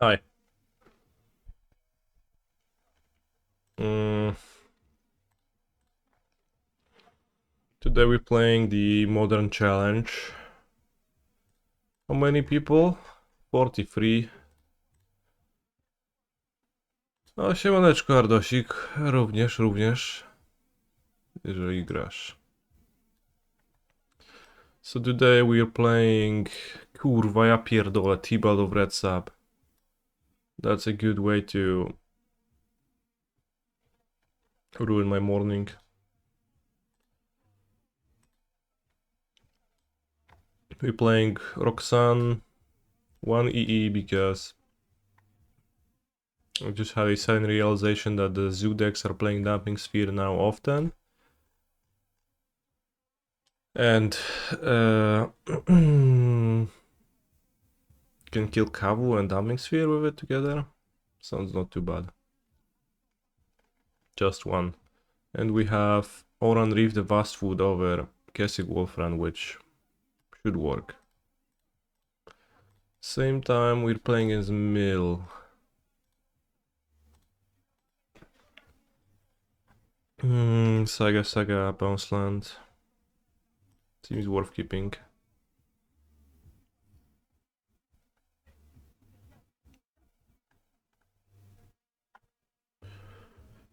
Hi. Mm, Today we're playing the Modern Challenge. How many people? 43. No, siemaneczko, Ardosik. Również, jeżeli grasz. So today we are playing... Kurwa, ja pierdolę, T-Ball of Red Sub. That's a good way to ruin my morning. We're playing Roxanne 1EE because I just had a sudden realization that the zoo decks are playing Dumping Sphere now often. And can kill Kavu and Dumping Sphere with it together. Sounds not too bad. Just one. And we have Oran Reef the Vast Food over Kessig Wolfran, which should work. Same time we're playing as Mill. Saga, Bounce Land. Seems worth keeping.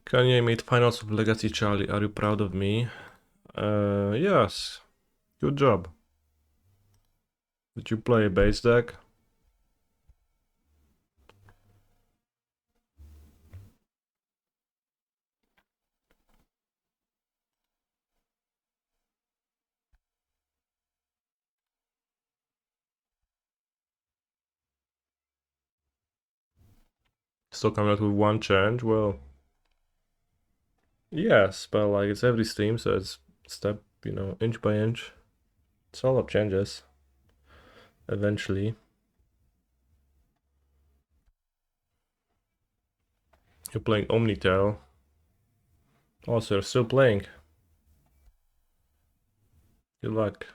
Kanye made finals of Legacy Charlie. Are you proud of me? Yes. Good job. Did you play a base deck? Still coming out with one change? Well, yes, but like it's every stream, so it's step, inch by inch. It's all up changes. Eventually. You're playing Omnitel. Also, you're still playing. Good luck.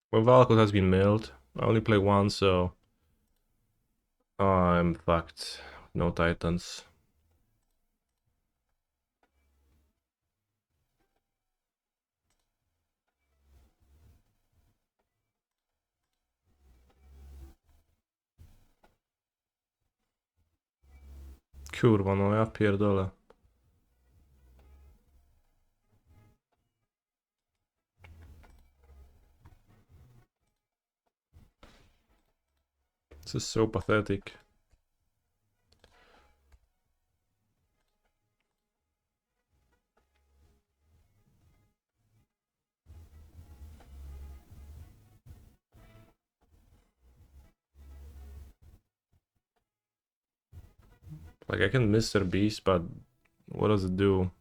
Well, Valakut has been mailed. I only play one, so I'm fucked. No Titans. Kurwa, no ja pierdolę. This is so pathetic. Like, I can Mr. Beast, but what does it do?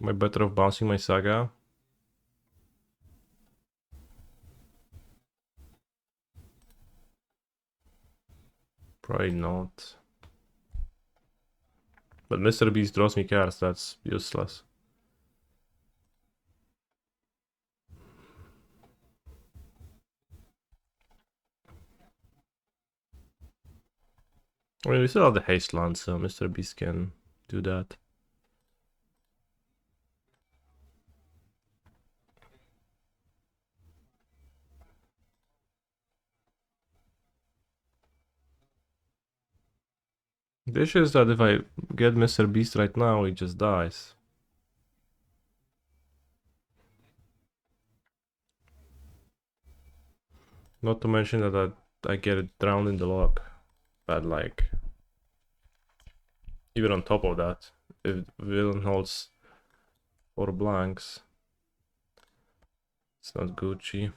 Am I better off bouncing my Saga? Probably not. But Mr. Beast draws me cards, that's useless. I mean, we still have the haste land, so Mr. Beast can do that. The issue is that if I get Mr. Beast right now, he just dies. Not to mention that I get it drowned in the log. But like... Even on top of that, if villain holds 4 blanks, it's not Gucci.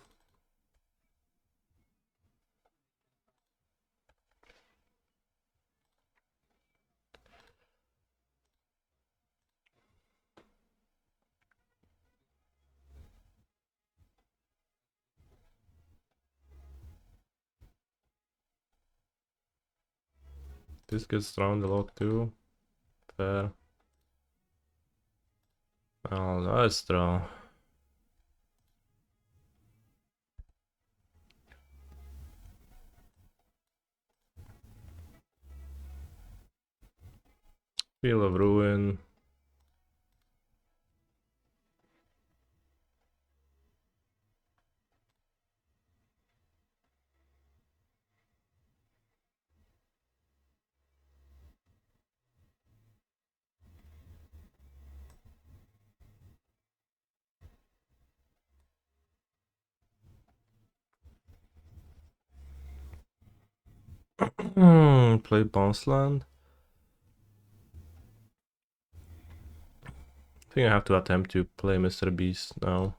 This gets around the lock too. Fair. Oh, nice draw. Wheel of Ruin. Play Bounce Land. I think I have to attempt to play Mr. Beast now.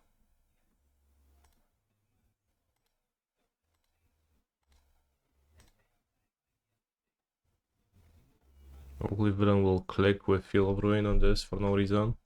Hopefully villain will click with Wheel of Ruin on this for no reason.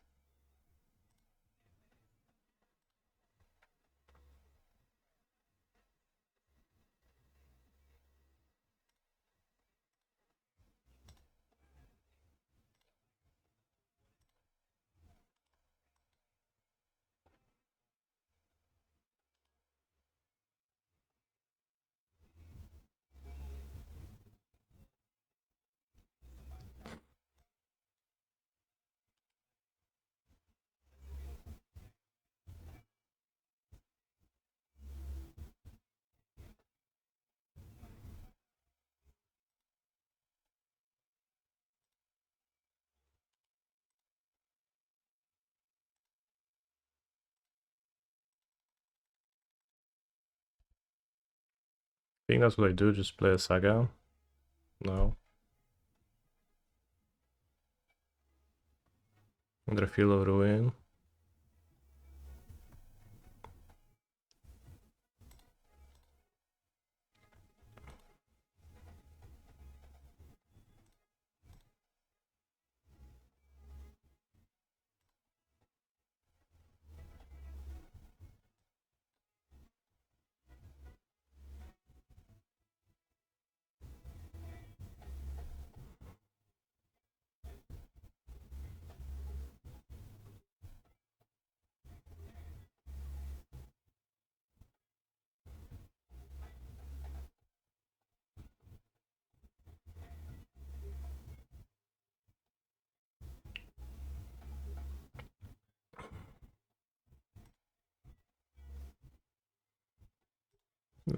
I think that's what I do, just play a Saga. No. Under Wheel of Ruin.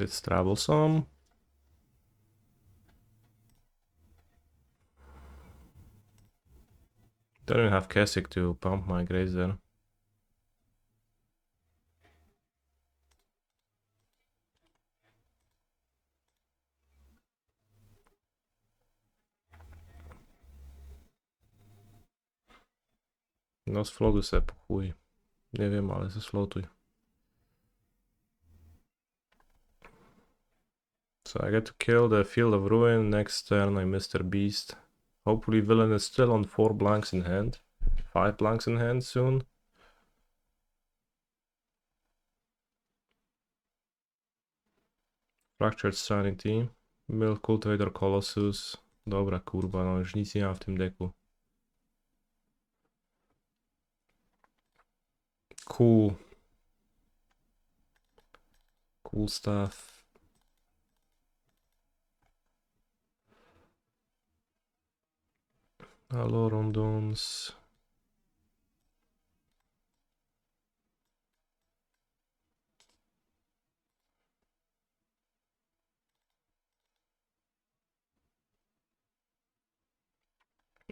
It's troublesome. Don't even have Keswick to pump my Grazer. No sflotuj se po chuj. Nie wiem, ale se sflotuj. So I get to kill the Field of Ruin. Next turn I Mr. Beast. Hopefully villain is still on 4 blanks in hand. 5 blanks in hand soon. Fractured Sanity. Milk Cultivator Colossus. Dobra kurwa, no już nic nie ma w tym deku. Cool. Cool stuff. Hello, Rondons.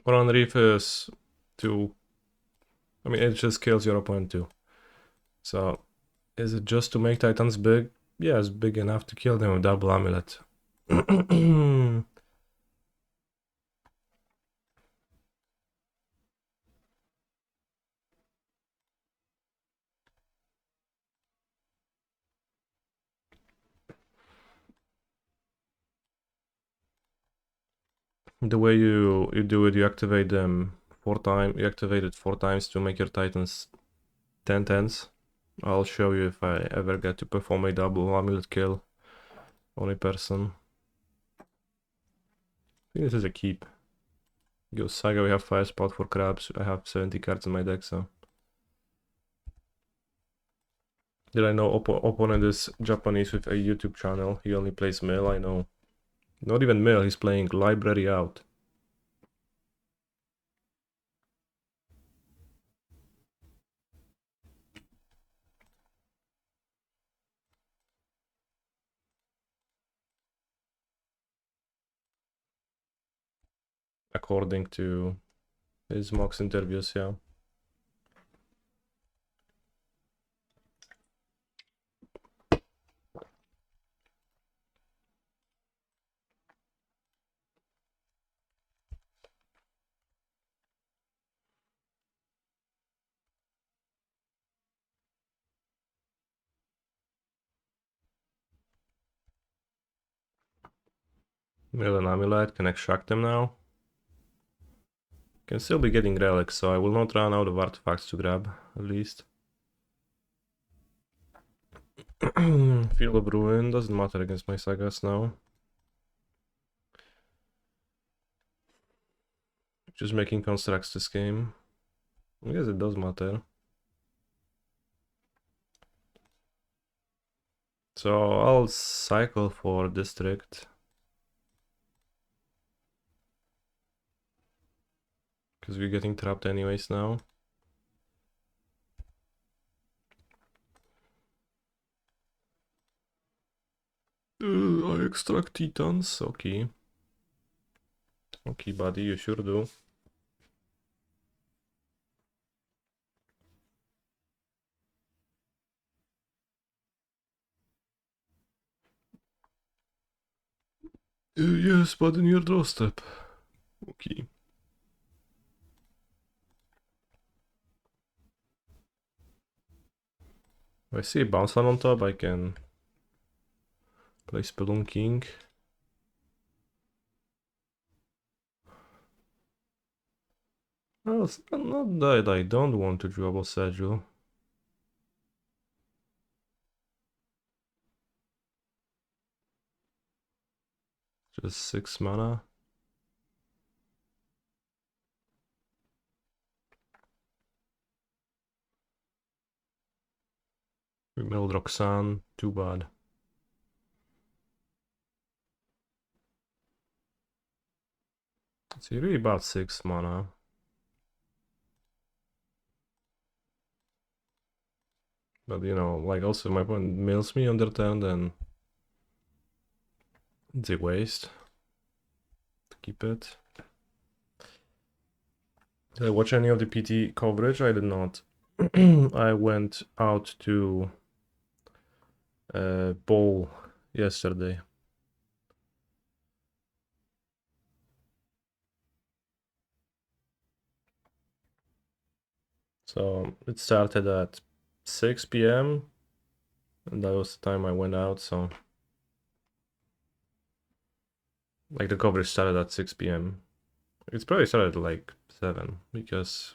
Oran Reef is too. I mean, it just kills your opponent too. So, is it just to make Titans big? Yeah, it's big enough to kill them with double amulet. the way you do it, you activate them 4 times. You activate it 4 times to make your Titans 10/10s. I'll show you if I ever get to perform a double amulet kill on a person. I think this is a keep. Go Saga, we have 5 spot for crabs. I have 70 cards in my deck, so. Did I know opponent is Japanese with a YouTube channel? He only plays Mill, I know. Not even Mill, he's playing Library Out. According to his Mox interviews, yeah. Mill and Amulet, can extract them now. Can still be getting relics, so I will not run out of artifacts to grab, at least. Field of Ruin doesn't matter against my sagas now. Just making constructs this game. I guess it does matter. So I'll cycle for district. Because we're getting trapped anyways now. I extract titans, okay. Okay, buddy, you sure do. Yes, but in your doorstep. Okay. If I see a bounce land on top, I can play Spelunking. Well, it's not that I don't want to double Sagil. Just 6 mana. We milled Roxanne, too bad. It's really about 6 mana. But you know, like also my opponent mills me on their turn, then it's a waste to keep it. Did I watch any of the PT coverage? I did not. I went out to bowl yesterday. So it started at 6 p.m. and that was the time I went out, so like the coverage started at 6 p.m. It's probably started at like 7 because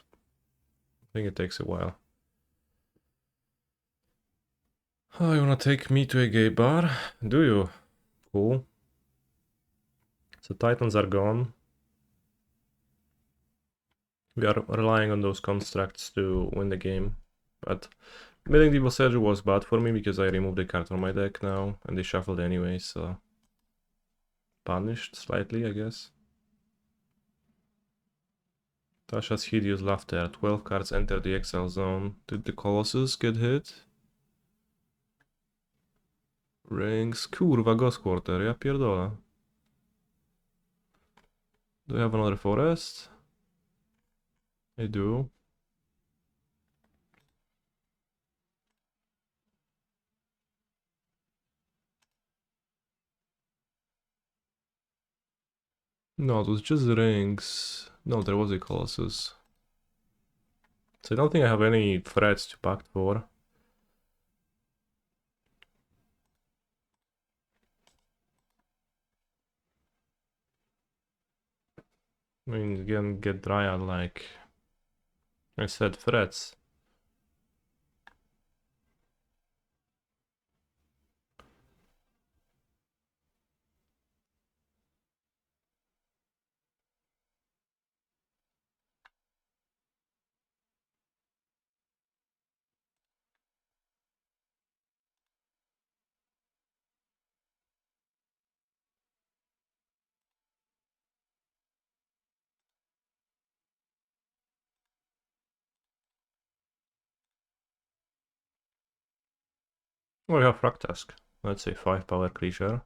I think it takes a while. Oh, you wanna take me to a gay bar? Do you? Cool. So Titans are gone. We are relying on those constructs to win the game. But milling the Sergio was bad for me because I removed a card from my deck now and they shuffled anyway, so punished slightly, I guess. Tasha's hideous laughter. 12 cards enter the exile zone. Did the Colossus get hit? Rings. Kurwa, Ghost Quarter, ja pierdolę. Do I have another forest? I do. No, it was just rings. No, there was a Colossus. So I don't think I have any threats to pact for. I mean, again, get Dryad like I said, threats. Oh, we have Fractask. Let's say 5 power creature.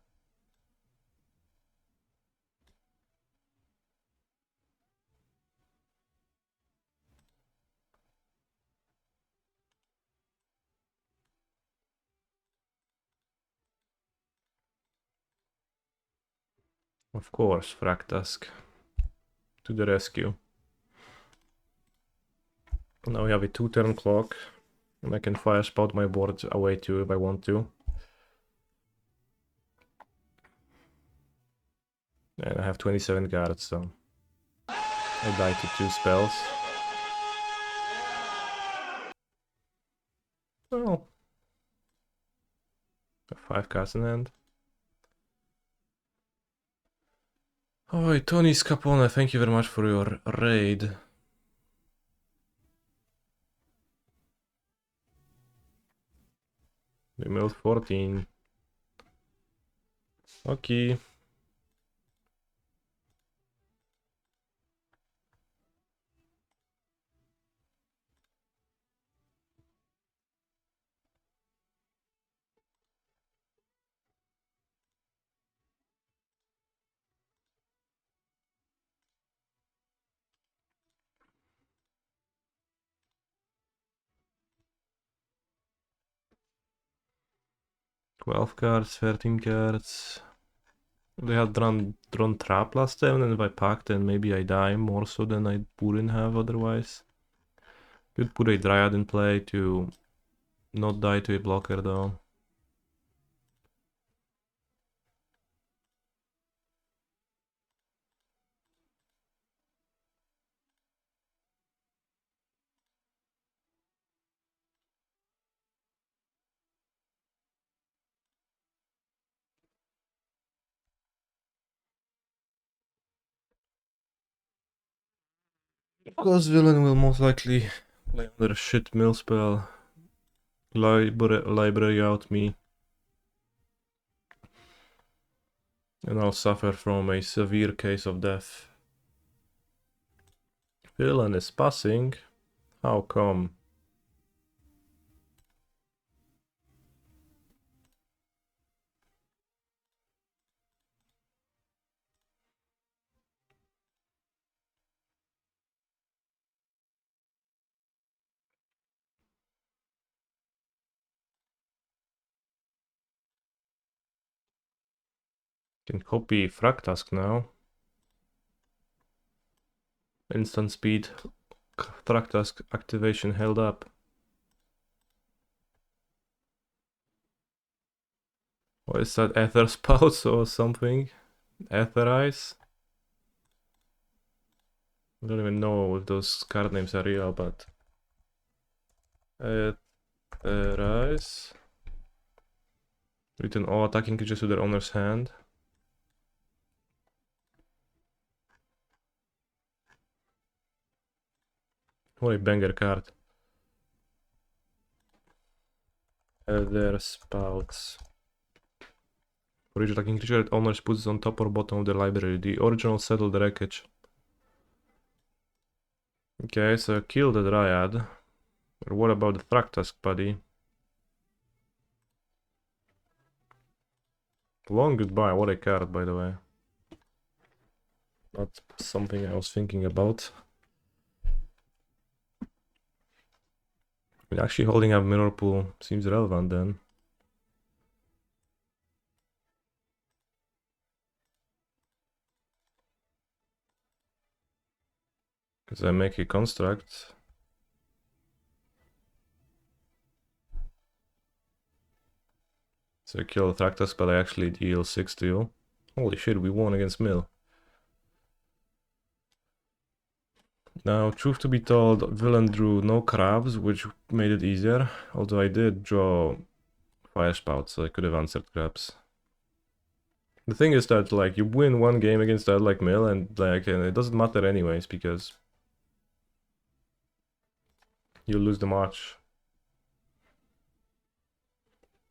Of course, Fractask. To the rescue. Now we have a 2-turn clock. And I can fire spout my board away too if I want to. And I have 27 cards, so I die to 2 spells. Well, 5 cards in hand. Oh, Tony Scapone, thank you very much for your raid. We milled 14. Okay. Twelve cards, 13 cards. They had drawn trap last time, and if I packed, then maybe I die more so than I wouldn't have otherwise. Could put a Dryad in play to not die to a blocker though. Because villain will most likely play another shit mill spell. Library out me. And I'll suffer from a severe case of death. Villain is passing. How come? Can copy Fractask now. Instant speed. Fractask activation held up. What is that? Ether spouts or something? Etherize? I don't even know if those card names are real, but... Etherize. Return all attacking creatures to their owner's hand. What a banger card. Ether spouts. For each attacking creature, owners puts it on top or bottom of the library. The original settled the wreckage. Okay, so kill the Dryad. Or what about the Fractask, buddy? Long goodbye, what a card, by the way. Not something I was thinking about. I mean, actually holding up Mirror Pool seems relevant then. Because I make a construct. So I kill the Fractask, but I actually deal 6 to you. Holy shit, we won against Mill. Now, truth to be told, villain drew no crabs, which made it easier. Although I did draw fire spout, so I could have answered crabs. The thing is that, like, you win one game against that, like, mill, and, like, and it doesn't matter anyways, because you lose the match.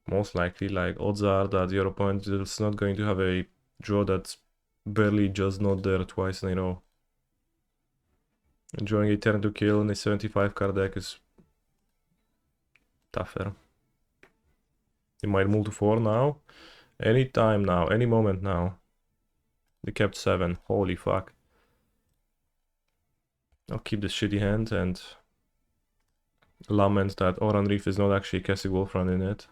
Most likely, like, odds are that your opponent is not going to have a draw that's barely just not there twice in a row. And drawing a turn to kill in a 75 card deck is tougher. You might move to 4 now. Any time now, any moment now. They kept 7. Holy fuck. I'll keep the shitty hand and lament that Oran Reef is not actually Cassie Wolfrun in it.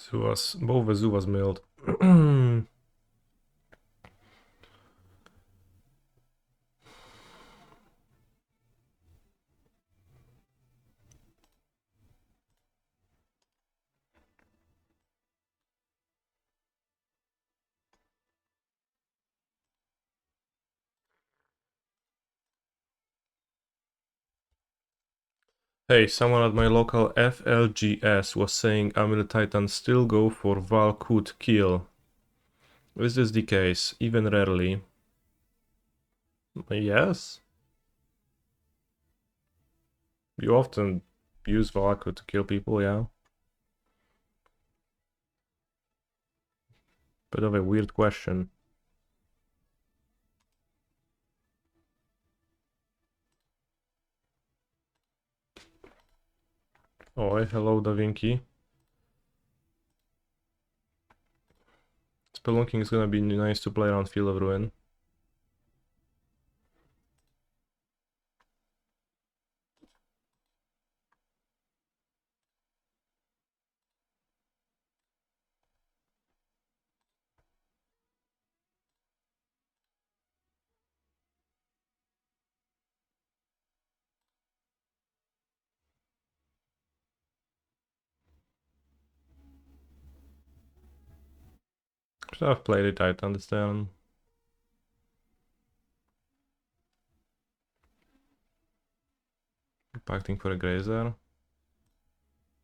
Both Vesuva's milled. Hey, someone at my local FLGS was saying Amulet Titans still go for Valkut kill. Is this the case? Even rarely. Yes. You often use Valkut to kill people, yeah. Bit of a weird question. Oh, hello Da Vinci. Spelunking is gonna be nice to play around Field of Ruin. Should have played it, I understand. Impacting for a Grazer.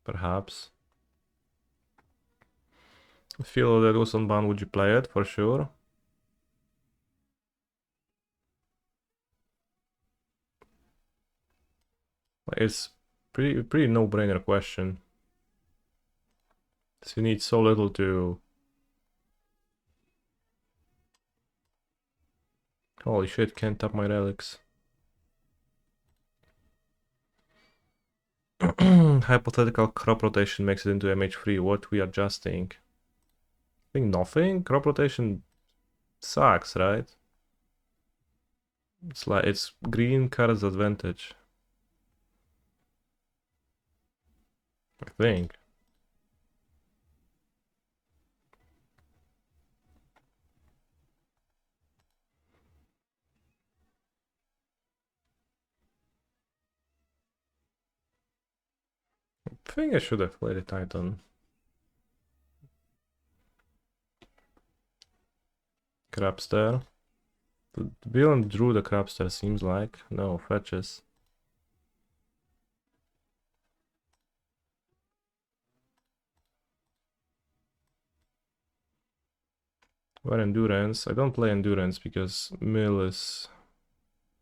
Perhaps. Feel that was unbound, would you play it? For sure. It's pretty no-brainer question. So you need so little to... Holy shit, can't tap my relics. Hypothetical crop rotation makes it into MH3. What we adjusting? I think nothing? Crop rotation sucks, right? It's like, it's green card's advantage. I think. I think I should have played a Titan. Crabster. The villain drew the Crabster, seems like. No, fetches. Or Endurance. I don't play Endurance because Mill is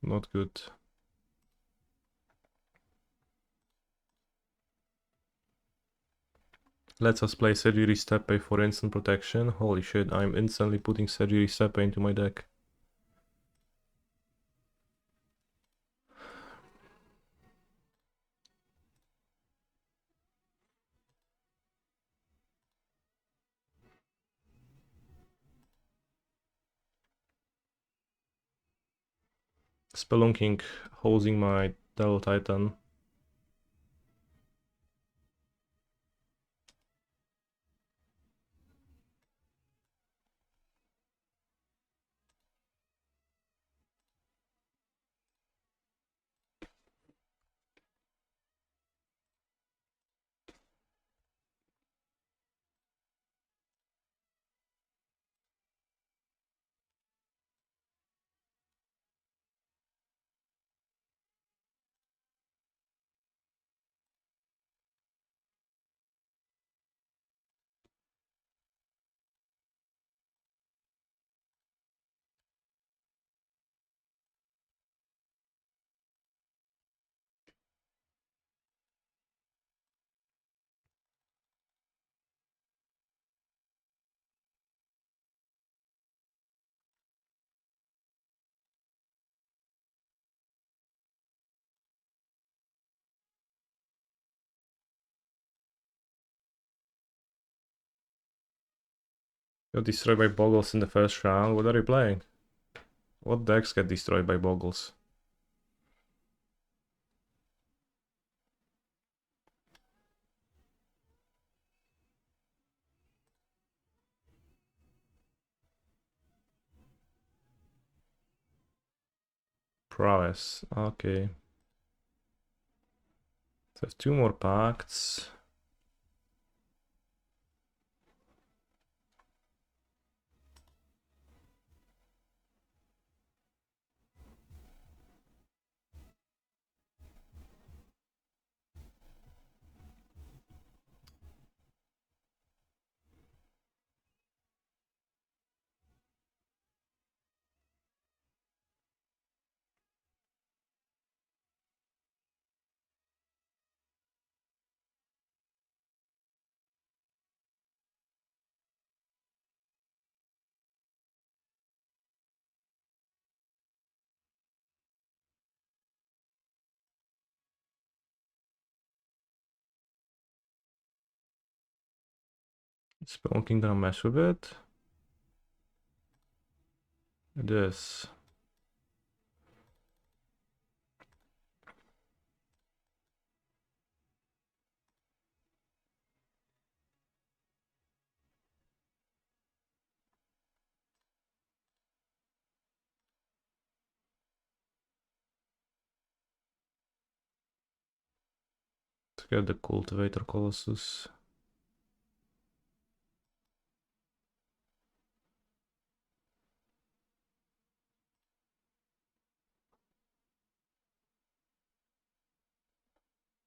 not good. Let's us play Surgery Steppe for instant protection. Holy shit, I'm instantly putting Surgery Steppe into my deck. Spelunking, hosing my Devil Titan. Got destroyed by Boggles in the first round. What are you playing? What decks get destroyed by Boggles? Prowess. Okay. So I have two more pacts. Spelunking gonna mess with it. This. Let's get the Cultivator Colossus.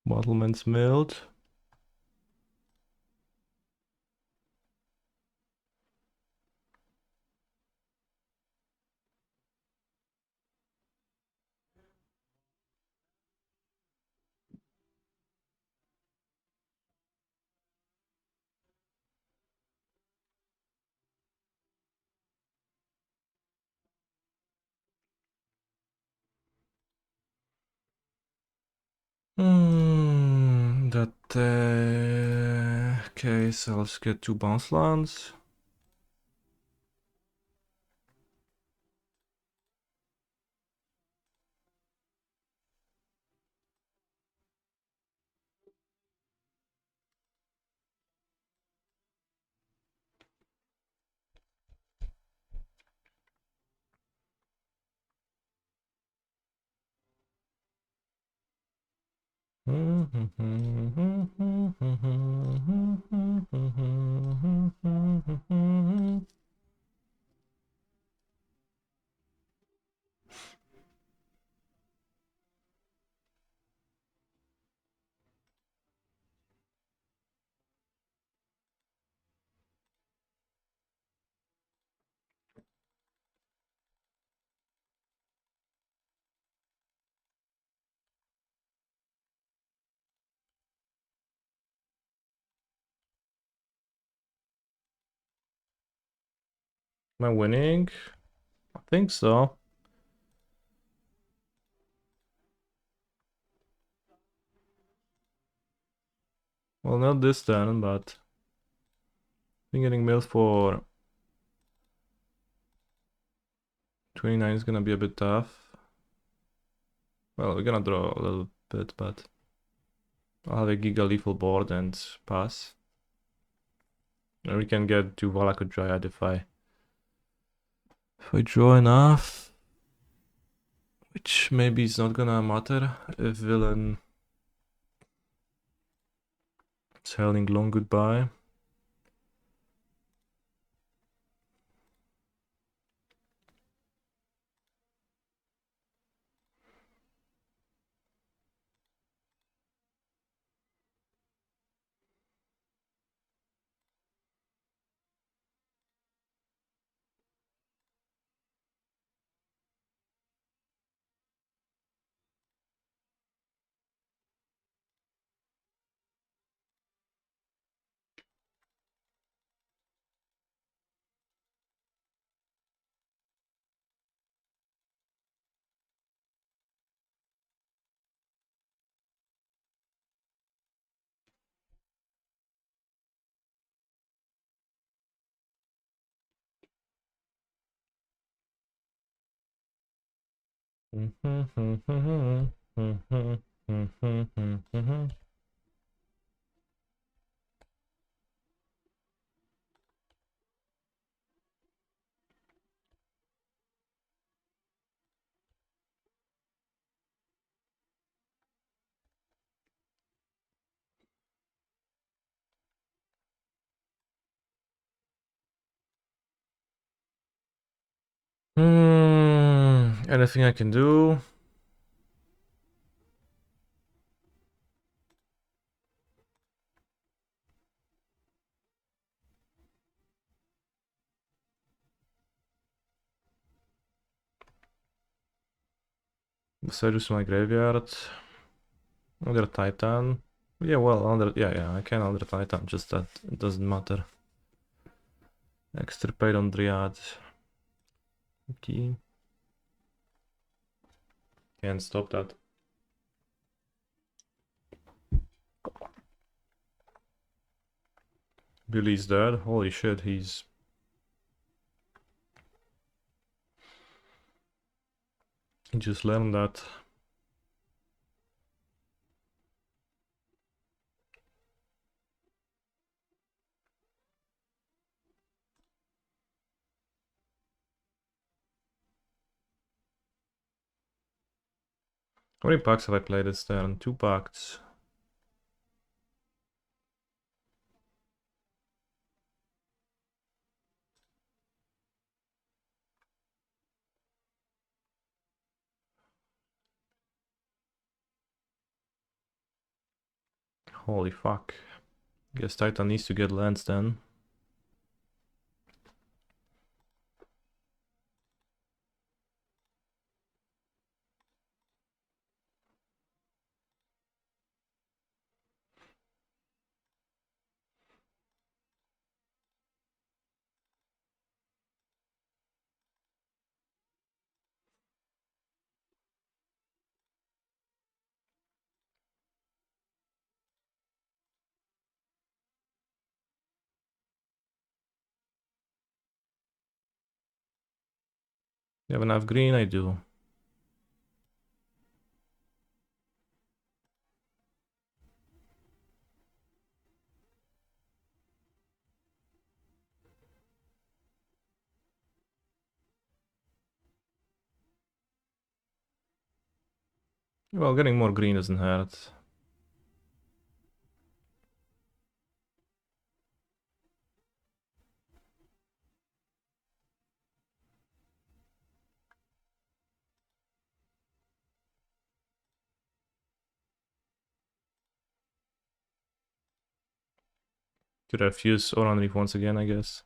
Bottleman's Mild. That okay, so let's get two bounce lands. Am I winning? I think so. Well, not this turn, but I think getting milled for 29 is gonna be a bit tough. Well, we're gonna draw a little bit, but I'll have a Giga Lethal board and pass. And we can get to Valakut Dryad if I draw enough. Which maybe is not gonna matter if villain is hailing long goodbye. Anything I can do? Search my graveyard. Under Titan. Yeah, well, yeah, I can under Titan, just that it doesn't matter. Extirpate on Dryad. Okay. Can't stop that. Billy's dead. Holy shit, he's... He just learned that. How many packs have I played this turn? 2 packs. Holy fuck. Guess Titan needs to get lands then. You have enough green? I do. Well, getting more green doesn't hurt. Could have used Oran Reef once again, I guess.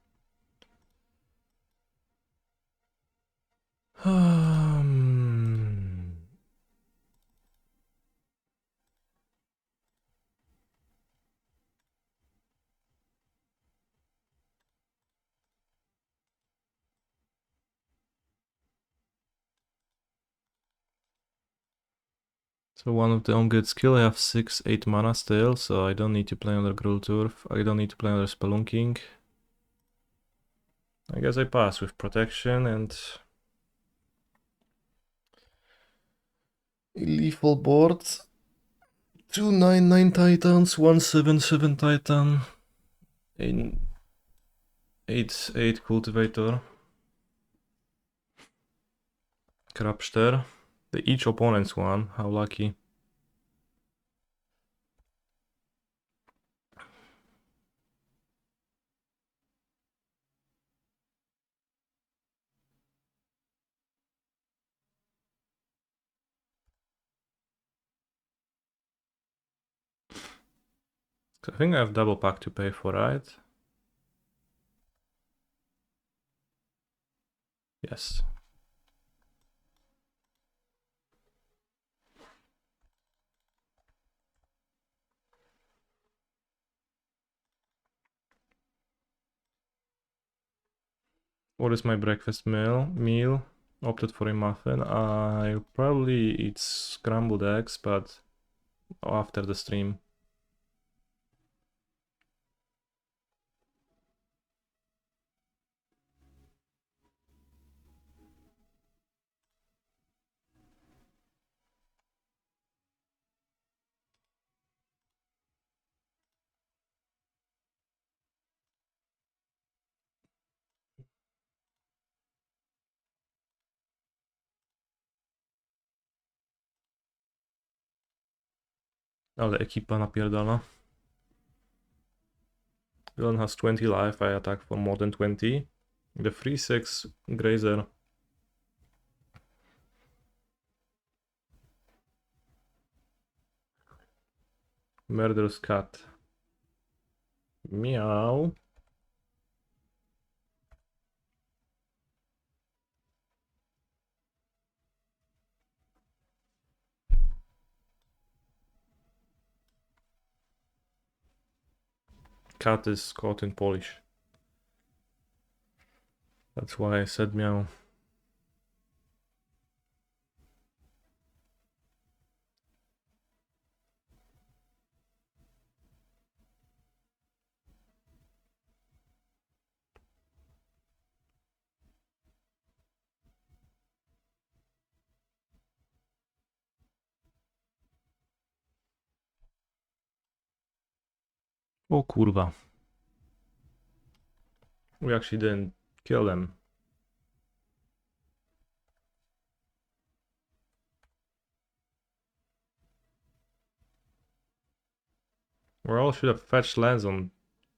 So one of the on good skill, I have 6-8 mana still, so I don't need to play another Gruul Turf. I don't need to play another Spelunking. I guess I pass with protection and... Lethal board. 2/9/9 Titans, 1/7/7 Titan. 8/8 Cultivator. Crapster. They each opponent's one, how lucky. I think I have double pack to pay for, right? Yes. What is my breakfast meal? Opted for a muffin. I'll probably eat scrambled eggs, but after the stream. Ale ekipa napierdala. Villain has 20 life, I attack for more than 20. The 3/6 Grazer. Murderous cat. Meow. Cat is caught in Polish. That's why I said meow. Oh kurwa. We actually didn't kill them. We all should have fetched lands on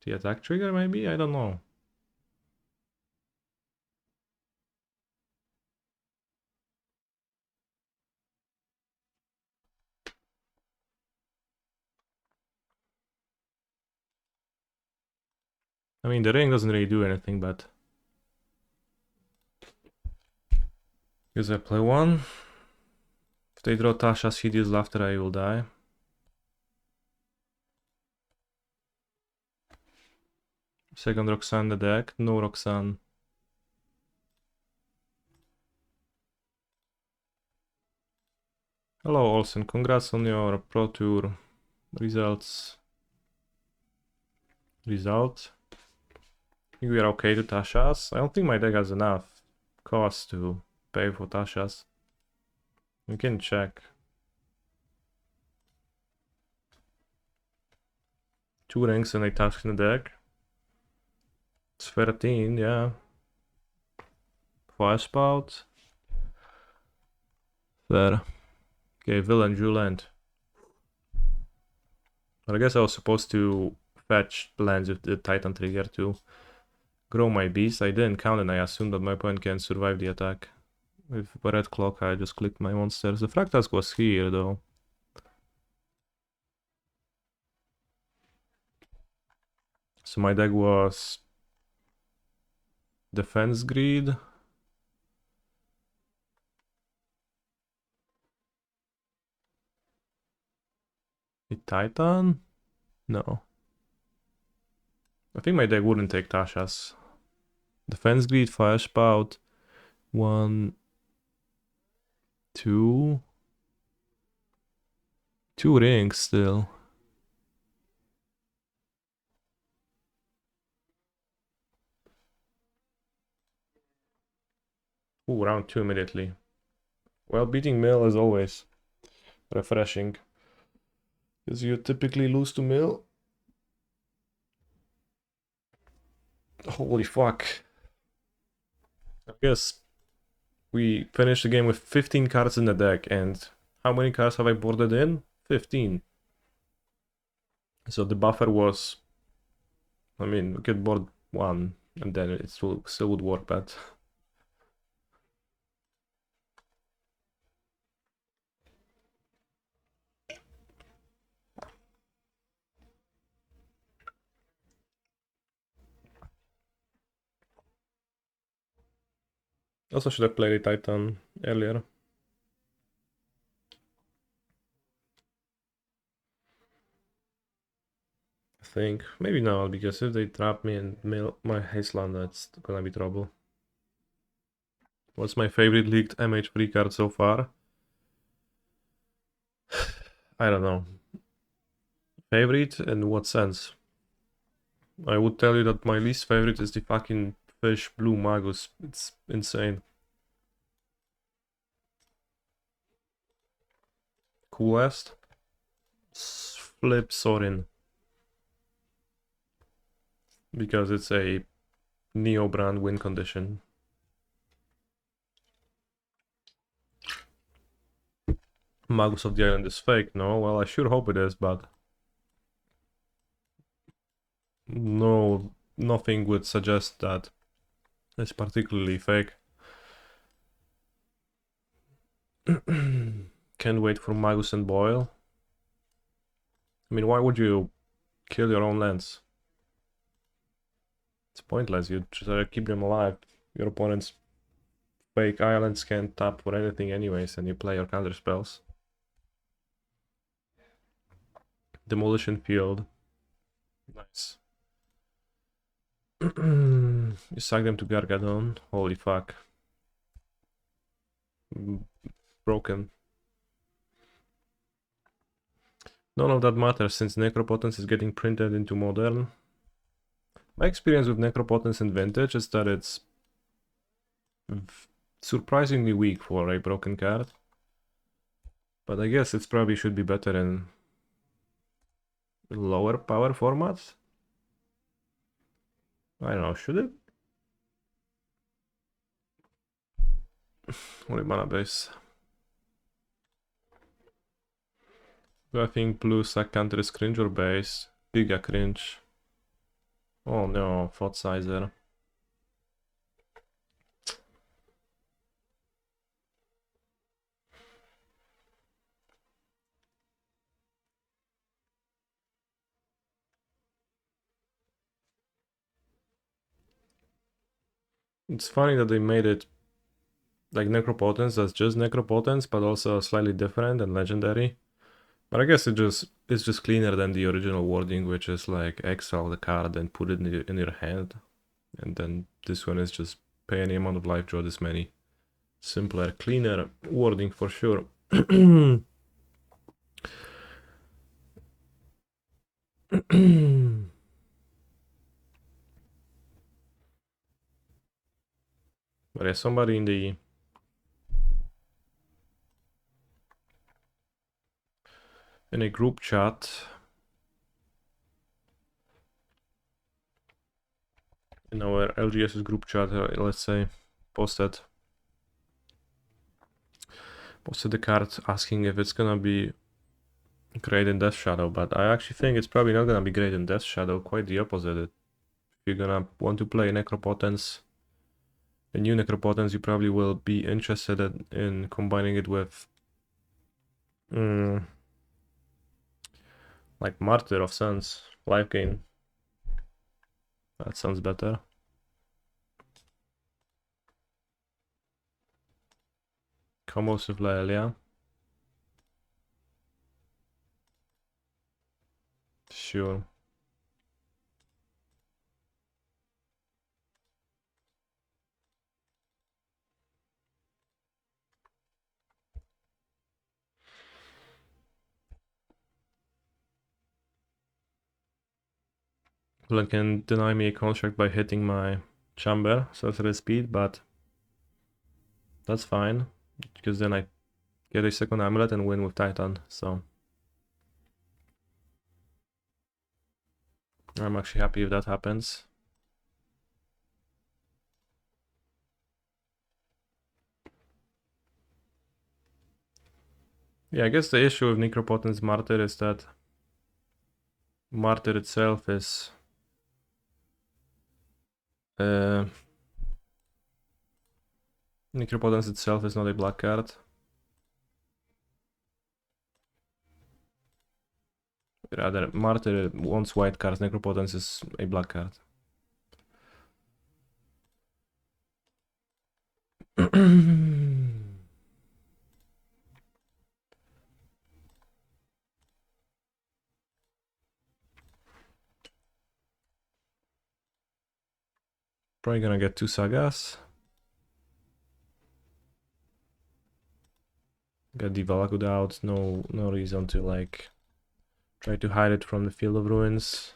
the attack trigger, maybe? I don't know. I mean, the ring doesn't really do anything, but... Because I play one. If they draw Tasha's Hideous Laughter, I will die. Second Roxanne the deck. No Roxanne. Hello Olsen, congrats on your Pro Tour results. Result. I think we are okay to Tasha's. I don't think my deck has enough cost to pay for Tasha's. We can check. 2 rings and a task in the deck. It's 13, yeah. Fire spout. Fair. Okay, villain, Drew land. But I guess I was supposed to fetch lands with the Titan trigger to grow my beast. I didn't count and I assumed that my opponent can survive the attack. With red clock I just clicked my monsters. The Fractask was here though. So my deck was Defense Greed. A Titan? No. I think my deck wouldn't take Tasha's. Defense Greed, Fire Spout. 1, 2. 2 rings still. Ooh, round 2 immediately. Well, beating Mill is always refreshing. Because you typically lose to Mill. Holy fuck. I guess we finished the game with 15 cards in the deck, and how many cards have I boarded in? 15. So the buffer was... I mean, we could board 1, and then it still would work, but... Also should have played a Titan earlier. I think. Maybe not, because if they trap me and mail my Hazeland, that's gonna be trouble. What's my favorite leaked MH3 card so far? I don't know. Favorite? In what sense? I would tell you that my least favorite is the fucking fish blue Magus. It's insane. Coolest? Flip Sorin. Because it's a Neo brand win condition. Magus of the Island is fake. No, well, I sure hope it is, but no, nothing would suggest that it's particularly fake. Can't wait for Magus and Boyle. I mean, why would you kill your own lands? It's pointless. You try to keep them alive. Your opponent's fake islands can't tap for anything anyways, and you play your counter spells. Demolition field. Nice. You sack them to Gargadon. Holy fuck. Broken. None of that matters since Necropotence is getting printed into Modern. My experience with Necropotence in Vintage is that it's surprisingly weak for a broken card. But I guess it probably should be better in lower power formats. I don't know, should it? Only mana base. Do I think blue sack counter is cringe or base? Giga cringe. Oh no, thought sizer. It's funny that they made it like Necropotence, that's just Necropotence, but also slightly different and legendary. But I guess it's just cleaner than the original wording, which is like exile the card and put it in your hand. And then this one is just pay any amount of life, draw this many. Simpler, cleaner wording for sure. But yeah, somebody in a group chat in our LGS's group chat, let's say, posted the card asking if it's gonna be great in Death Shadow, but I actually think it's probably not gonna be great in Death Shadow, quite the opposite. If you're gonna want to play Necropotence, a new Necropotence, you probably will be interested in combining it with like Martyr of Suns, life gain. That sounds better. Combos with Laelia. Sure. Well, can deny me a contract by hitting my chamber, sorcerer speed, but that's fine, because then I get a second amulet and win with Titan, so I'm actually happy if that happens. Yeah, I guess the issue with Necropotence Martyr is that Martyr itself is Necropotence itself is not a black card. Rather, Martyr wants white cards, Necropotence is a black card. Probably gonna get 2 sagas. Get the Valakut out, no reason to like try to hide it from the Field of Ruins.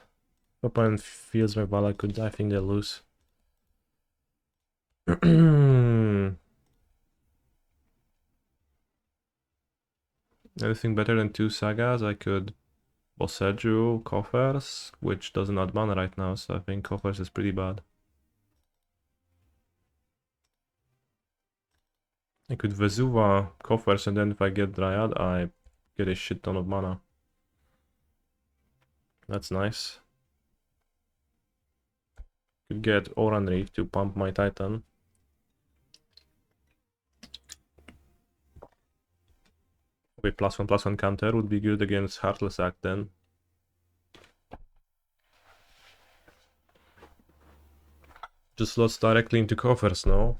Opponent feels my Valakut, I think they lose. Anything better than 2 sagas? I could Boseju, Coffers, which doesn't add mana right now, so I think Coffers is pretty bad. I could Vesuva coffers, and then if I get Dryad, I get a shit ton of mana. That's nice. Could get Oran Reef to pump my Titan. Okay, +1/+1 counter would be good against Heartless Act then. Just slots directly into coffers now.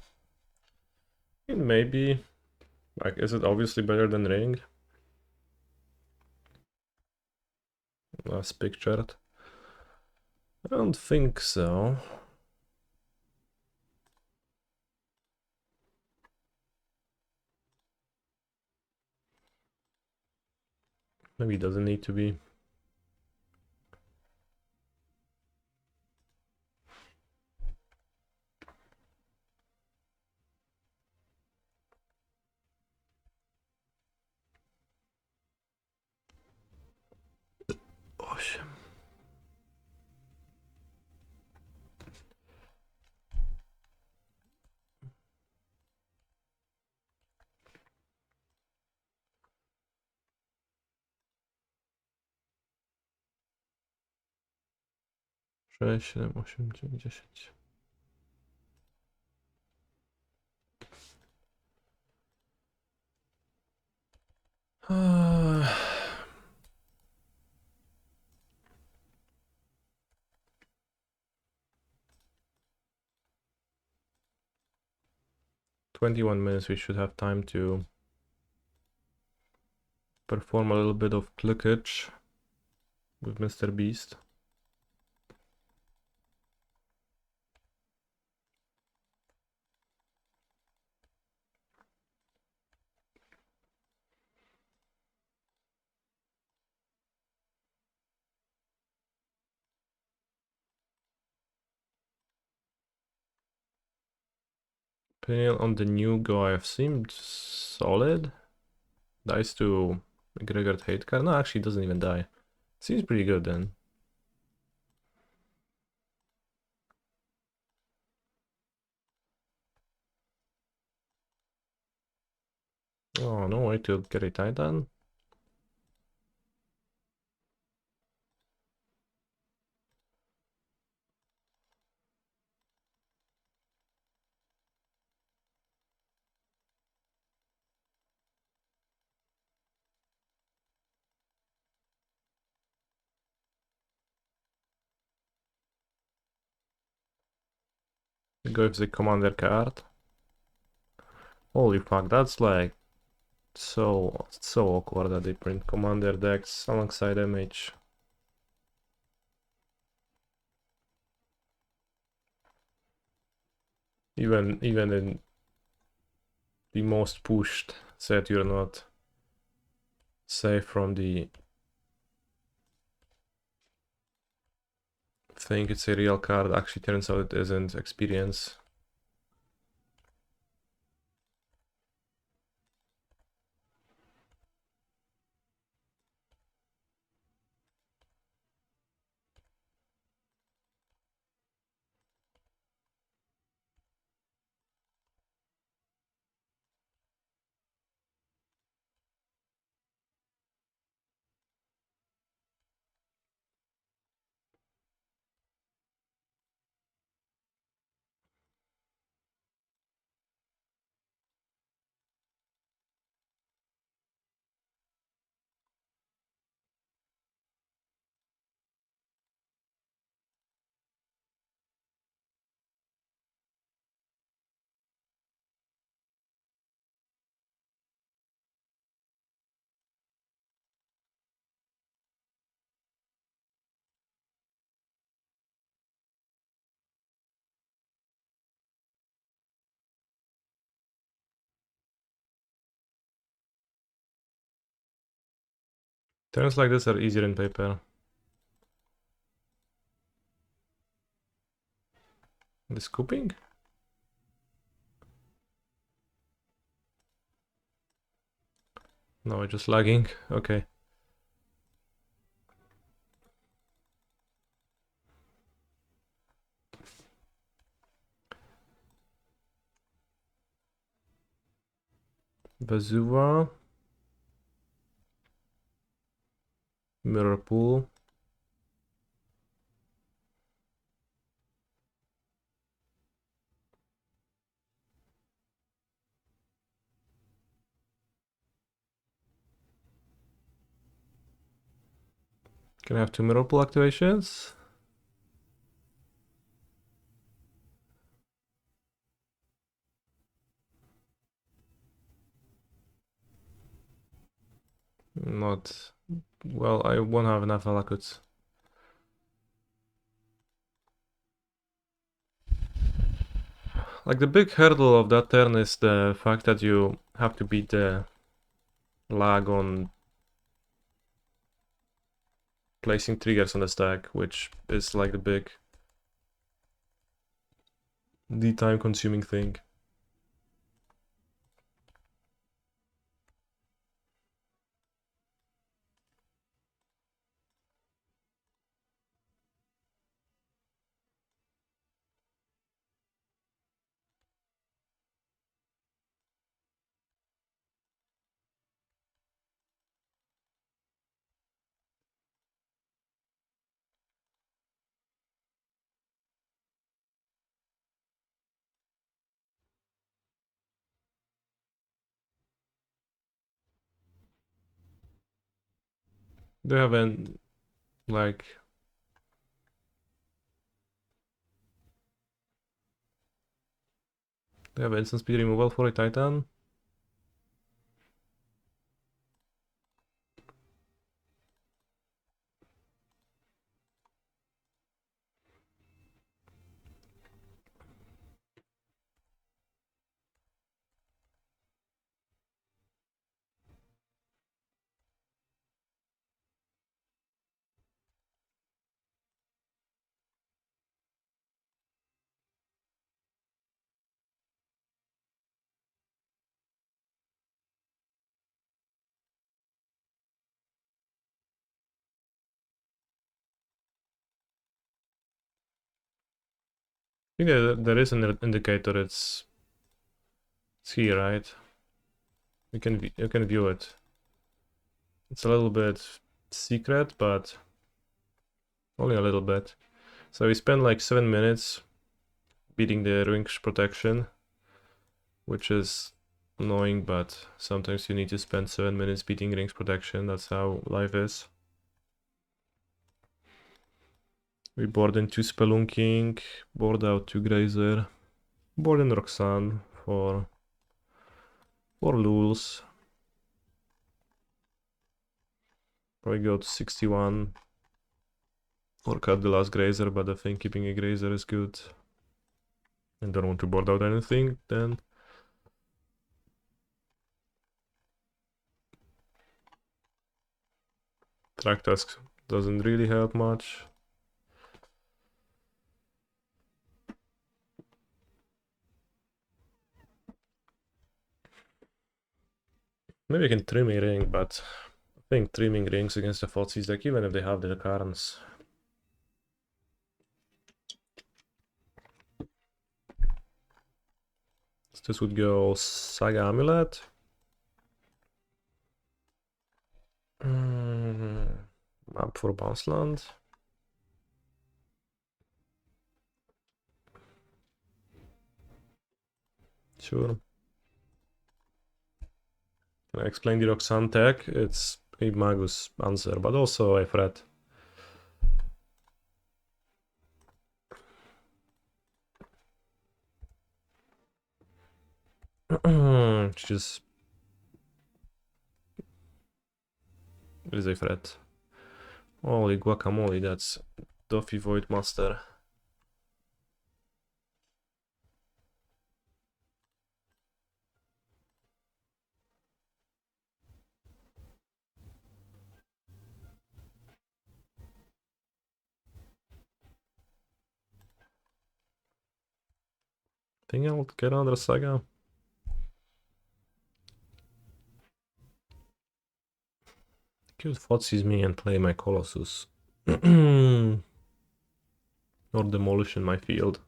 Maybe. Like, is it obviously better than Ring? As pictured. I don't think so. Maybe it doesn't need to be. Oh shit. Sześć, 7, 8, 9, 10. Uh, 21 minutes, we should have time to perform a little bit of clickage with Mr. Beast. Opinion on the new guy seemed solid. Dies to Gregor hate card. No, actually doesn't even die. Seems pretty good then. Oh, no way to get a Titan. Go with the commander card. Holy fuck, that's like so awkward that they print commander decks alongside MH. Even in the most pushed set, you're not safe from the thing. It's a real card. Actually, turns out it isn't. Experience. Turns like this are easier in paper. The scooping? No, just lagging. Okay. Vesuva. Mirror pool. Can I have two mirror pool activations? Not... Well, I won't have enough Alakuts. Like, the big hurdle of that turn is the fact that you have to beat the lag on placing triggers on the stack, which is like the time consuming thing. They have an like they have instant speed removal for a Titan. I think there is an indicator. It's here, right? You can view it. It's a little bit secret, but only a little bit. So we spend like 7 minutes beating the rings protection, which is annoying, but sometimes you need to spend 7 minutes beating rings protection. That's how life is. We board in 2 Spelunking, board out 2 Grazer, board in Roxanne for 4 Lulz. Probably go to 61 or cut the last Grazer, but I think keeping a Grazer is good. And don't want to board out anything, then track task doesn't really help much. Maybe I can trim a ring, but I think trimming rings against the Fozzies, like even if they have the Karns. So this would go Saga Amulet. Map for Bounce Land. Sure. Can I explain the Roxanne tech? It's a Magus answer, but also a threat. Just is a threat. Holy guacamole, that's Doffy Void Master. Think I'll get another Saga. Kill Fozzies me and play my Colossus. Or demolition my field.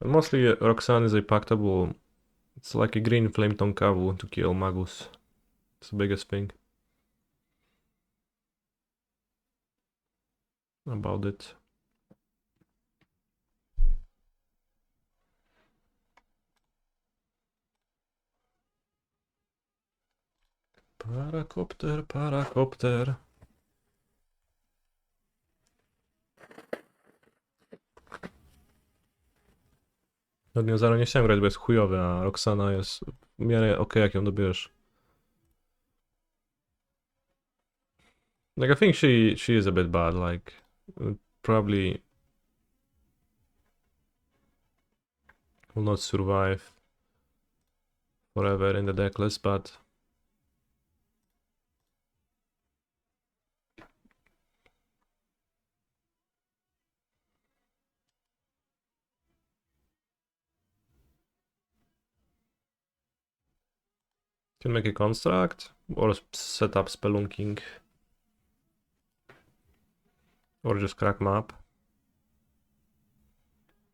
Mostly Roxanne is a pactable. It's like a green flame Tonkavu to kill Magus. It's the biggest thing about it. Paracopter, paracopter. No Dinozauro nie chciałem grać, bo jest chujowy, a Roxana jest w miarę okej, jak ją dobierzesz. Like, I think she is a bit bad, like, probably will not survive forever in the decklist, but can make a construct, or set up spelunking, or just crack map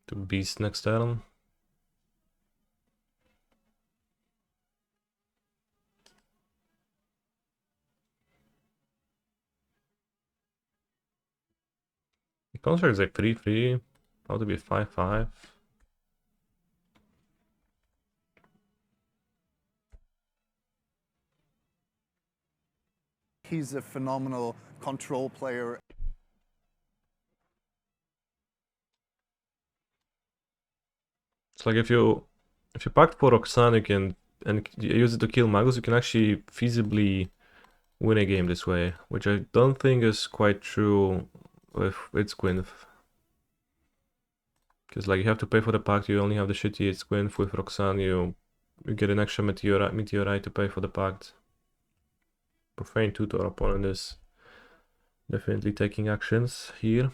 to beast next turn. The construct is like 3/3, how to be 5/5. He's a phenomenal control player. It's like if you pact for Roxanne, you can and use it to kill Magus, you can actually feasibly win a game this way, which I don't think is quite true with Itzquinth. Because like you have to pay for the pact, you only have the shitty Itzquinth. With Roxanne, you get an extra meteorite to pay for the pact. Profane Tutor opponent is definitely taking actions here.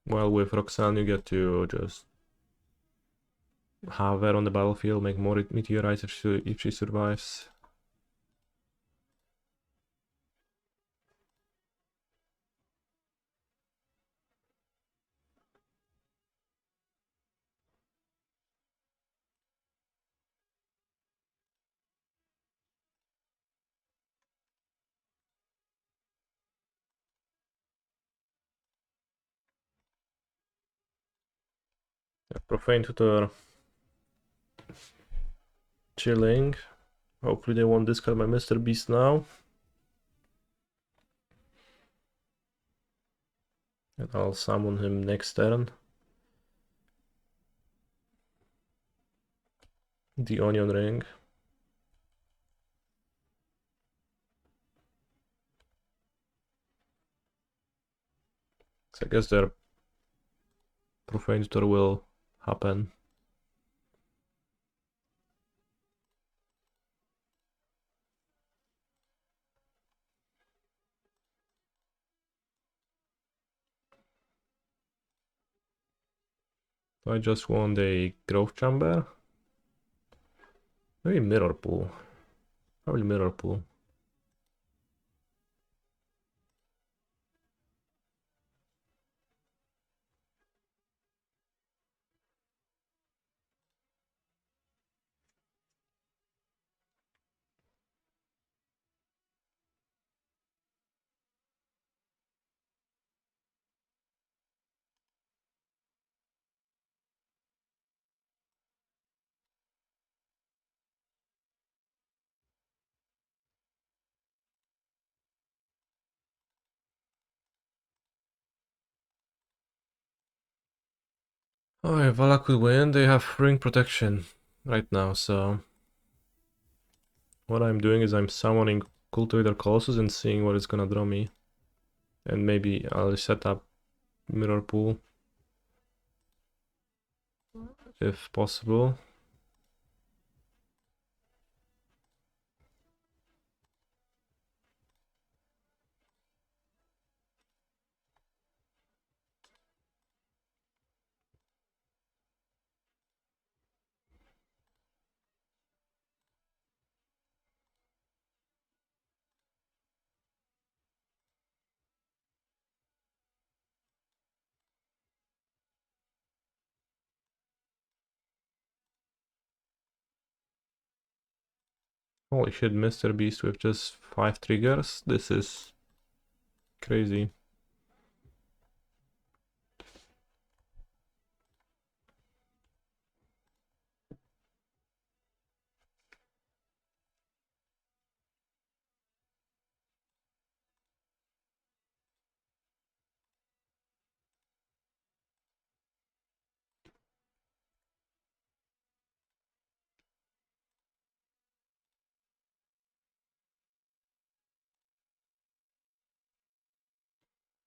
While with Roxanne you get to just have her on the battlefield, make more meteorites if she survives. Yeah, Profane Tutor chilling. Hopefully they won't discard my Mr. Beast now. And I'll summon him next turn. The Onion Ring. So I guess their Profane Tutor will happen. I just want a Growth Chamber. Maybe Mirror Pool. Probably Mirror Pool. Oh, if Vala could win, they have ring protection right now, so what I'm doing is I'm summoning Cultivator Colossus and seeing what it's gonna draw me. And maybe I'll set up Mirror Pool if possible. Holy shit, Mr. Beast with just 5 triggers? This is crazy.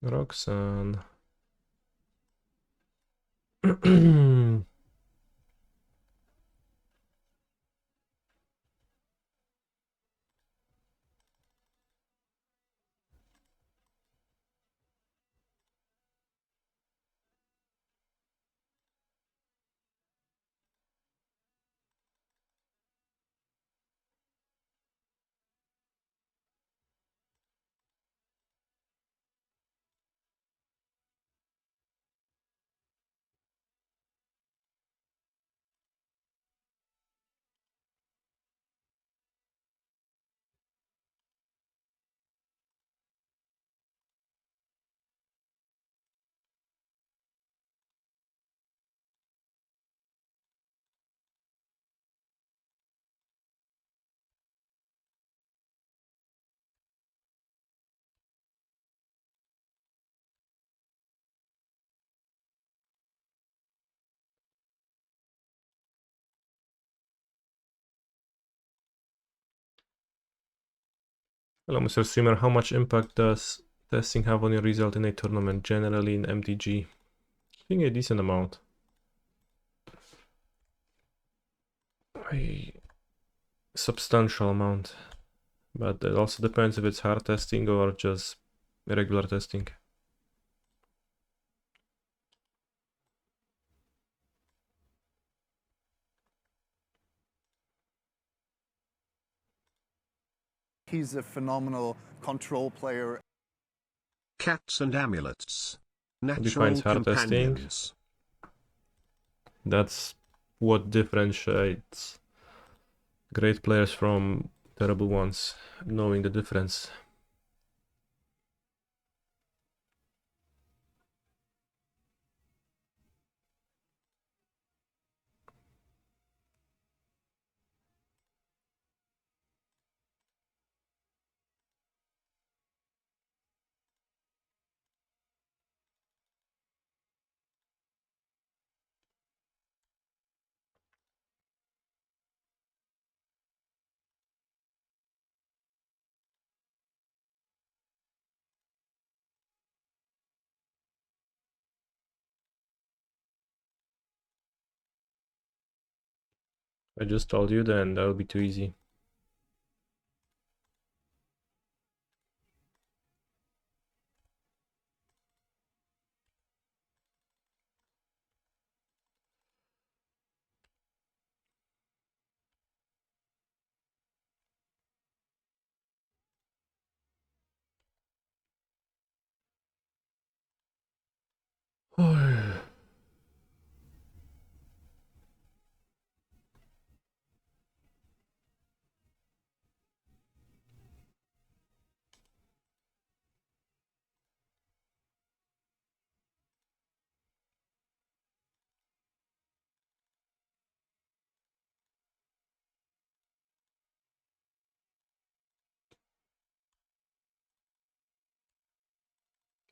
Roxanne. Hello, Mr. Streamer. How much impact does testing have on your result in a tournament, generally in MTG? I think a decent amount. A substantial amount. But it also depends if it's hard testing or just regular testing. He's a phenomenal control player. Cats and amulets. What defines Natural hard testing? companions. That's what differentiates great players from terrible ones, knowing the difference. I just told you, then that would be too easy.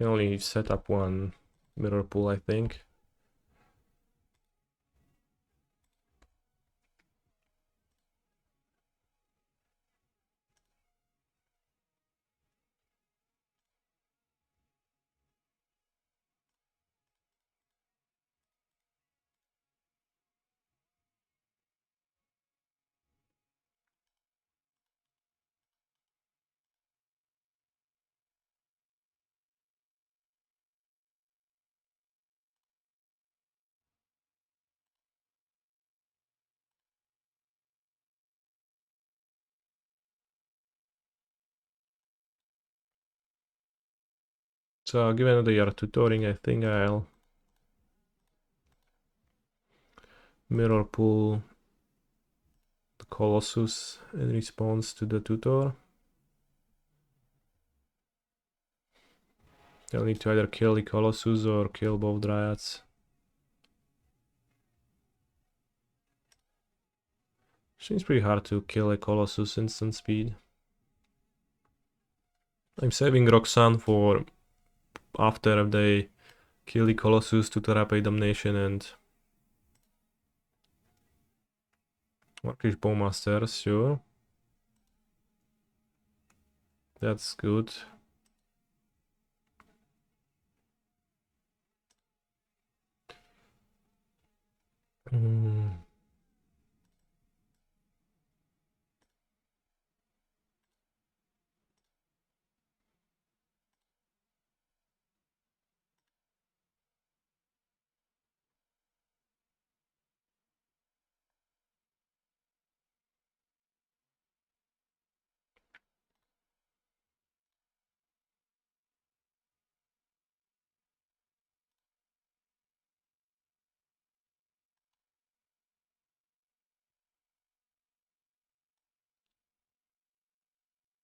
Can only set up one mirror pool, I think. So given they are tutoring, I think I'll mirror pool the Colossus in response to the tutor. They'll need to either kill the Colossus or kill both Dryads. Seems pretty hard to kill a Colossus instant speed. I'm saving Roxanne for after they kill the Colossus to Rapid Damnation and Markish Bowmasters, sure. That's good.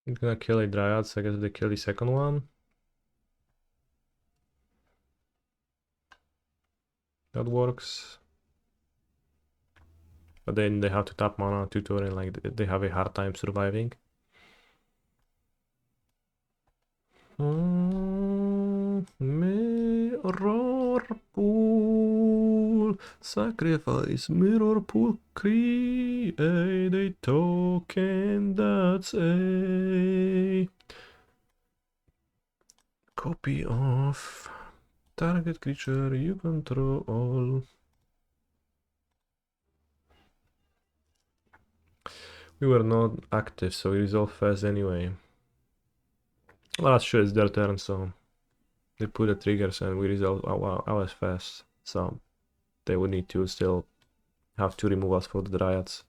I'm gonna kill a Dryad, so I guess they kill the second one. That works. But then they have to tap mana tutor and like they have a hard time surviving. Mirror pool, sacrifice mirror pool, create a token that's a copy of target creature you control. We were not active, so we resolve fast anyway. Well, that's sure it's their turn, so they put the triggers and we resolve ours fast. So they would need to still have two removals for the Dryads.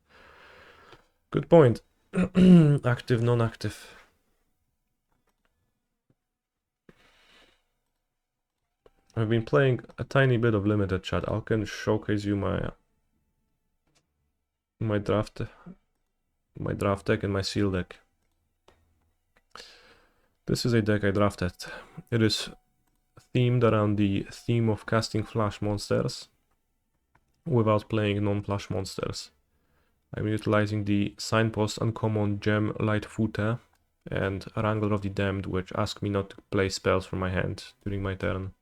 Good point. Active, non-active. I've been playing a tiny bit of limited chat. I can showcase you my draft deck and my seal deck. This is a deck I drafted. It is themed around the theme of casting flash monsters without playing non-flash monsters. I'm utilizing the Signpost Uncommon Gem Lightfooter and Wrangler of the Damned, which ask me not to play spells from my hand during my turn.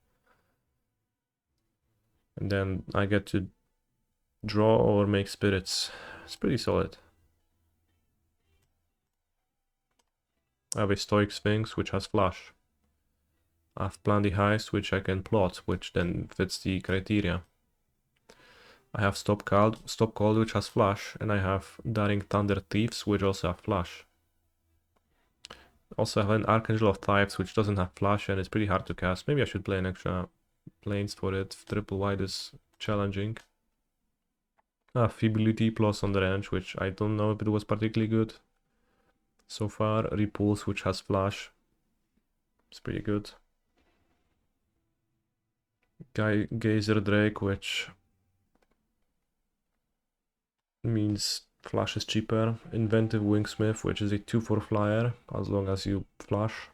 And then I get to draw or make spirits. It's pretty solid. I have a Stoic Sphinx, which has flash. I have Plan the Heist, which I can plot, which then fits the criteria. I have Stop Cold, which has flash, and I have Daring Thunder Thieves, which also have flash. Also have an Archangel of Thieves, which doesn't have flash, and it's pretty hard to cast. Maybe I should play an extra planes for it. Triple White is challenging. Feebility plus on the range, which I don't know if it was particularly good so far. Repulse, which has flash. It's pretty good. Gazer Drake, which means flash is cheaper. Inventive Wingsmith, which is a 2/4 flyer, as long as you flash.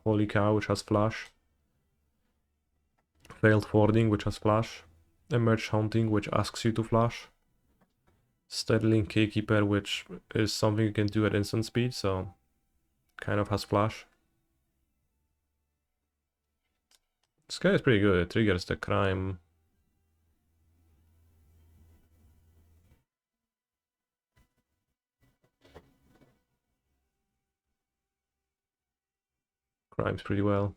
Holy Cow, which has flash. Failed Fording, which has flash. Emerge Hunting, which asks you to flash. Steadling Keykeeper, which is something you can do at instant speed, so kind of has flash. This guy is pretty good. It triggers the crime. Crimes pretty well.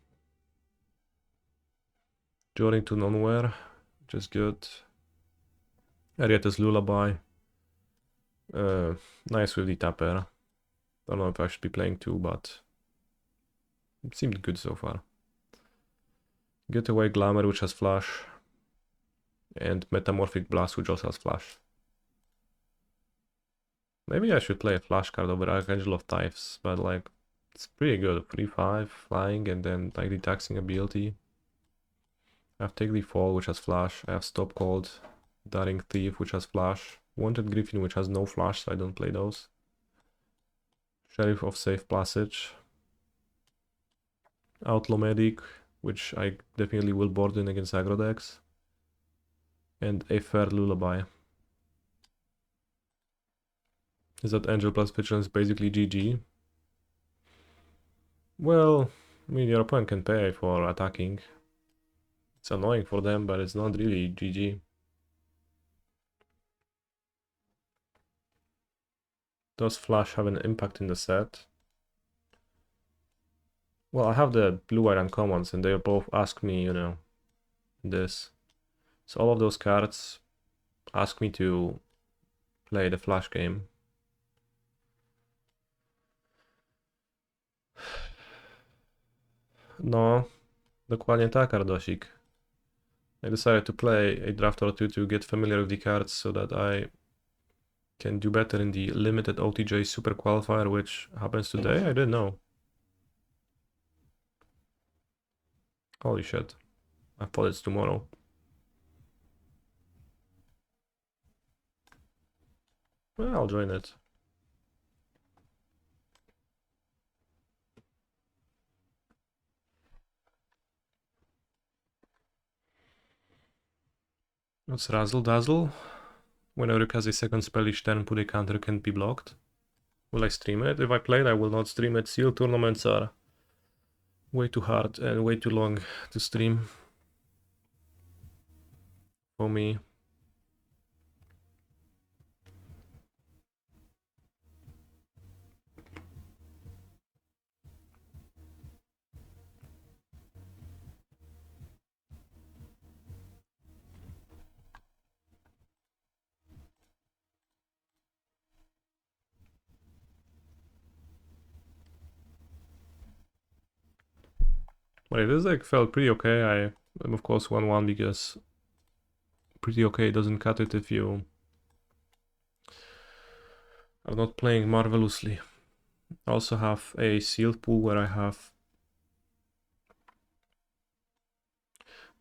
Journey to Nowhere, which is good. Arietta's Lullaby. Nice with the tapper. Don't know if I should be playing two, but it seemed good so far. Getaway Glamour, which has flash. And Metamorphic Blast, which also has flash. Maybe I should play a flash card over Archangel of Thieves, but like, it's pretty good. 3/5, flying, and then like the taxing ability. I have Take the Fall, which has flash. I have Stop Cold, Daring Thief, which has flash. Wanted Griffin, which has no flash, so I don't play those. Sheriff of Safe Passage. Outlaw Medic, which I definitely will board in against aggro decks. And a Fair Lullaby. Is that Angel plus Vigilance basically GG? Well, I mean, your opponent can pay for attacking. It's annoying for them, but it's not really GG. Does Flash have an impact in the set? Well, I have the blue-white uncommons, and they both ask me, you know, this. So all of those cards ask me to play the Flash game. No, dokładnie tak, Ardosik. I decided to play a draft or two to get familiar with the cards so that I can do better in the limited OTJ Super Qualifier, which happens today? I didn't know. Holy shit. I thought it's tomorrow. Well, I'll join it. What's Razzle Dazzle? Whenever it has a second spell each turn, put a counter can't be blocked. Will I stream it? If I play it, I will not stream it. Seal tournaments are way too hard and way too long to stream for me. Wait, this deck felt pretty okay. I'm of course 1-1 because pretty okay doesn't cut it if you are not playing marvelously. I also have a sealed pool where I have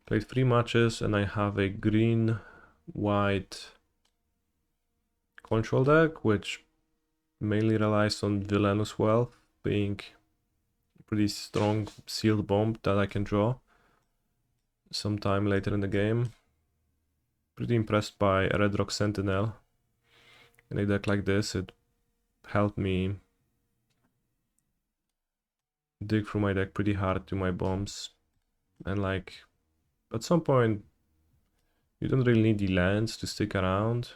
played 3 matches and I have a green-white control deck, which mainly relies on Villainous Wealth being pretty strong sealed bomb that I can draw sometime later in the game. Pretty impressed by a Red Rock Sentinel. In a deck like this, it helped me dig through my deck pretty hard to my bombs. And like, at some point, you don't really need the lands to stick around.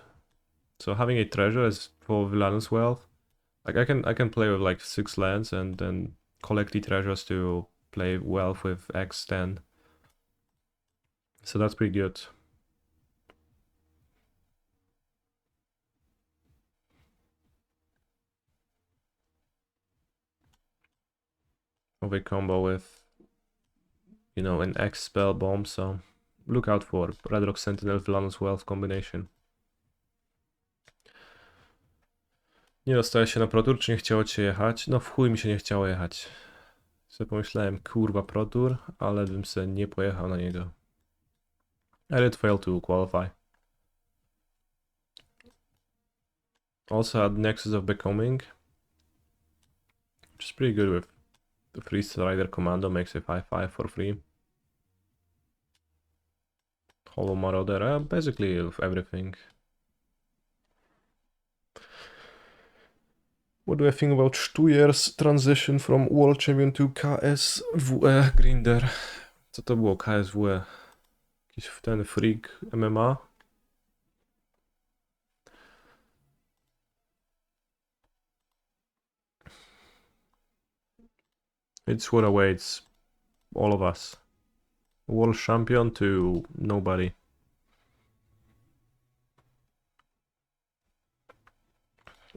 So having a treasure is for Villainous Wealth. Like I can play with like 6 lands and then collect the treasures to play wealth with X10. So that's pretty good. Of a combo with, you know, an X spell bomb, so look out for Red Rock Sentinel Villainous Wealth combination. Nie dostałeś się na Pro Tour, czy nie chciało ci się jechać? No w chuj mi się nie chciało jechać. Sobie pomyślałem, kurwa Pro Tour, ale bym se nie pojechał na niego. I did fail to qualify. Also had Nexus of Becoming, which is pretty good with the Free Strider Commando, makes a 5/5 for free. Hollow Marauder, basically with everything. What do I think about Stuyer's transition from World Champion to KSWE Grinder? Co to było KSWE? Jakiś ten freak MMA? It's what awaits all of us. World Champion to nobody.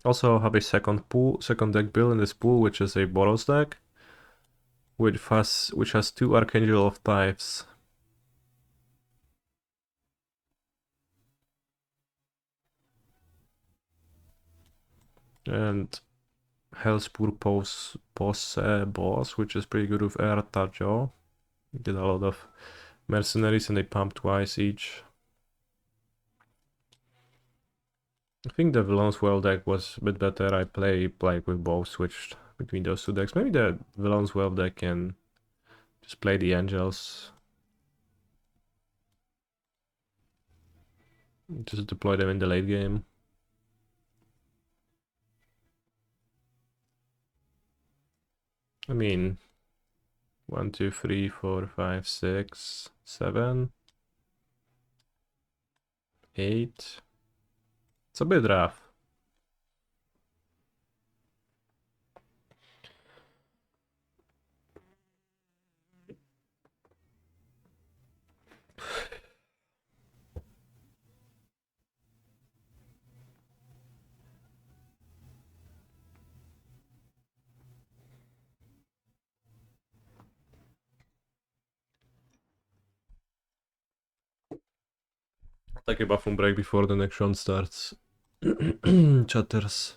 Also have a second deck build in this pool, which is a Boros deck, which has 2 Archangel of Types. And Hellspur Posse boss, which is pretty good with Ertajo. Get a lot of mercenaries and they pump twice each. I think the Villain's Well deck was a bit better. I play like with both switched between those two decks. Maybe the Villain's Well deck can just play the Angels. Just deploy them in the late game. I mean, 1, 2, 3, 4, 5, 6, 7, 8. It's a bit rough. Take a bathroom break before the next round starts. Chatters.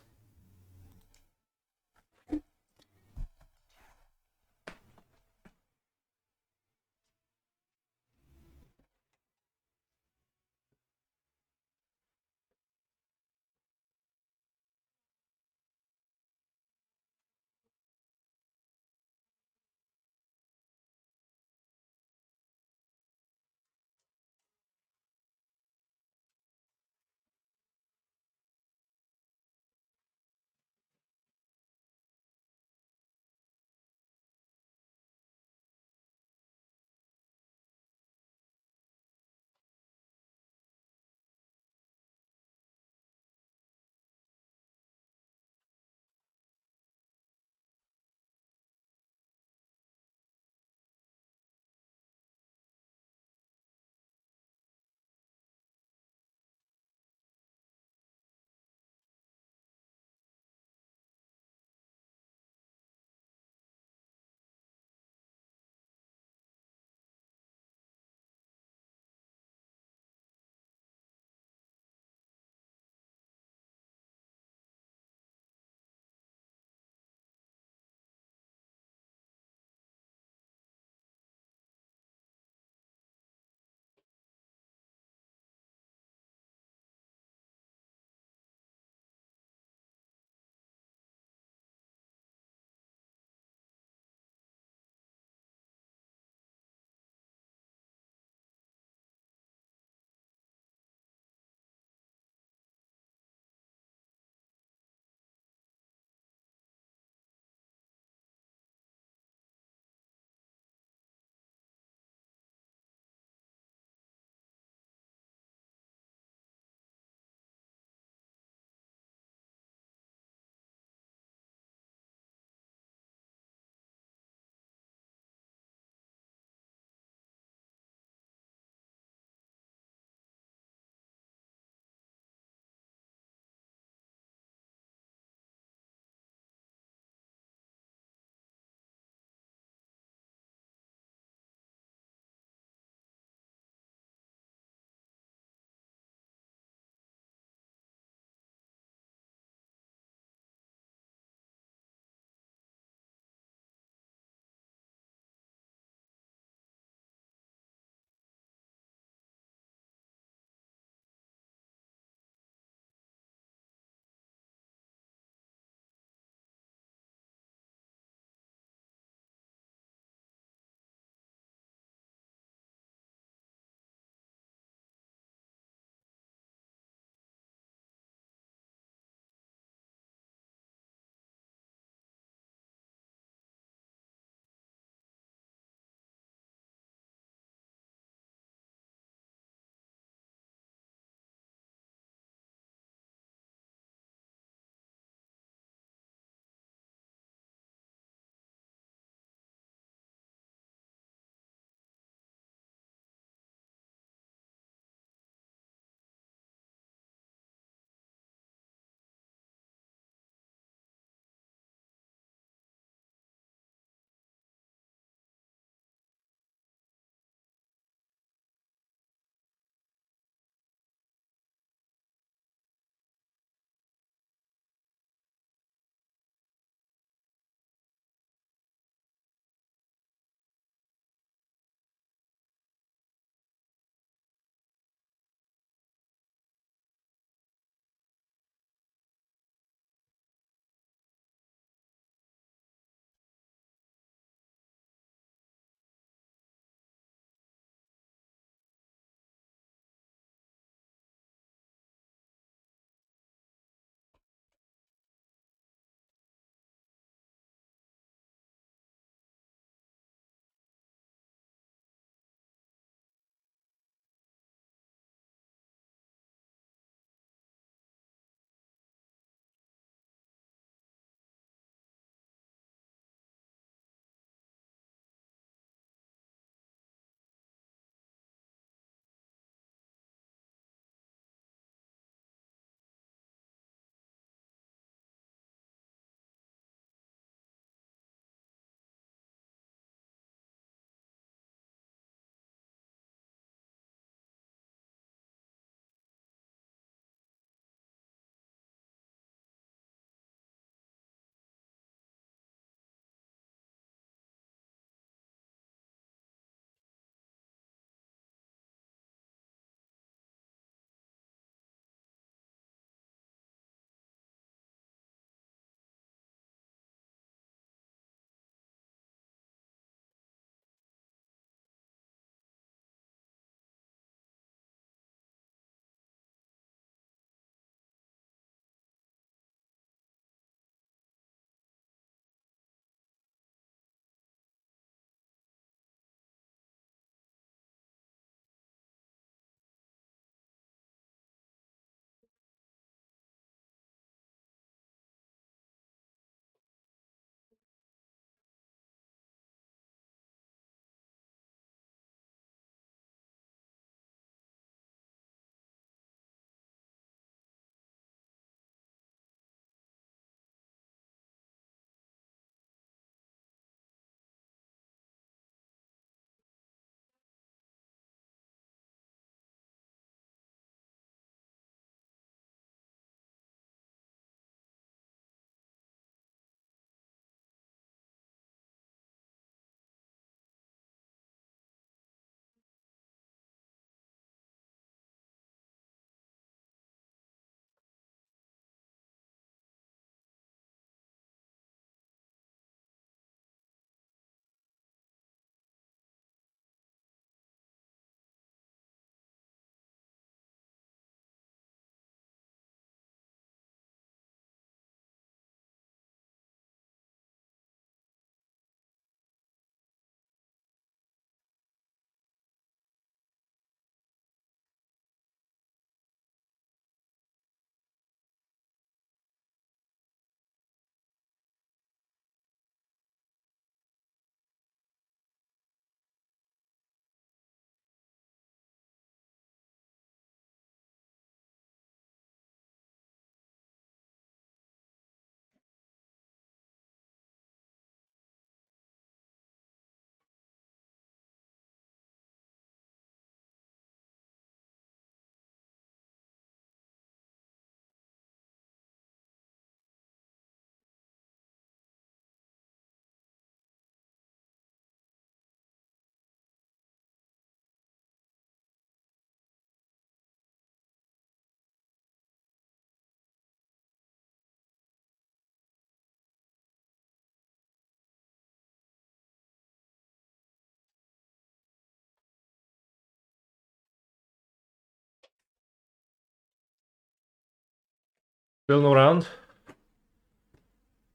Still no round.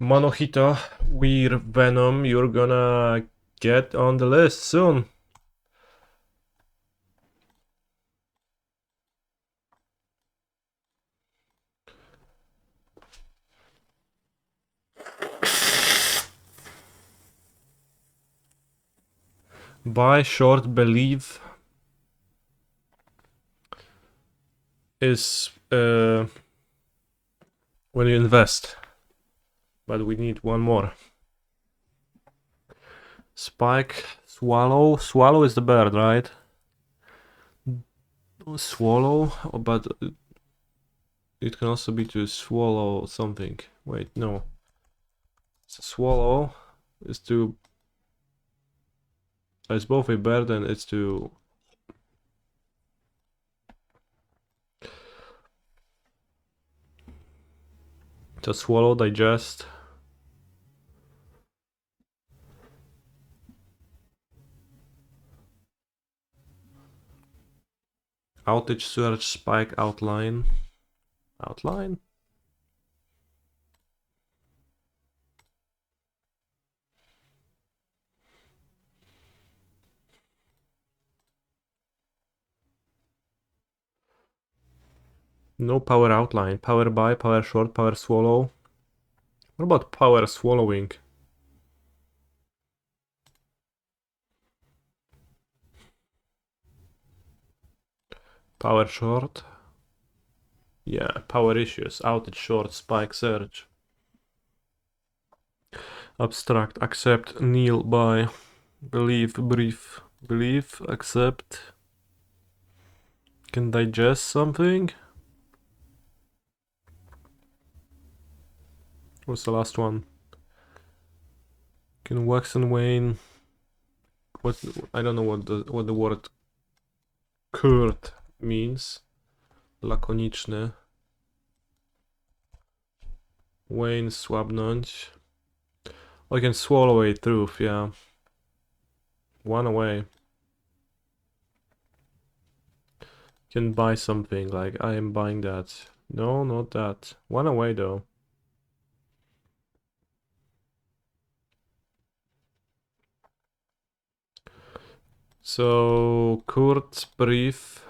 Monohito, Weird Venom, you're gonna get on the list soon. Buy, short, believe is when you invest. But we need one more. Spike, swallow. Swallow is the bird, right? Swallow, but it can also be to swallow something. Wait, no. Swallow is to... It's both a bird and it's to... To swallow, digest. Outage, search, spike, outline. Outline? No power outline. Power buy, power short, power swallow. What about power swallowing? Power short. Yeah, power issues. Outage, short, spike, surge. Abstract, accept, kneel, buy. Believe, brief. Believe, accept. Can digest something. What's the last one? Can wax and wane. What? I don't know what the word kurt means. Lakoniczny. Wane, słabnąć. Oh, I can swallow a truth, yeah. One away. Can buy something, like I am buying that. No, not that. One away though. So Kurt's brief.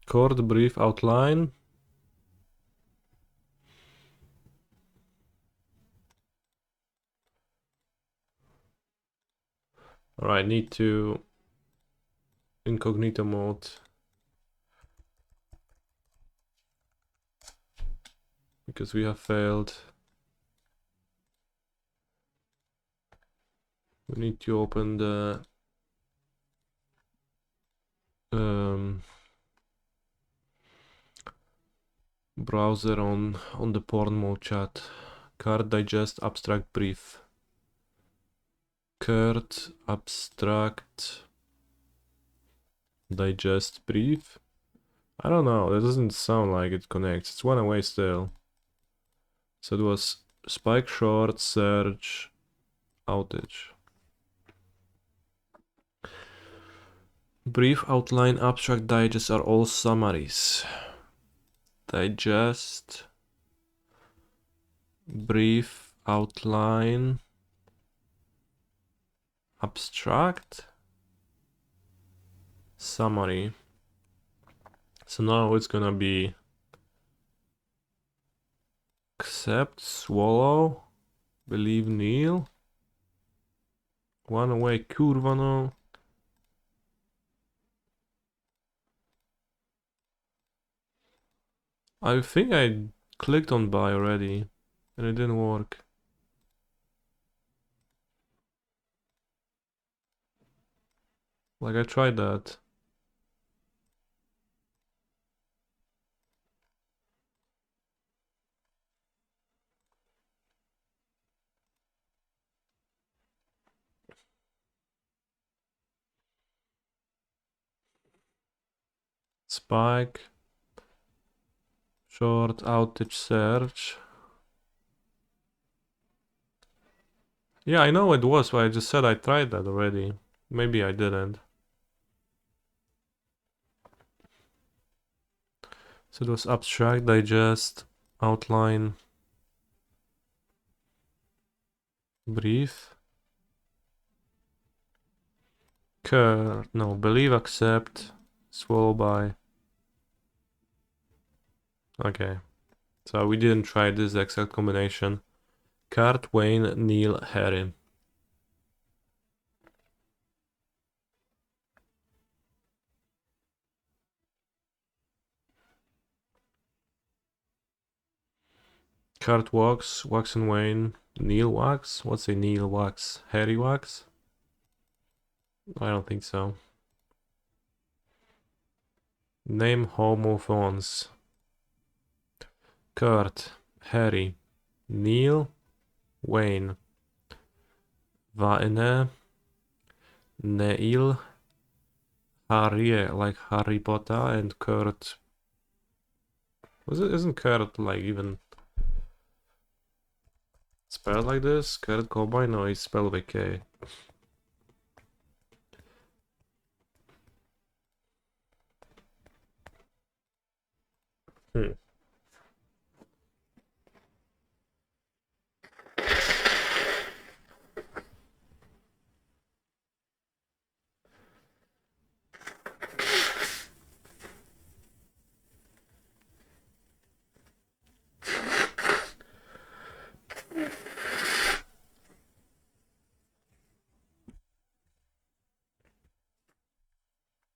Kurt brief outline. Alright, need to incognito mode. Because we have failed. We need to open the browser on the porn mode chat. Card digest abstract brief. Card abstract digest brief. I don't know, that doesn't sound like it connects. It's one away still. So it was spike short, surge, outage. Brief, outline, abstract, digest are all summaries. Digest, brief, outline, abstract, summary. So now it's gonna be accept, swallow, believe, kneel. One away, kurwa no. I think I clicked on buy already and it didn't work. Like I tried that. Spike, short, outage, search. Yeah, I know it was, but I just said I tried that already. Maybe I didn't. So it was abstract, digest, outline, brief. No, believe, accept, swallow by. Okay. So we didn't try this exact combination. Kurt, Wayne, Neil, Harry. Kurt walks, Wax and Wayne. Neil walks? What's a Neil walks? Harry walks? I don't think so. Name homophones. Kurt, Harry, Neil, Wayne. Vaene, Neil, Harry, like Harry Potter, and Kurt. Isn't Kurt like even spelled like this? Kurt Cobain? No, he's spelled with K. Hmm.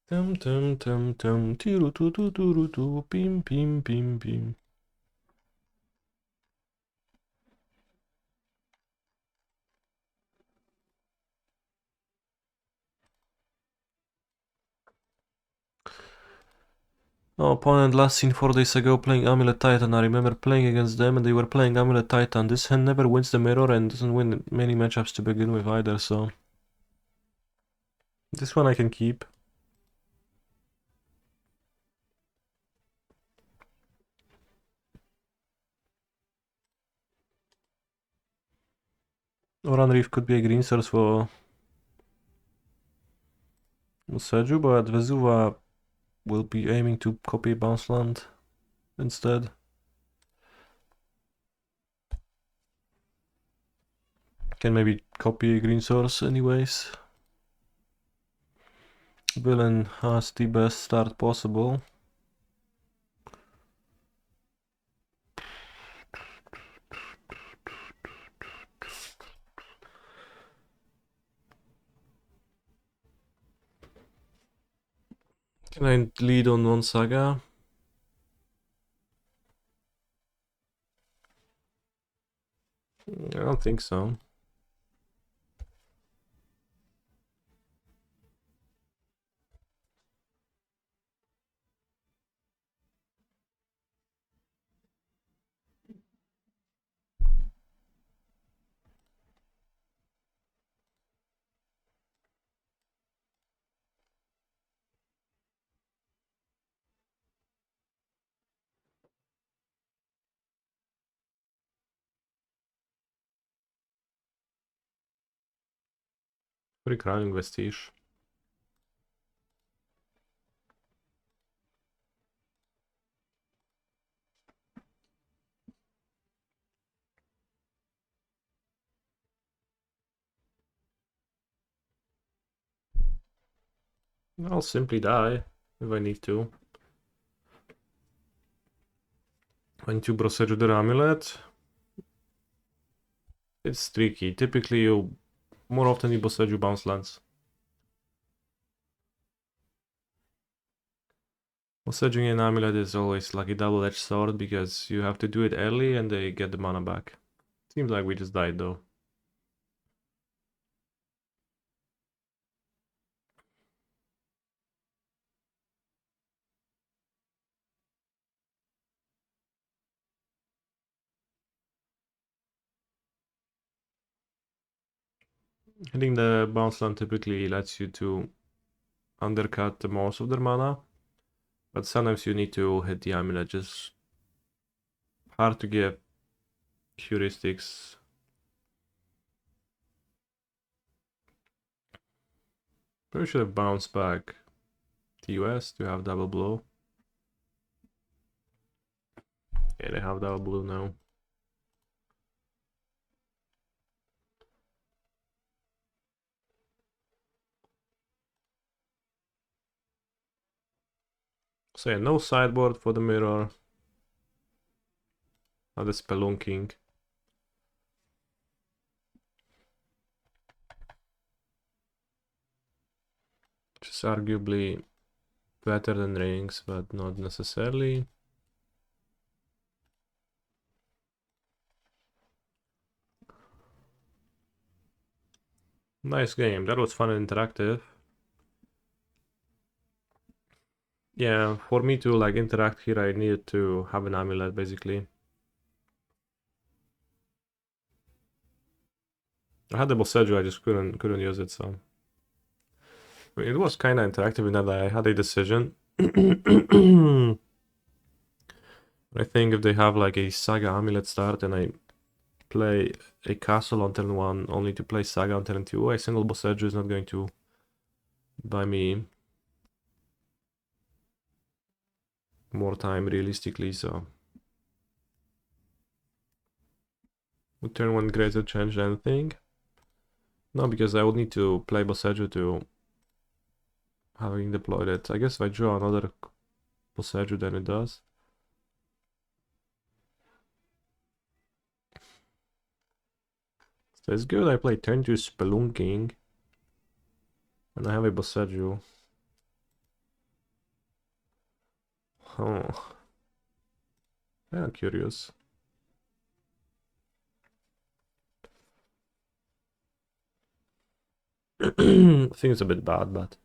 Tum tum tum tum, tiru tu tu tu tu, pim pim pim pim. Oh, opponent last seen 4 days ago playing Amulet Titan. I remember playing against them and they were playing Amulet Titan. This hand never wins the mirror and doesn't win many matchups to begin with either, so... This one I can keep. Oran Reef could be a green source for Seju, but Vesuva will be aiming to copy Bounce Land instead. Can maybe copy a green source anyways. Villain has the best start possible. Can I lead on one saga? I don't think so. Recrowning Vestige. I'll simply die if I need to. When to Brosseggio the Amulet. It's tricky. Typically you more often you Brosseggio bounce lands. Brosseggioing an amulet is always like a double-edged sword because you have to do it early and they get the mana back. Seems like we just died though. Hitting the bounce land typically lets you to undercut the most of their mana, but sometimes you need to hit the amulet. Just hard to get heuristics. Probably should have bounced back to US to have double blue. Yeah, they have double blue now. So yeah, no sideboard for the mirror. Now the spelunking. Which is arguably better than rings, but not necessarily. Nice game. That was fun and interactive. Yeah, for me to like interact here, I needed to have an amulet basically. I had the Boseju, I just couldn't use it, so I mean, it was kind of interactive in that I had a decision. I think if they have like a Saga amulet start and I play a castle on turn 1 only to play Saga on turn 2, a single Boseju is not going to buy me more time realistically, so would turn 1 greater change anything? No, because I would need to play Boseju to having deployed it. I guess if I draw another Boseju then it does. So it's good I play turn 2 Spelunking and I have a Boseju. Oh, I'm curious. I think it's a bit bad, but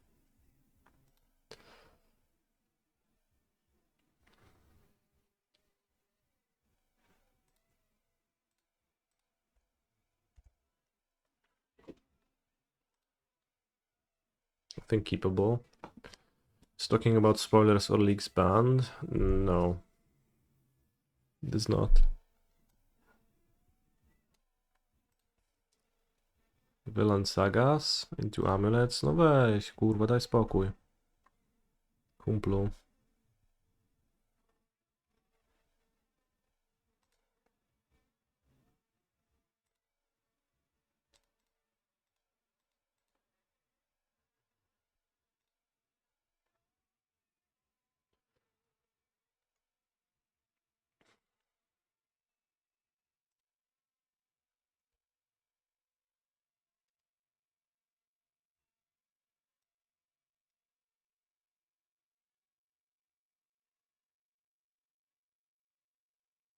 I think keepable. It's talking about spoilers or leaks banned? No, it is not. Villain sagas into amulets? No weź, kurwa, daj spokój. Kumplu.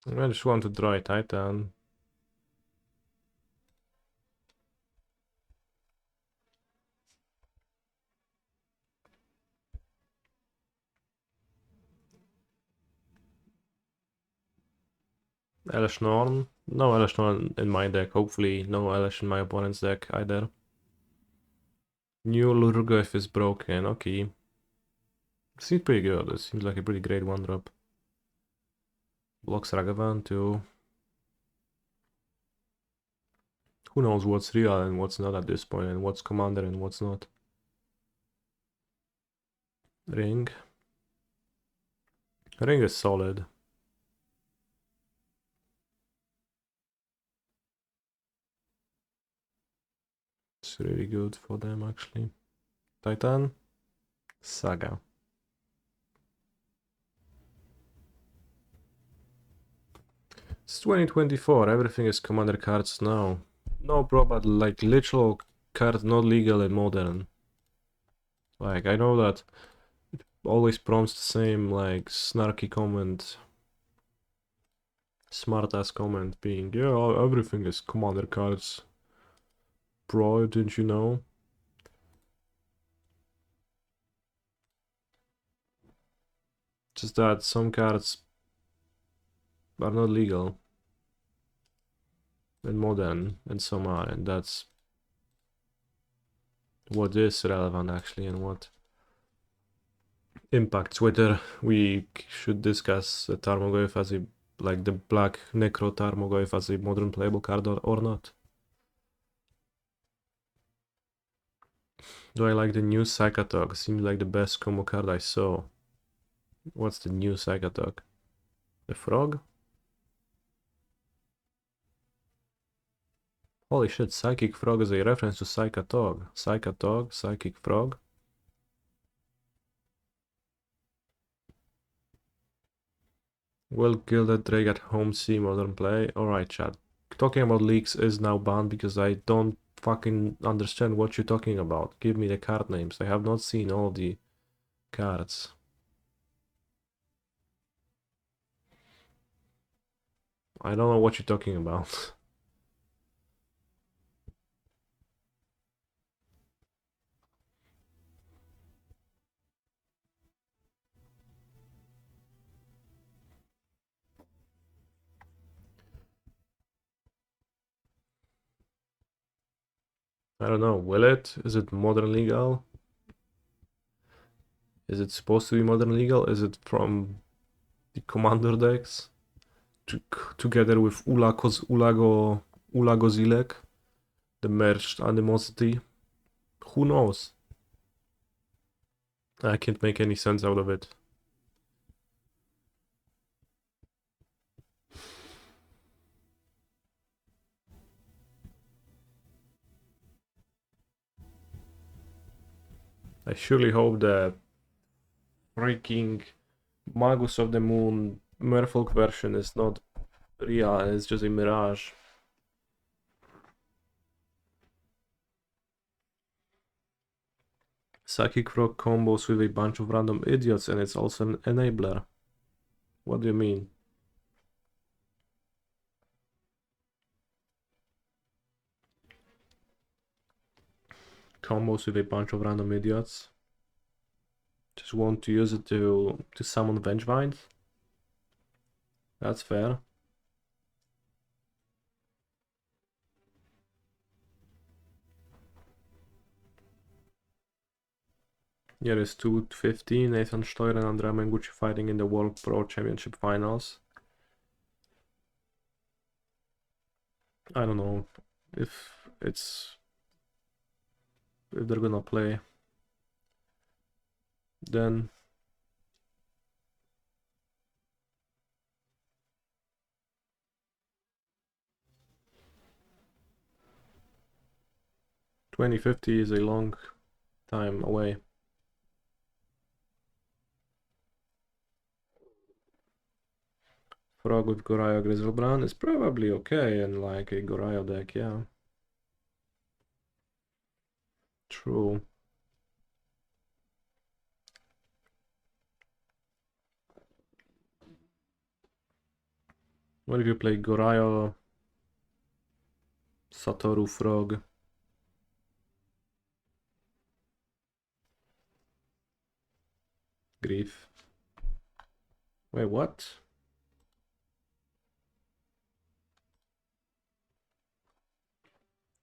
I just want to draw a Titan. Elish Norn? No Elish Norn in my deck. Hopefully no Elish in my opponent's deck either. New Lurgoyf is broken. Okay. Seems pretty good. It seems like a pretty great one drop. Blocks Ragavan too. Who knows what's real and what's not at this point, and what's commander and what's not. Ring. Ring is solid. It's really good for them actually. Titan. Saga. It's 2024, everything is commander cards now. No bro, but like literal cards not legal in modern. Like I know that it always prompts the same like snarky comment. Smart ass comment being, yeah, everything is commander cards. Bro, didn't you know? Just that some cards are not legal in modern and some are, and that's what is relevant actually and what impacts Twitter. We should discuss Tarmogoyf as a like the black Necro Tarmogoyf as a modern playable card or not. Do I like the new Psychotog? Seems like the best combo card I saw. What's the new Psychotog? The frog? Holy shit, Psychic Frog is a reference to Psychotog. Psychotog, Psychic Frog. Will Gilded Drake at home see modern play? Alright, chat. Talking about leaks is now banned because I don't fucking understand what you're talking about. Give me the card names. I have not seen all the cards. I don't know what you're talking about. I don't know. Will it? Is it modern legal? Is it supposed to be modern legal? Is it from the commander decks? Together with Ulago Zilek, the merged animosity. Who knows? I can't make any sense out of it. I surely hope the freaking Magus of the Moon Merfolk version is not real, it's just a mirage. Psychic Frog combos with a bunch of random idiots and it's also an enabler. What do you mean? Combos with a bunch of random idiots? Just want to use it to summon Vengevines? That's fair. Yeah, there's 250, Nathan Steuer and Andrea Mengucci fighting in the World Pro Championship Finals. I don't know if they're gonna play. Then $20.50 is a long time away. Frog with Goraya Grizzlebrand is probably okay in like a Goraya deck, yeah. True. What if you play Goraya Satoru Frog? Grief. Wait, what?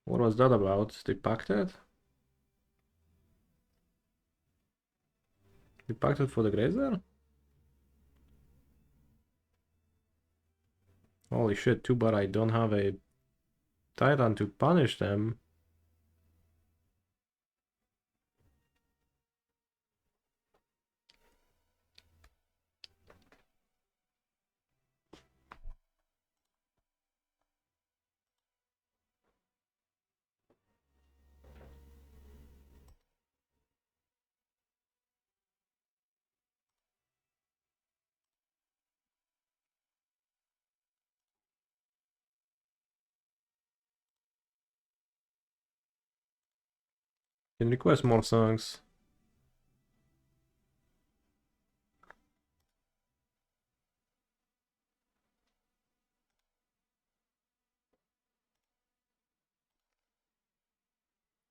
What was that about? They packed it? They packed it for the Grazer? Holy shit, too bad I don't have a Titan to punish them. Can request more songs.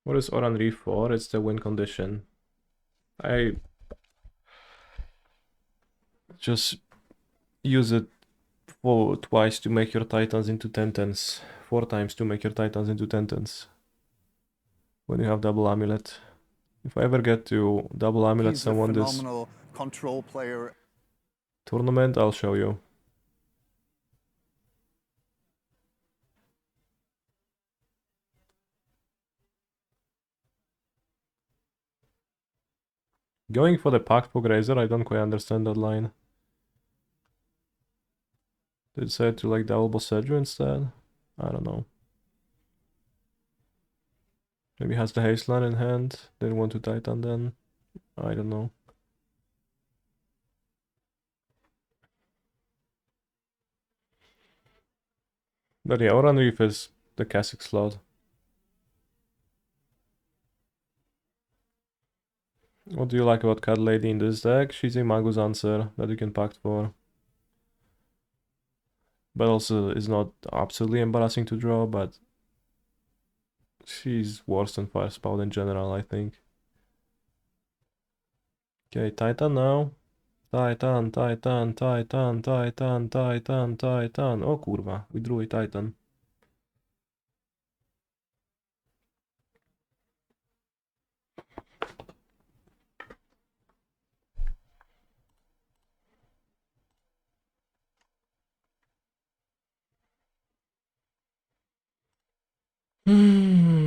What is Oran Reef for? It's the win condition. I just use it for twice to make your Titans into 10-10s. 4 times to make your Titans into 10-10s. When you have double amulet. If I ever get to double amulet He's a someone this phenomenal control player. tournament, I'll show you. Going for the Pact Razor, I don't quite understand that line. They decided to like double Boseju instead? I don't know. Maybe has the haste line in hand. Didn't want to Titan then. I don't know. But yeah, Oran Reef is the Kasich slot. What do you like about Cat Lady in this deck? She's a Magus answer that you can pact for. But also is not absolutely embarrassing to draw, but she's worse than Firespout in general, I think. Okay, Titan now. Titan, Titan, Titan, Titan, Titan, Titan. O kurwa, we drew a Titan. Hmm.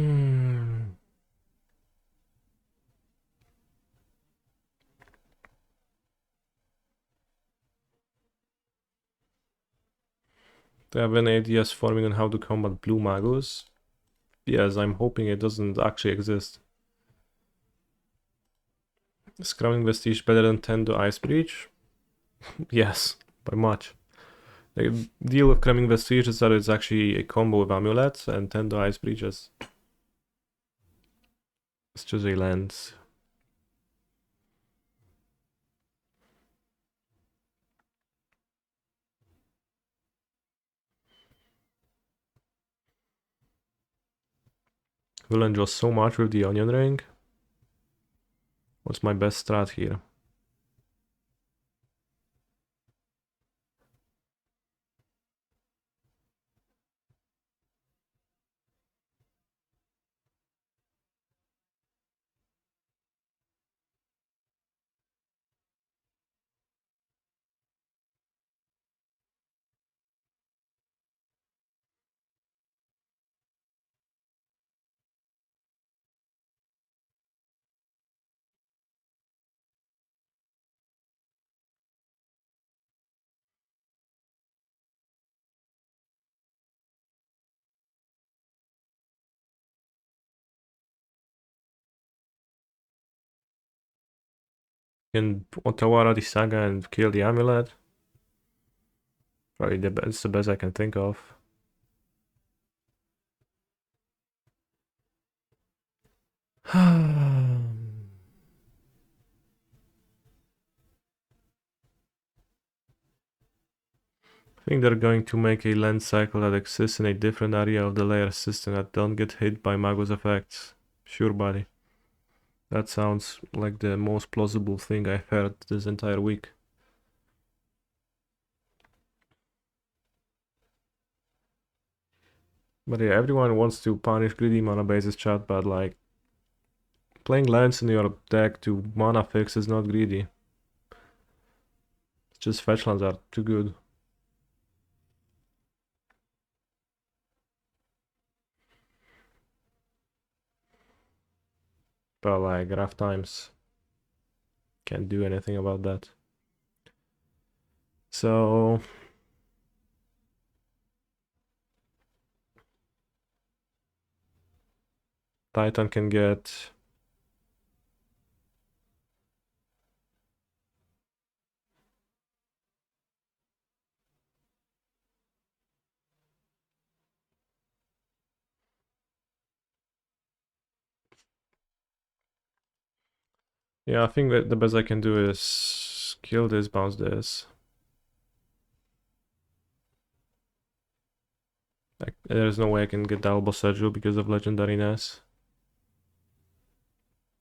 Do you have any ideas forming on how to combat blue Magus? Yes, I'm hoping it doesn't actually exist. Is Scrumming Vestige better than Tendo Ice Breach? Yes, by much. The deal with Scrumming Vestige is that it's actually a combo with Amulet, and Tendo Ice Breach is... It's just a lens. Will enjoy so much with the Onion Ring. What's my best strat here? Can Otawara the Saga and kill the Amulet? Probably it's the best I can think of. I think they're going to make a lens cycle that exists in a different area of the layer system that don't get hit by Magus effects. Sure, buddy. That sounds like the most plausible thing I've heard this entire week. But yeah, everyone wants to punish greedy mana bases chat, but like playing lands in your deck to mana fix is not greedy. It's just fetch lands are too good. But like rough times. Can't do anything about that. So Titan can get yeah, I think that the best I can do is kill this, bounce this. Like, there's no way I can get double Boseju because of legendariness.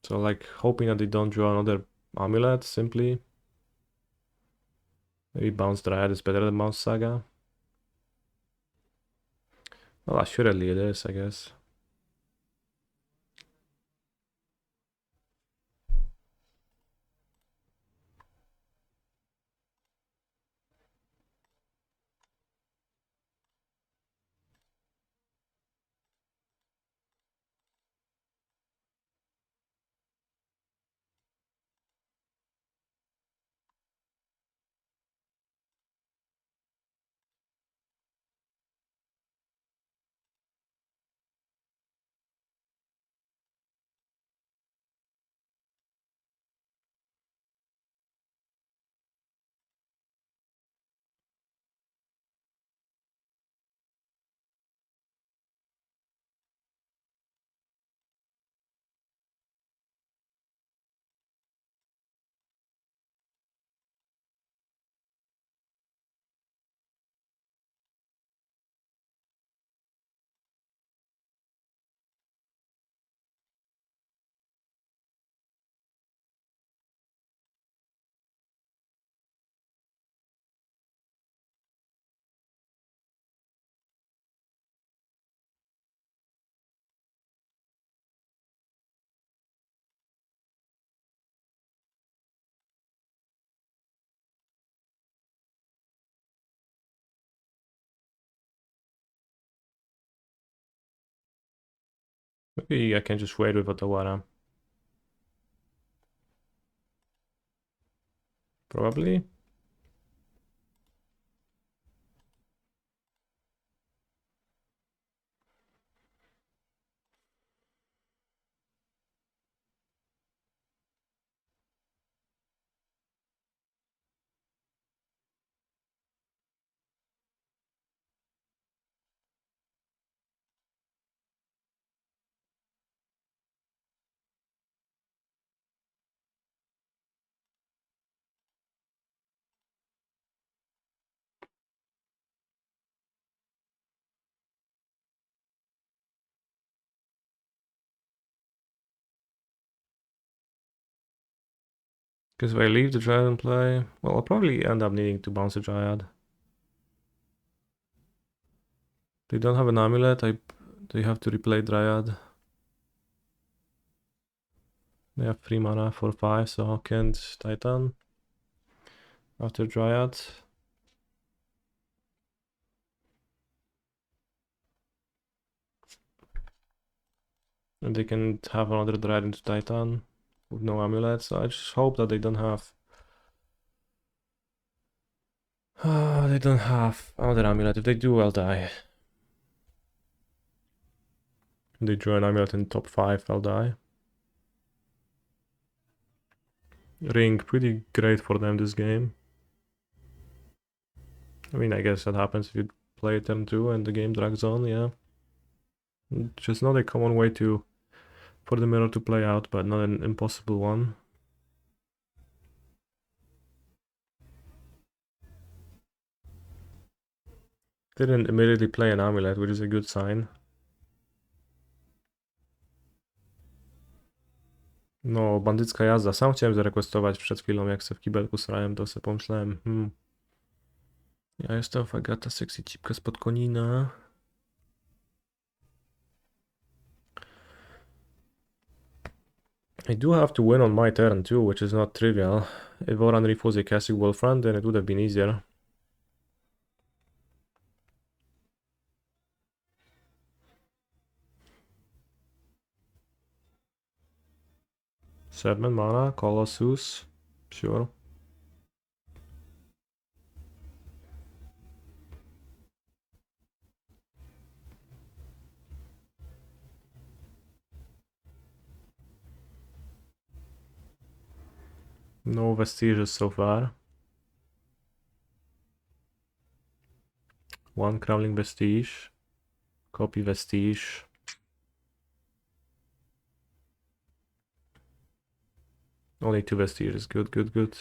So like hoping that they don't draw another amulet simply. Maybe bounce Dryad is better than bounce Saga. Well, assuredly it is, I guess. Maybe I can just wait with Otawara. Probably. Because if I leave the Dryad and play, well, I'll probably end up needing to bounce a Dryad. They don't have an amulet, they have to replay Dryad. They have 3 mana for 5, so I can't Titan after Dryad. And they can have another Dryad into Titan with no amulet, so I just hope that they don't have... they don't have another amulet. If they do, I'll die. If they draw an amulet in top 5, I'll die. Ring, pretty great for them this game. I mean, I guess that happens if you play turn 2 and the game drags on, yeah. Just not a common way for the mirror to play out, but not an impossible one. Didn't immediately play an amulet, which is a good sign. No, bandycka jazda. Sam chciałem zarequestować przed chwilą, jak se w kibelku srałem, to sobie pomyślałem, ja jestem fagata sexy cipka spod konina. I do have to win on my turn too, which is not trivial. If Oran Reef was a casting wall front, then it would have been easier. Seven mana, Colossus, sure. No vestiges so far. One crawling vestige, copy vestige. Only 2 vestiges, good, good, good.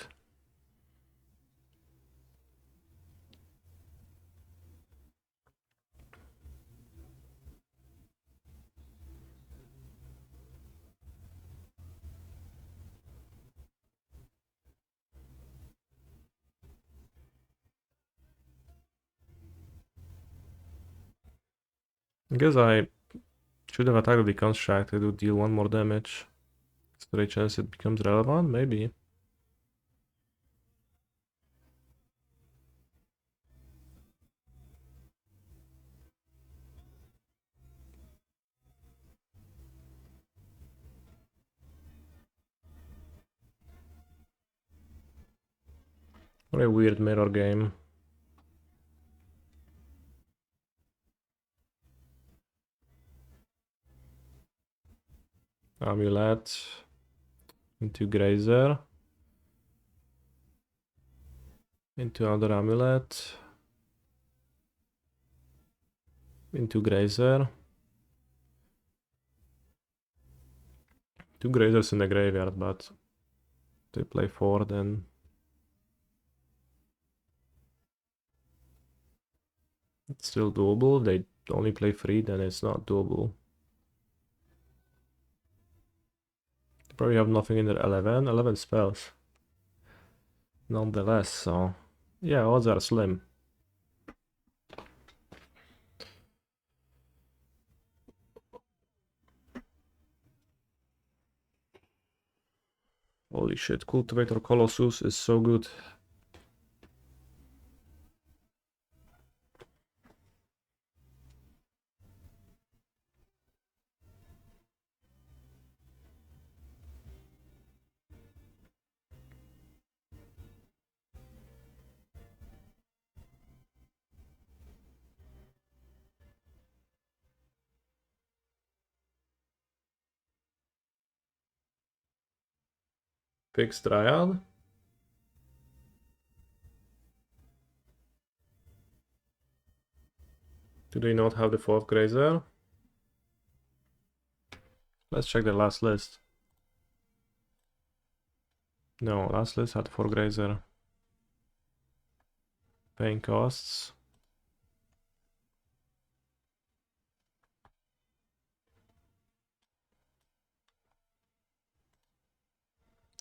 I guess I should have attacked with the construct. It would deal 1 more damage. Is there a chance it becomes relevant? Maybe. What a weird mirror game. Amulet into Grazer, into another amulet, into Grazer, 2 Grazers in the graveyard, but they play 4, then it's still doable. They only play 3, then it's not doable. They probably have nothing in their 11 spells. Nonetheless, so yeah, odds are slim. Holy shit, Cultivator Colossus is so good. Fixed Dryad. Do they not have the 4th Grazer? Let's check the last list. No, last list had 4 Grazer. Paying costs.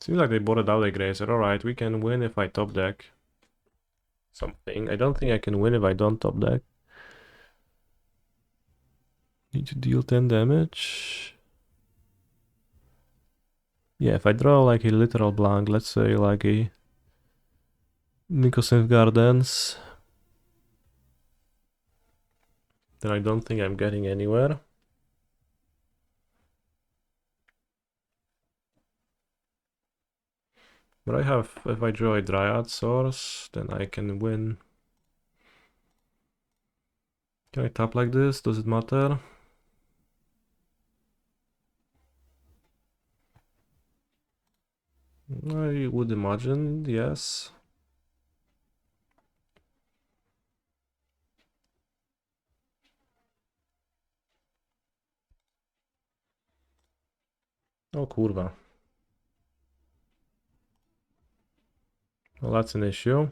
Seems like they bought out a Grazer. Alright, we can win if I top deck something. I don't think I can win if I don't top deck. Need to deal 10 damage. Yeah, if I draw like a literal blank, let's say like a Nicholson Gardens, then I don't think I'm getting anywhere. But I have, if I draw a Dryad source, then I can win. Can I tap like this? Does it matter? I would imagine, yes. Oh kurwa. Well, that's an issue.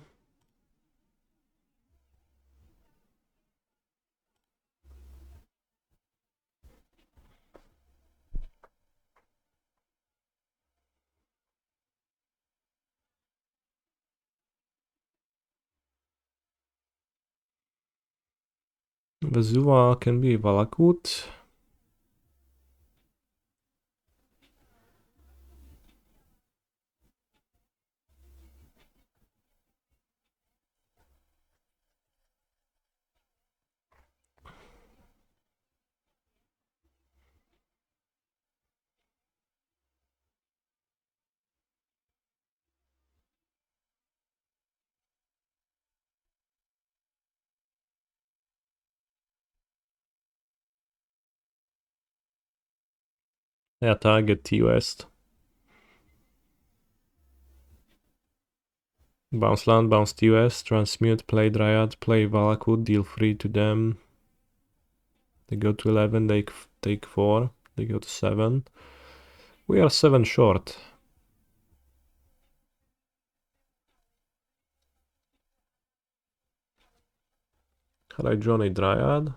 Vezua can be Valakut. Yeah, target T-West. Bounce land, bounce T-West, transmute, play Dryad, play Valakut, deal 3 to them. They go to 11, they take 4, they go to 7. We are 7 short. Had I drawn a Dryad?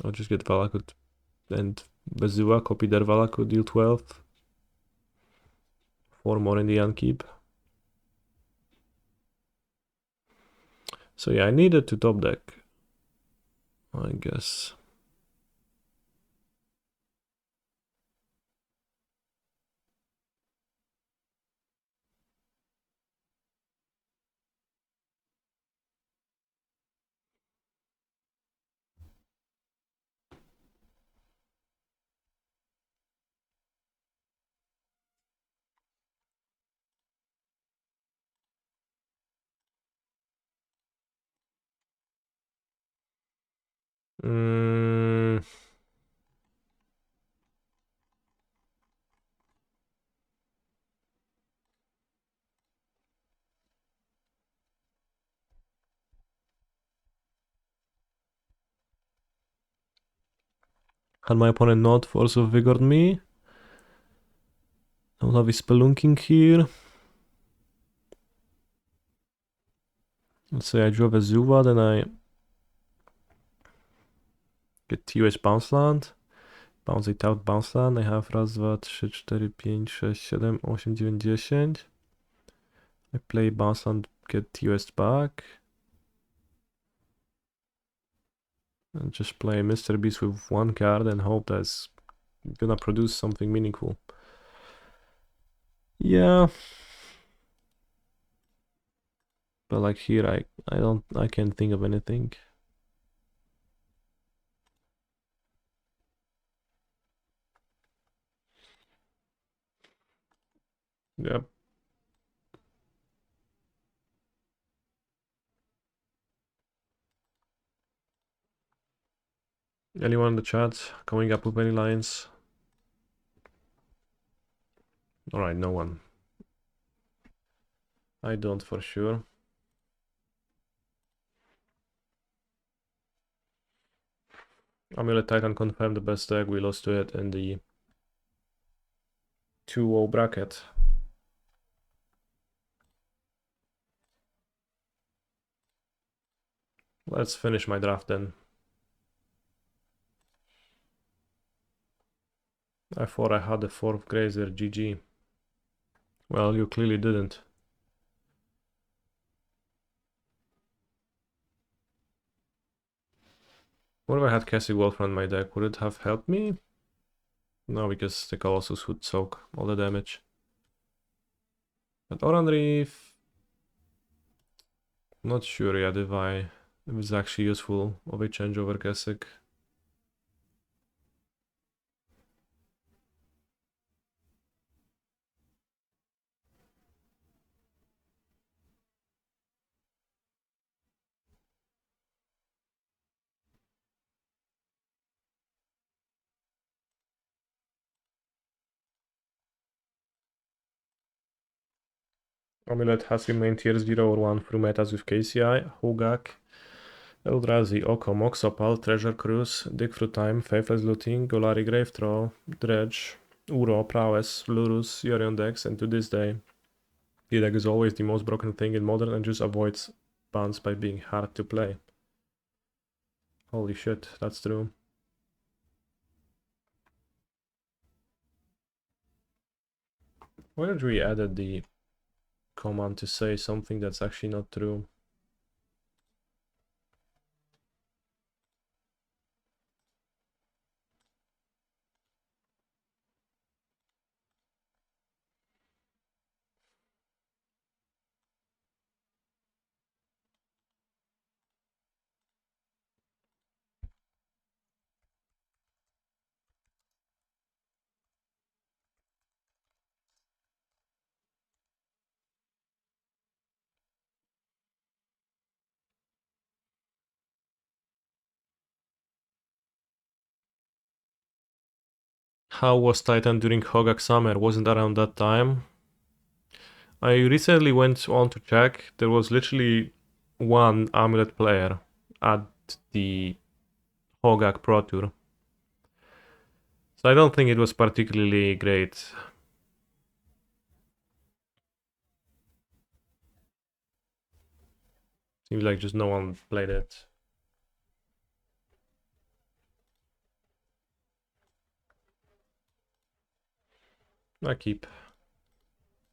I'll just get Valakut and Vezua, copy their Valakut, deal 12. 4 more in the unkeep. So yeah, I needed to top deck, I guess. Mm, had my opponent not Force of Vigored me? Don't have a Spelunking here. Let's say I draw Vezuva, then I get TOS Bounce Land. Bounce it out, Bounce Land. I have raz, 2, 3, 4, 5, 6, 7, 8, 9, 10. I play Bounce Land, get TOS back. And just play Mr. Beast with 1 card and hope that's gonna produce something meaningful. Yeah. But like here I can't think of anything. Yep. Anyone in the chat coming up with any lines? Alright, no one. I don't for sure. Amulet Titan confirmed the best deck. We lost to it in the 2-0 bracket. Let's finish my draft then. I thought I had the 4th Grazer, GG. Well, you clearly didn't. What if I had Cassie Wolfram in my deck? Would it have helped me? No, because the Colossus would soak all the damage. But Oran Reef... Not sure yet if it's actually useful of a change over Keswick. Amulet has remained tier 0 or 1 through metas with KCI, Hogak, Eldrazi, Oko, Moxopal, Treasure Cruise, Dig Through Time, Faithless Looting, Golari Grave Troll, Dredge, Uro, Prowess, Lurus, Yorion decks, and to this day, the deck is always the most broken thing in Modern and just avoids bans by being hard to play. Holy shit, that's true. Why don't we add the command to say something that's actually not true? How was Titan during Hogak Summer? Wasn't around that time. I recently went on to check. There was literally one Amulet player at the Hogak Pro Tour. So I don't think it was particularly great. Seems like just no one played it. I keep.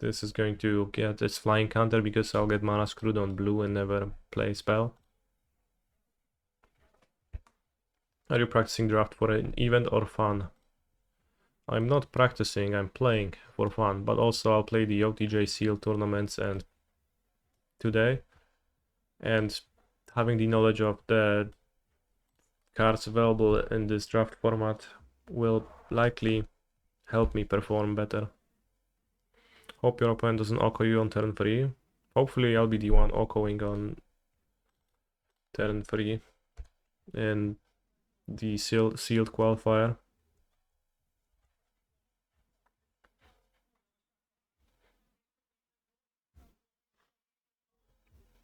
This is going to get its flying counter because I'll get mana screwed on blue and never play spell. Are you practicing draft for an event or fun? I'm not practicing, I'm playing for fun, but also I'll play the OTJ Seal tournaments and today. And having the knowledge of the cards available in this draft format will likely help me perform better. Hope your opponent doesn't Oko you on turn 3. Hopefully I'll be the one Okoing on turn 3 in the sealed qualifier.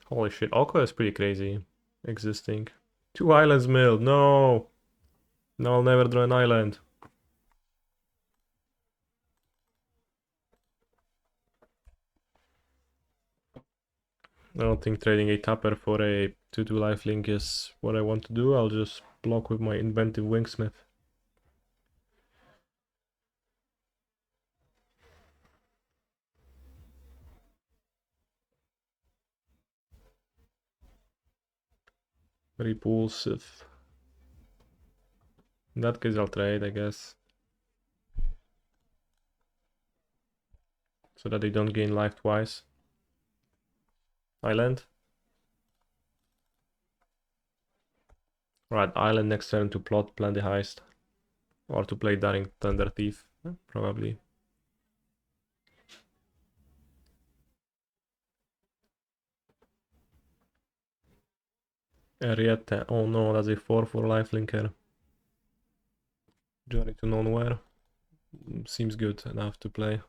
Holy shit, Oko is pretty crazy existing. 2 islands milled, no! No, I'll never draw an island. I don't think trading a tapper for a 2-2 lifelink is what I want to do. I'll just block with my inventive wingsmith. Repulsive. In that case I'll trade, I guess. So that they don't gain life twice. Island. Right, island next turn to plan the heist. Or to play Daring Thunder Thief, probably. Ariete, oh no, that's a 4-4 lifelinker. Journey to Nowhere seems good enough to play.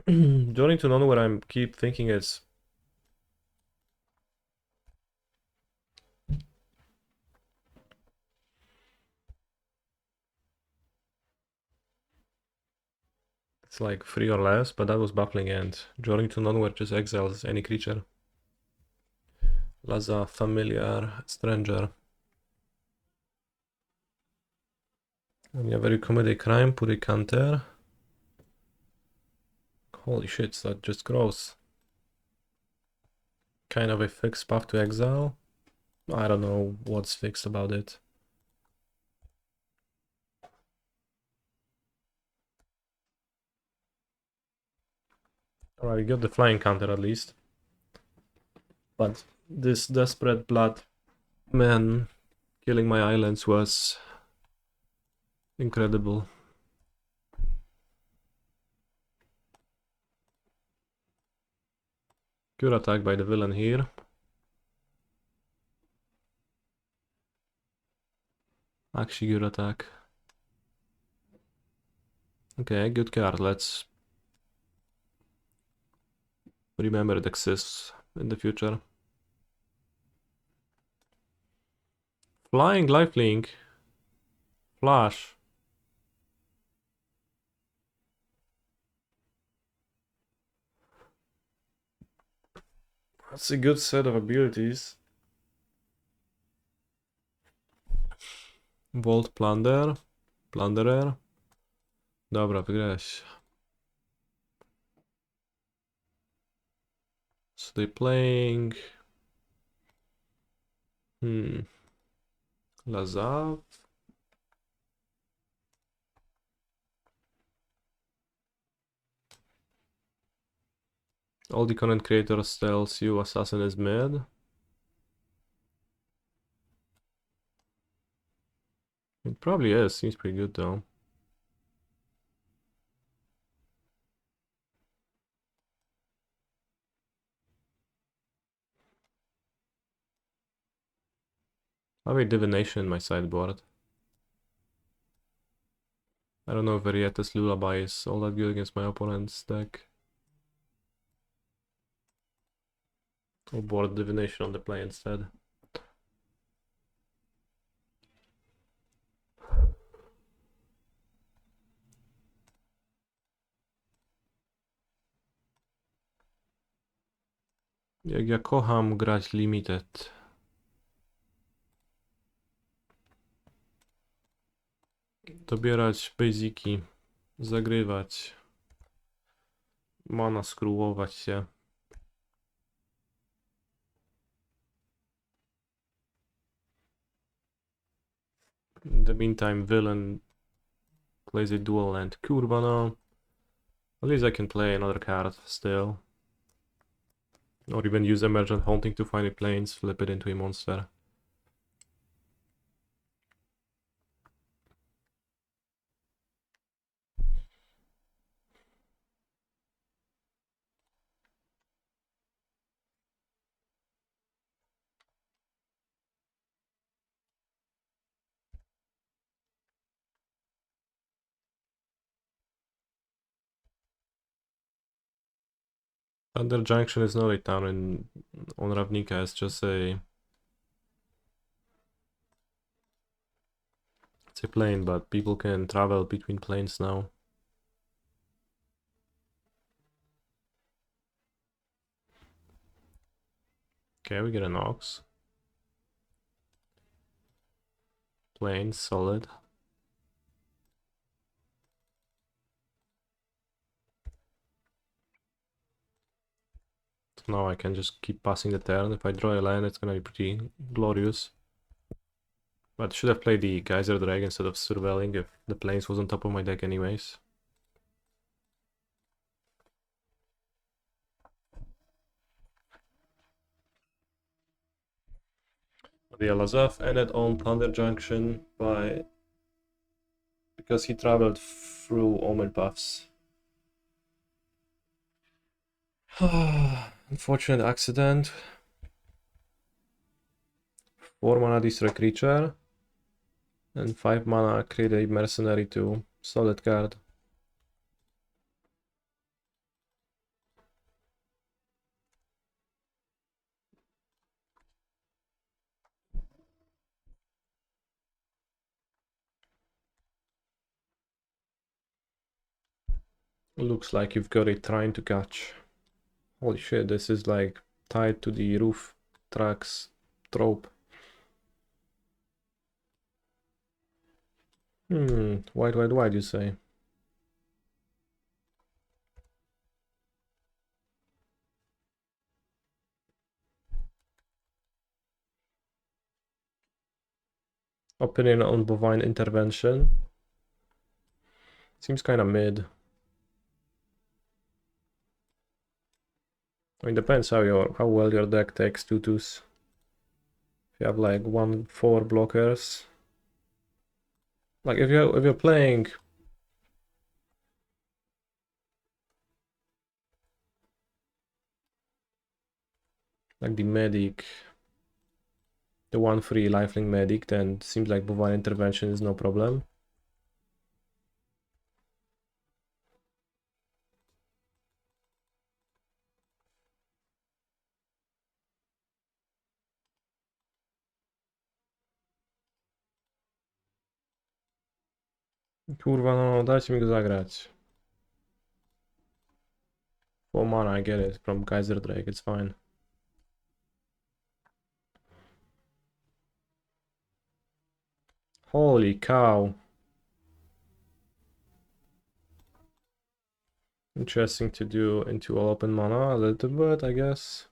Journey to Nowhere, I keep thinking it's like 3 or less, but that was baffling, and Journey to Nowhere just exiles any creature. Laza, Familiar, Stranger. Whenever you commit a crime, put a counter. Holy shit, that just gross. Kind of a fixed path to exile. I don't know what's fixed about it. Alright, we got the flying counter at least. But this Desperate Blood man killing my islands was incredible. Good attack by the villain here. Actually good attack. Okay, good card. Let's remember it exists in the future. Flying lifelink. Flash. That's a good set of abilities. Vault Plunder. Plunderer. Dobra, wygrałeś. So they playing... Lazav. All the content creators tells you Assassin is mid. It probably is, seems pretty good though. I have a Divination in my sideboard. I don't know if Variete's Lullaby is all that good against my opponent's deck. I'll board Divination on the play instead. Jak ja kocham grać limited. Dobierać basiki, zagrywać, mana skrułować się. In the meantime, villain plays a dual land. Kurwa no. At least I can play another card still. Or even use Emergent Haunting to find a planes, flip it into a monster. Thunder Junction is not a town on Ravnica, it's just a... It's a plane, but people can travel between planes now. Okay, we get an Ox. Plane, solid. So now I can just keep passing the turn. If I draw a land, it's gonna be pretty glorious. But should have played the Geyser Drag instead of Surveilling if the planes was on top of my deck anyways. The Alazaf ended on Thunder Junction because he traveled through Omen Paths. Unfortunate accident. 4 mana destroy creature. And 5 mana, create a mercenary too. Solid card. Looks like you've got it trying to catch. Holy shit, this is like tied to the roof tracks trope. White, you say? Opinion on bovine intervention. Seems kind of mid. I mean, depends how well your deck takes tutus. If you have like 1/4 blockers, like if you're playing like the medic, the 1/3 lifelink medic, then seems like bovine intervention is no problem. Kurwa, no dajcie mi go zagrać. 4 mana, I get it, from Geyser Drake, it's fine. Holy cow. Interesting to do into open mana a little bit, I guess.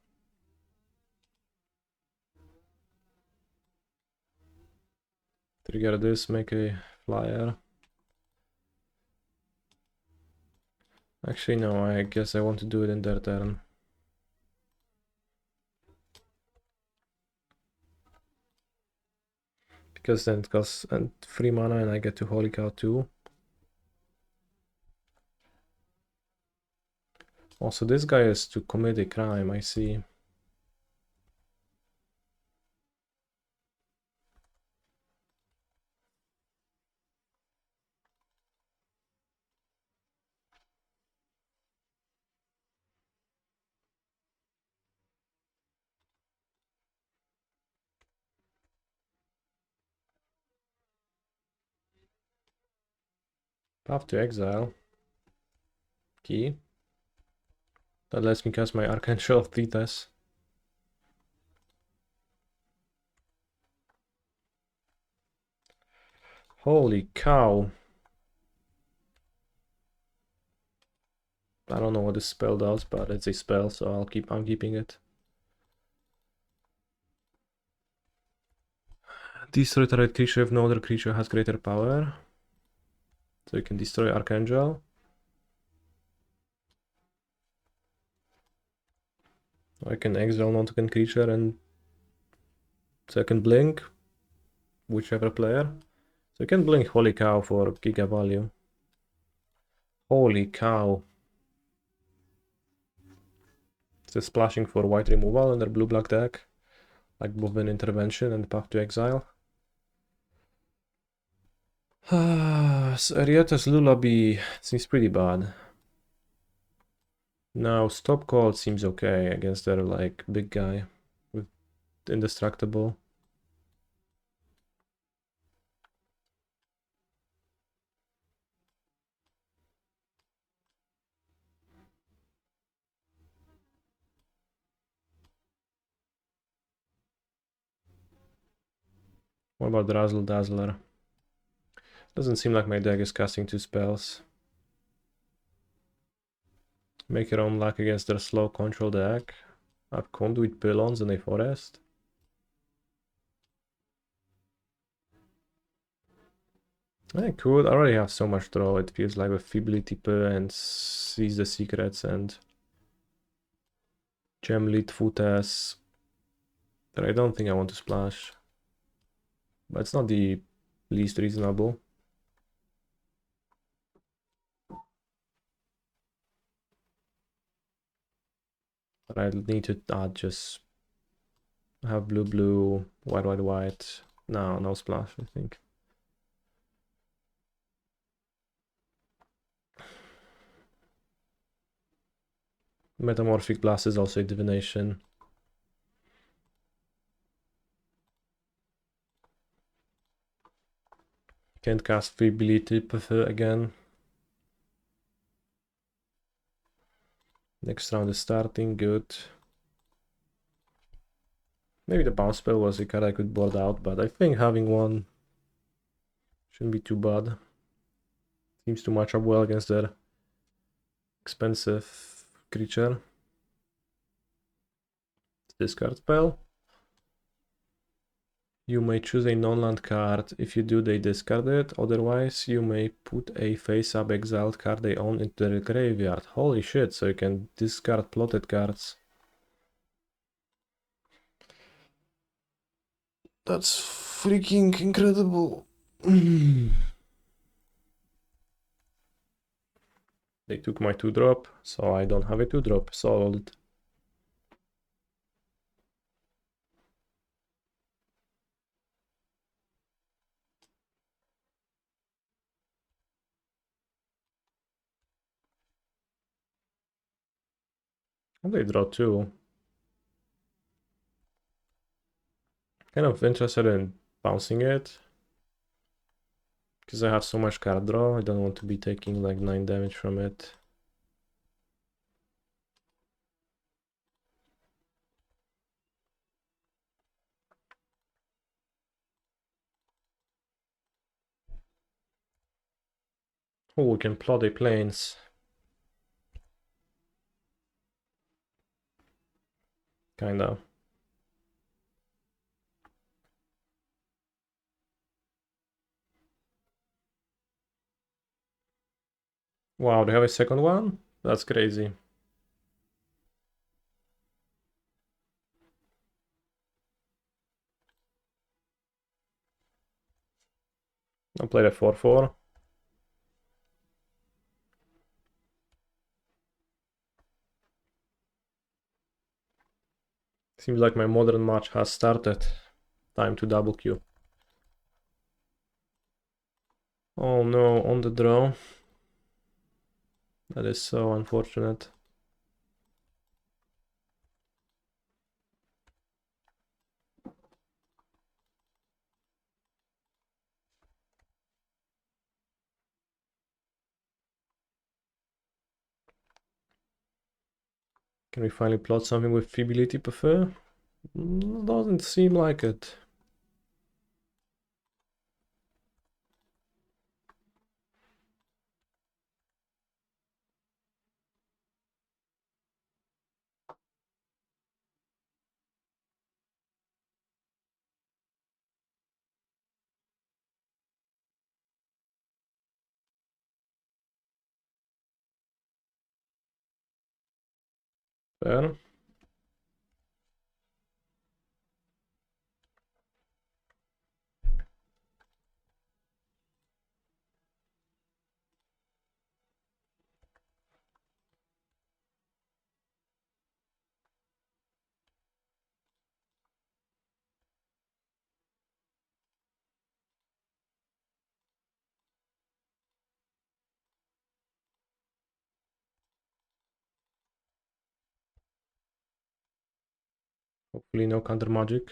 Trigger this, make a flyer. Actually, no, I guess I want to do it in their turn. Because then it costs 3 mana and I get to Holy Cow too. Also, this guy is to commit a crime, I see. Path to Exile. Key. That lets me cast my Archangel of Thetis. Holy cow. I don't know what this spell does, but it's a spell, so I'm keeping it. Destroy target creature if no other creature has greater power. So you can destroy Archangel. I can exile non-token creature and so I can blink whichever player. So you can blink Holy Cow for Giga value. Holy cow. It's a splashing for white removal in their blue-black deck. Like Bovine Intervention and Path to Exile. So Arieta's Lullaby seems pretty bad. Now Stop Call seems okay against their like big guy with Indestructible. What about Razzle Dazzler? Doesn't seem like my deck is casting 2 spells. Make your own luck against their slow control deck. Have Conduit Pylons in a forest. I could. I already have so much draw. It feels like with Feebility and Seize the Secrets and Gemlit Futes that I don't think I want to splash. But it's not the least reasonable. But I need to just have blue, blue, white, white, white. No, no splash, I think. Metamorphic Blast is also a divination. Can't cast Feebility Prefer again. Next round is starting, good. Maybe the bounce spell was a card I could board out, but I think having one shouldn't be too bad. Seems to match up well against their expensive creature. Discard spell. You may choose a non-land card. If you do, they discard it. Otherwise, you may put a face-up exiled card they own into their graveyard. Holy shit, so you can discard plotted cards. That's freaking incredible. They took my 2-drop, so I don't have a 2-drop. Solid. And they draw 2. Kind of interested in bouncing it. Because I have so much card draw, I don't want to be taking like 9 damage from it. Oh, we can plot a planes. Kinda. Wow, they have a second one? That's crazy. I'll play the 4-4. Seems like my modern match has started. Time to double Q. Oh no, on the draw. That is so unfortunate. Can we finally plot something with Feebility Prefer? Doesn't seem like it. Fair. Hopefully no counter magic.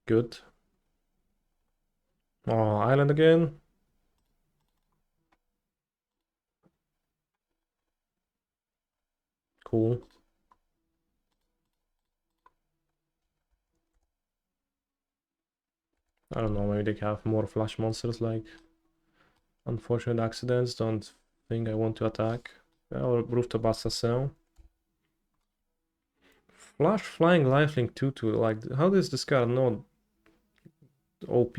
Good. Oh, island again. Cool. I don't know, maybe they have more flash monsters like unfortunate accidents. Don't think I want to attack. Or Rooftop Assassin. Flash Flying Lifelink 2-2. Like, how does this card not OP?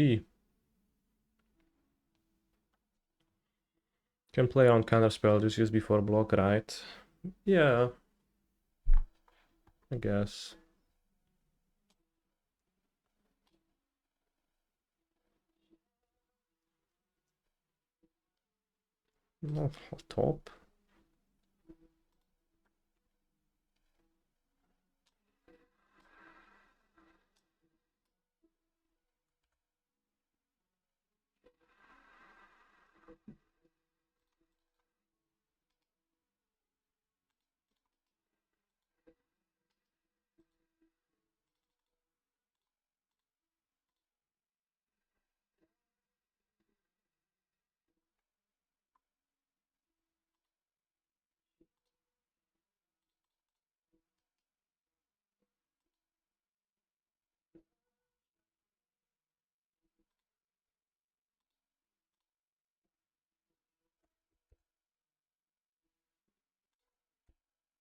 Can play on counter spell, just use before block, right? Yeah. I guess. Not top.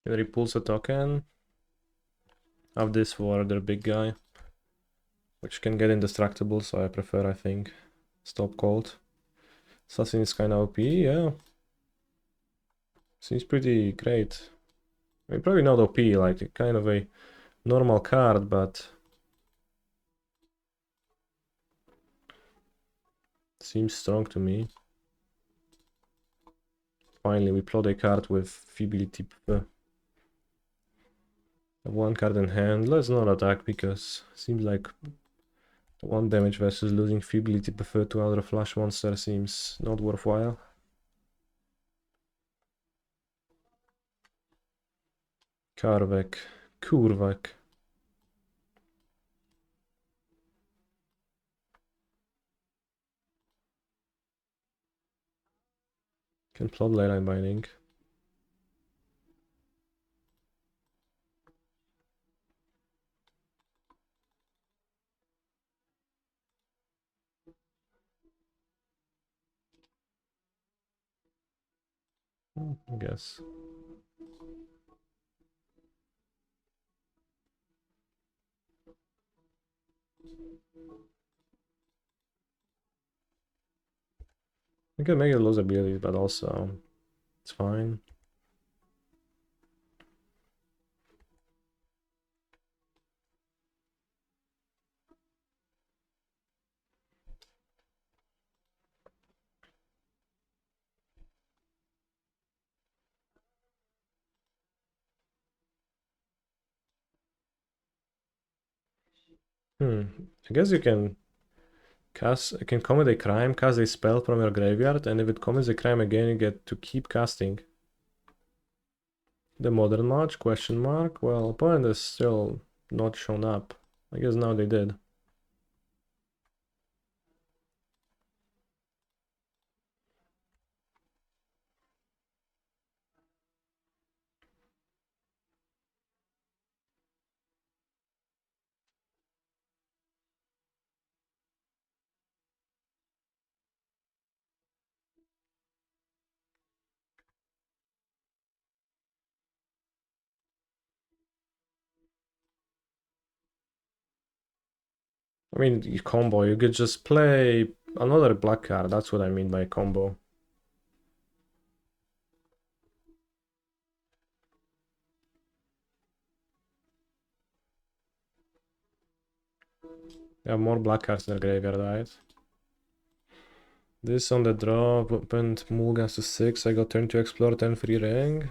Can repulse a token. Have this for their big guy, which can get indestructible, so I prefer, I think, Stop Cold. Assassin is kind of OP, yeah. Seems pretty great. I mean, probably not OP, like kind of a normal card, but seems strong to me. Finally, we plot a card with feebility. One card in hand. Let's not attack because seems like 1 damage versus losing feebility preferred to other flash monster seems not worthwhile. Karvek. Kurvek. Can plot Leyline Binding. I guess. I can make it lose abilities, but also it's fine. I guess you can commit a crime, cast a spell from your graveyard, and if it commits a crime again, you get to keep casting. The modern match? Question mark. Well, opponent is still not shown up. I guess now they did. I mean, you combo, you could just play another black card. That's what I mean by combo. You have more black cards in the graveyard, right? This on the draw, opened Mulgans to 6. I got turn to explore, turn free ring.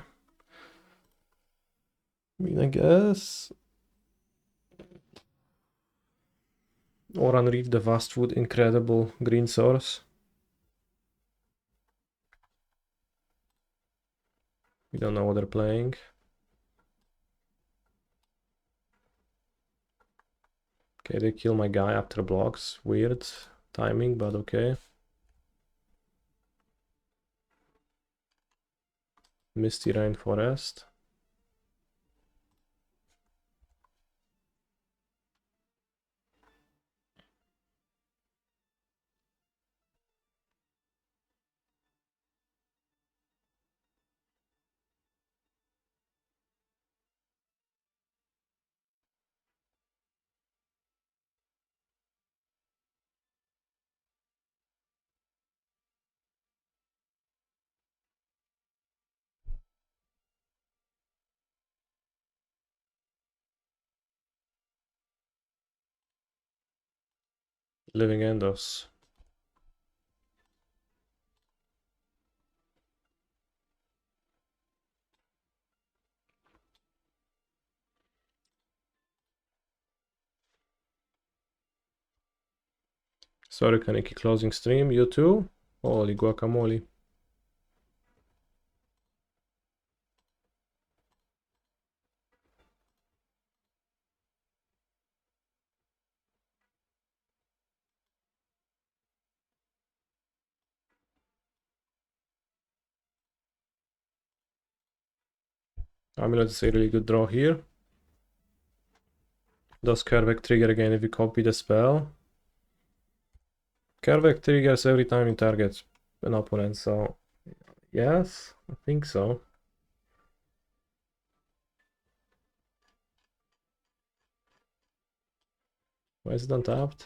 I mean, I guess. Or unreef the Vastwood incredible green source. We don't know what they're playing. Okay, they kill my guy after blocks. Weird timing, but okay. Misty Rainforest. Living Endos. Sorry, Kaneki, closing stream. You too? Holy guacamole. Amulet is a really good draw here. Does Kervek trigger again if you copy the spell? Kervek triggers every time you target an opponent, so yes, I think so. Why is it untapped?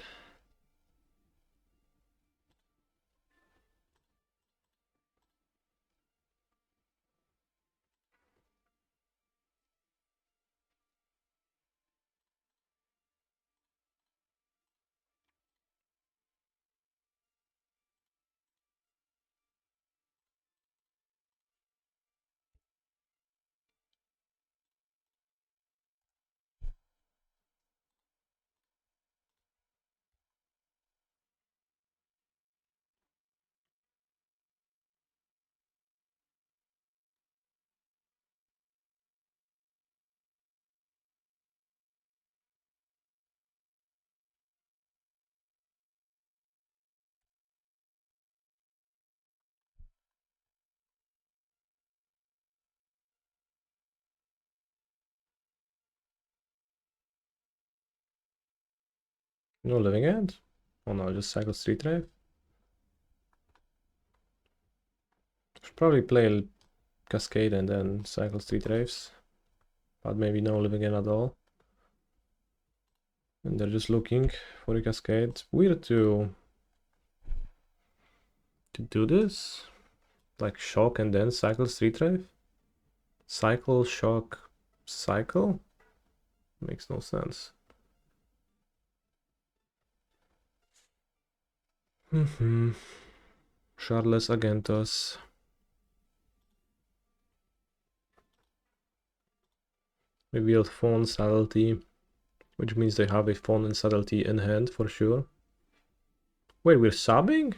No living end? Oh no, just cycle street drive. Should probably play Cascade and then cycle street drives. But maybe no living end at all. And they're just looking for a Cascade. Weird to do this. Like shock and then cycle street drive. Cycle, shock, cycle? Makes no sense. Charles Agentos. Revealed phone subtlety, which means they have a phone and subtlety in hand for sure. Wait, we're subbing?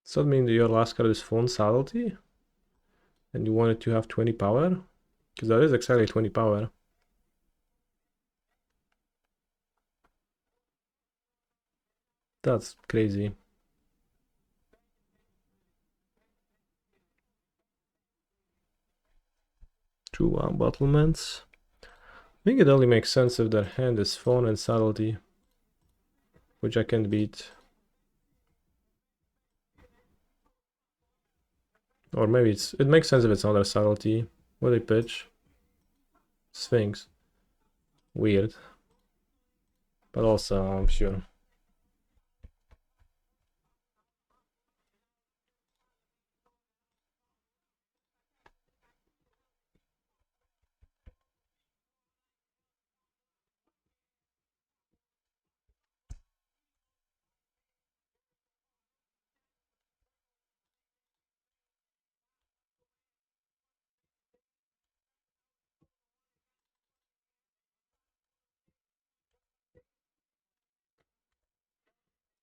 Does that mean that your last card is phone subtlety? And you want it to have 20 power? Because that is exactly 20 power. That's crazy. Two battlements. I think it only makes sense if their hand is phone and subtlety, which I can't beat. Or maybe it makes sense if it's another subtlety. What they pitch? Sphinx. Weird. But also, I'm sure.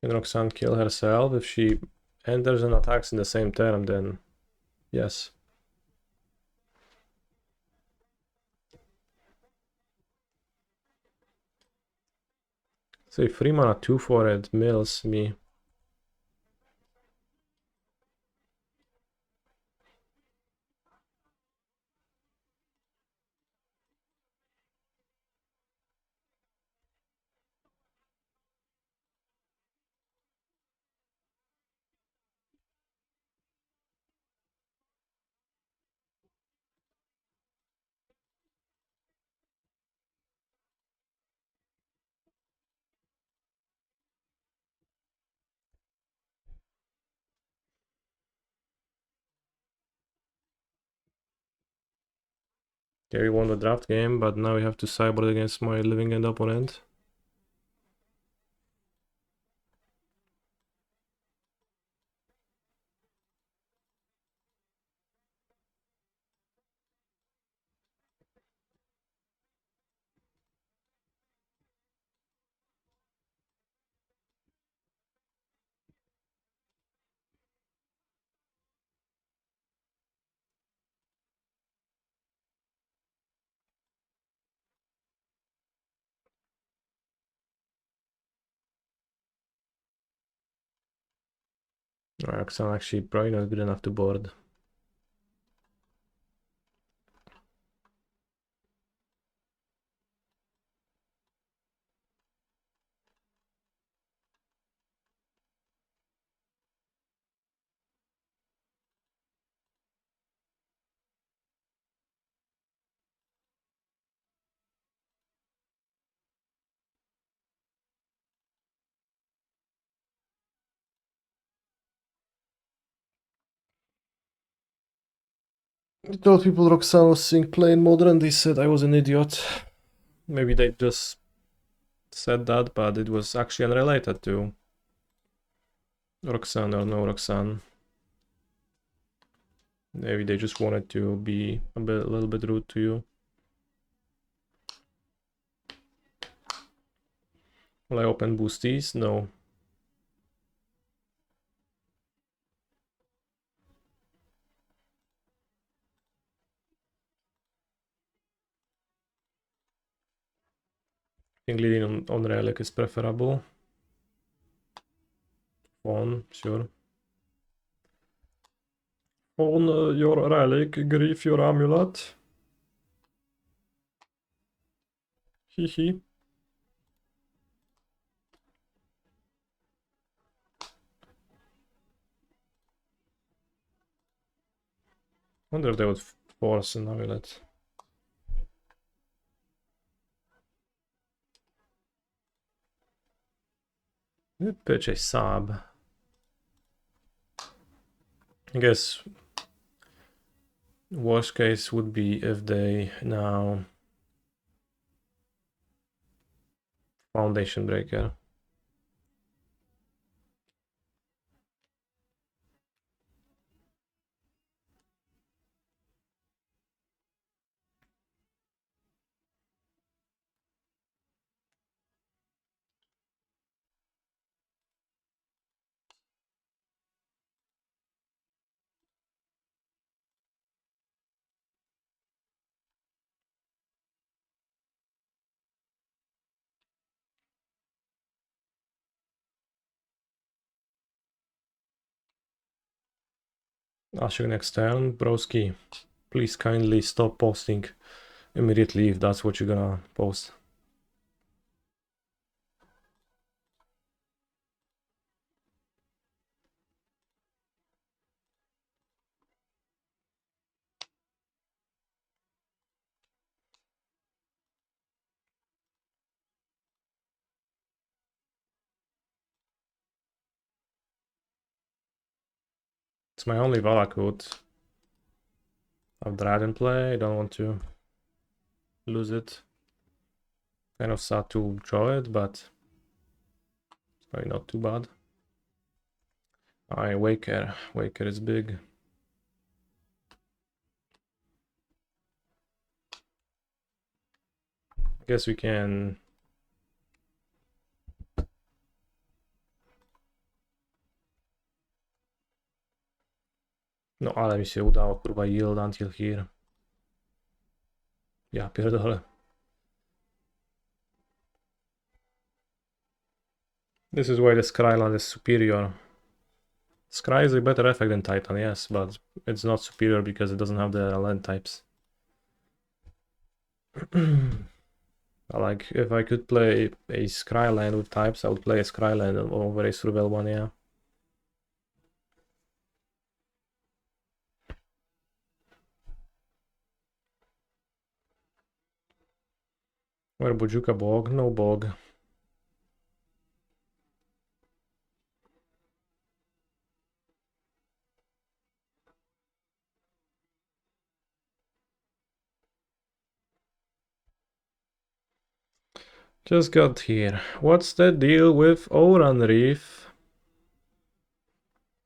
Can Roxanne kill herself if she enters and attacks in the same turn? Then yes. Say 3 mana 2 for it mills me. Okay, we won the draft game, but now we have to cyber against my living end opponent. I'm actually probably not good enough to board. I told people Roxanne was seeing plain modern, they said I was an idiot. Maybe they just said that, but it was actually unrelated to Roxanne or no Roxanne. Maybe they just wanted to be a little bit rude to you. Will I open boosties? No. I think leading on relic is preferable. On, sure. On your relic, grief your amulet. Hehe. Wonder if they would force an amulet. Pitch a sub. I guess worst case would be if they now foundation breaker. Usher next turn, broski. Please kindly stop posting immediately if that's what you're gonna post. It's my only Valakut. I've Dragon play, I don't want to lose it. Kind of sad to draw it, but it's probably not too bad. Alright, Waker. Waker is big. I guess we can... No, ale mi się udało, kurwa, yield until here. Ja pierdolę. This is why the Skyland is superior. Scry is a better effect than Titan, yes, but it's not superior because it doesn't have the land types. Like, if I could play a Scryland with types, I would play a Scryland over a Surveil one, yeah. Where Bojuka Bog? No Bog. Just got here. What's the deal with Oran Reef?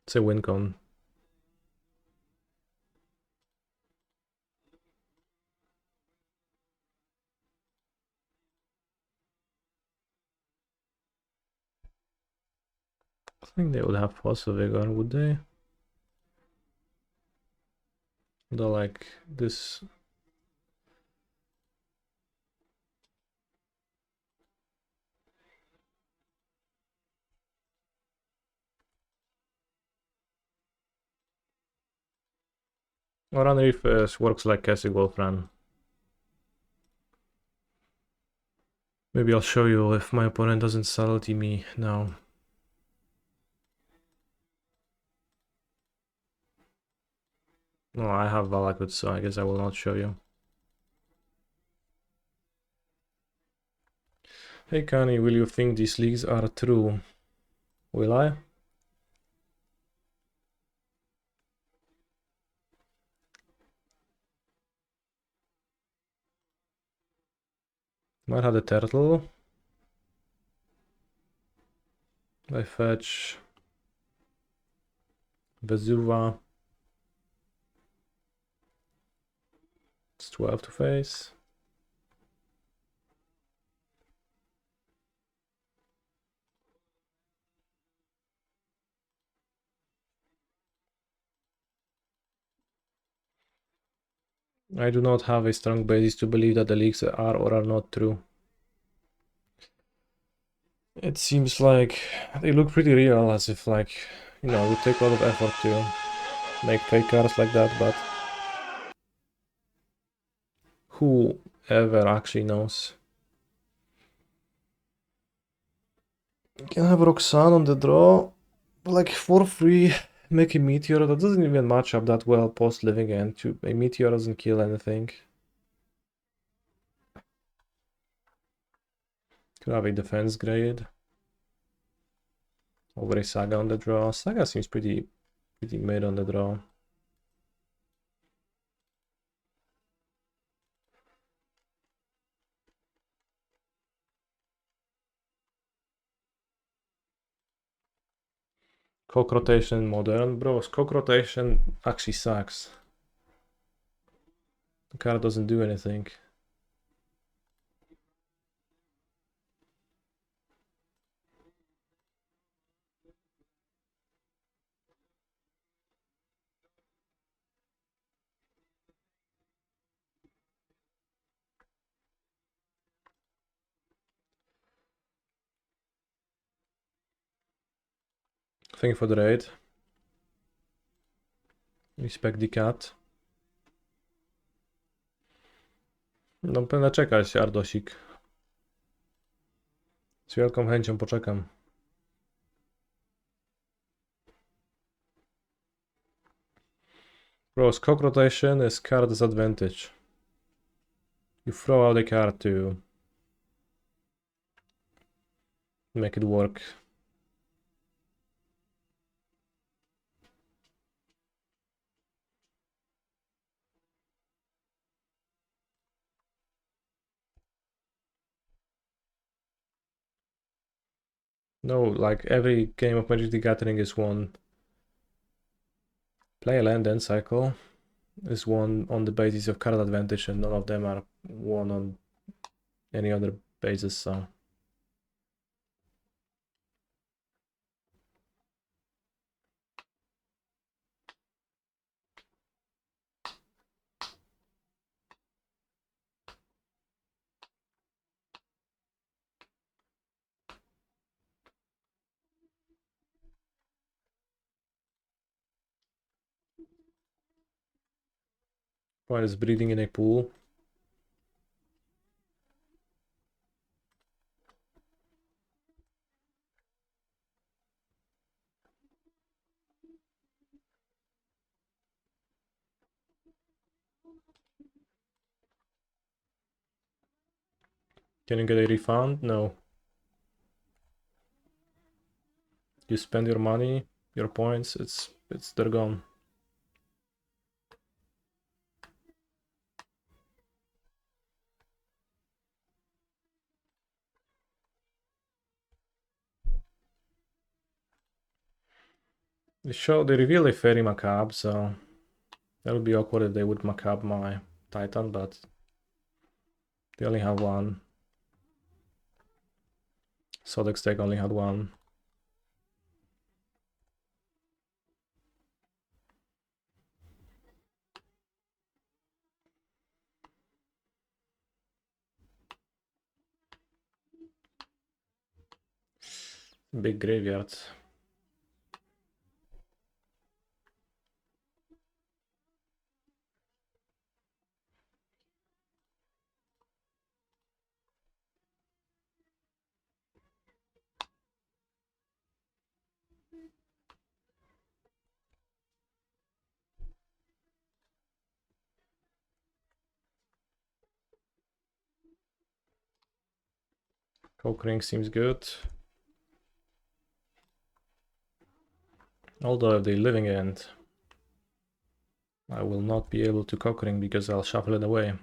It's a win con. I think they would have Fossil Vigor, would they? They're like this. Oran Reef works like Cassie Wolfram. Maybe I'll show you if my opponent doesn't subtlety me now. No, I have Valakut, so I guess I will not show you. Hey Kani, will you think these leaks are true? Will I? Might have the turtle. I fetch Vesuva. It's 12 to face. I do not have a strong basis to believe that the leaks are or are not true. It seems like they look pretty real, as if like, you know, it would take a lot of effort to make fake cards like that, but who ever actually knows? You can have Roxanne on the draw, like for free, make a meteor. That doesn't even match up that well post living end. A meteor doesn't kill anything. Could have a defense grade. Over a Saga on the draw. Saga seems pretty mid on the draw. Cock rotation modern. Bros, cock rotation actually sucks. The card doesn't do anything. Thank you for the raid. Respect the cat. No będę czekać, Ardosik. Z wielką chęcią poczekam. Bros, cock rotation is card disadvantage. You throw out a card to make it work. No, like every game of Magic the Gathering is won. Play a land end cycle is won on the basis of card advantage, and none of them are won on any other basis, so. While it's breeding in a pool. Can you get a refund? No. You spend your money, your points, they're gone. They reveal a Fairy Macabre, so that would be awkward if they would Macabre my Titan, but they only have one. Sodex deck only had one. Big graveyard. Coke ring seems good. Although if they living end, I will not be able to cock ring because I'll shuffle it away.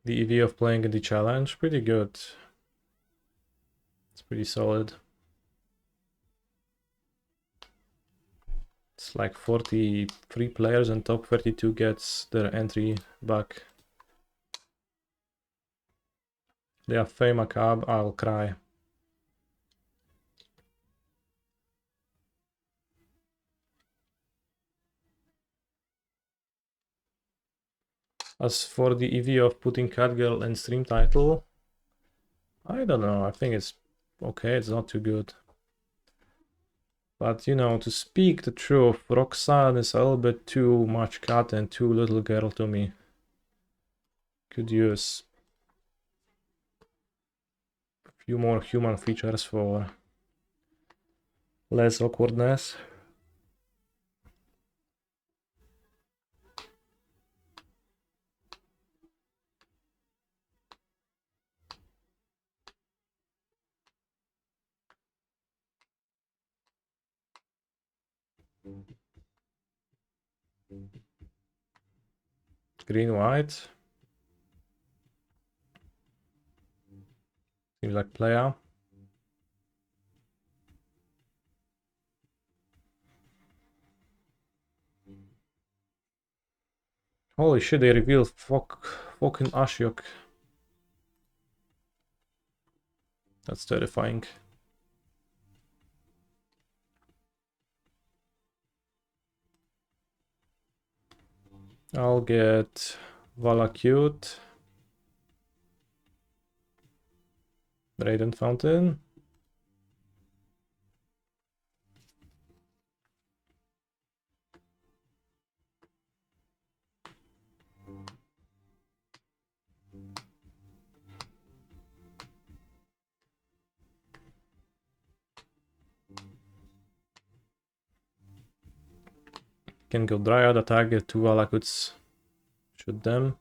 the EV of playing in the challenge, pretty good. It's pretty solid. It's like 43 players and top 32 gets their entry back. They have Faye Macabre, I'll cry. As for the EV of putting Catgirl in stream title, I don't know, I think it's okay, it's not too good. But you know, to speak the truth, Roxanne is a little bit too much cat and too little girl to me. Could use a few more human features for less awkwardness. Green white. Seems like player. Holy shit, they revealed fucking Ashiok. That's terrifying. I'll get Valakute. Radiant Fountain. Can go Dryad, attack, get 2 Valakutes. Shoot them.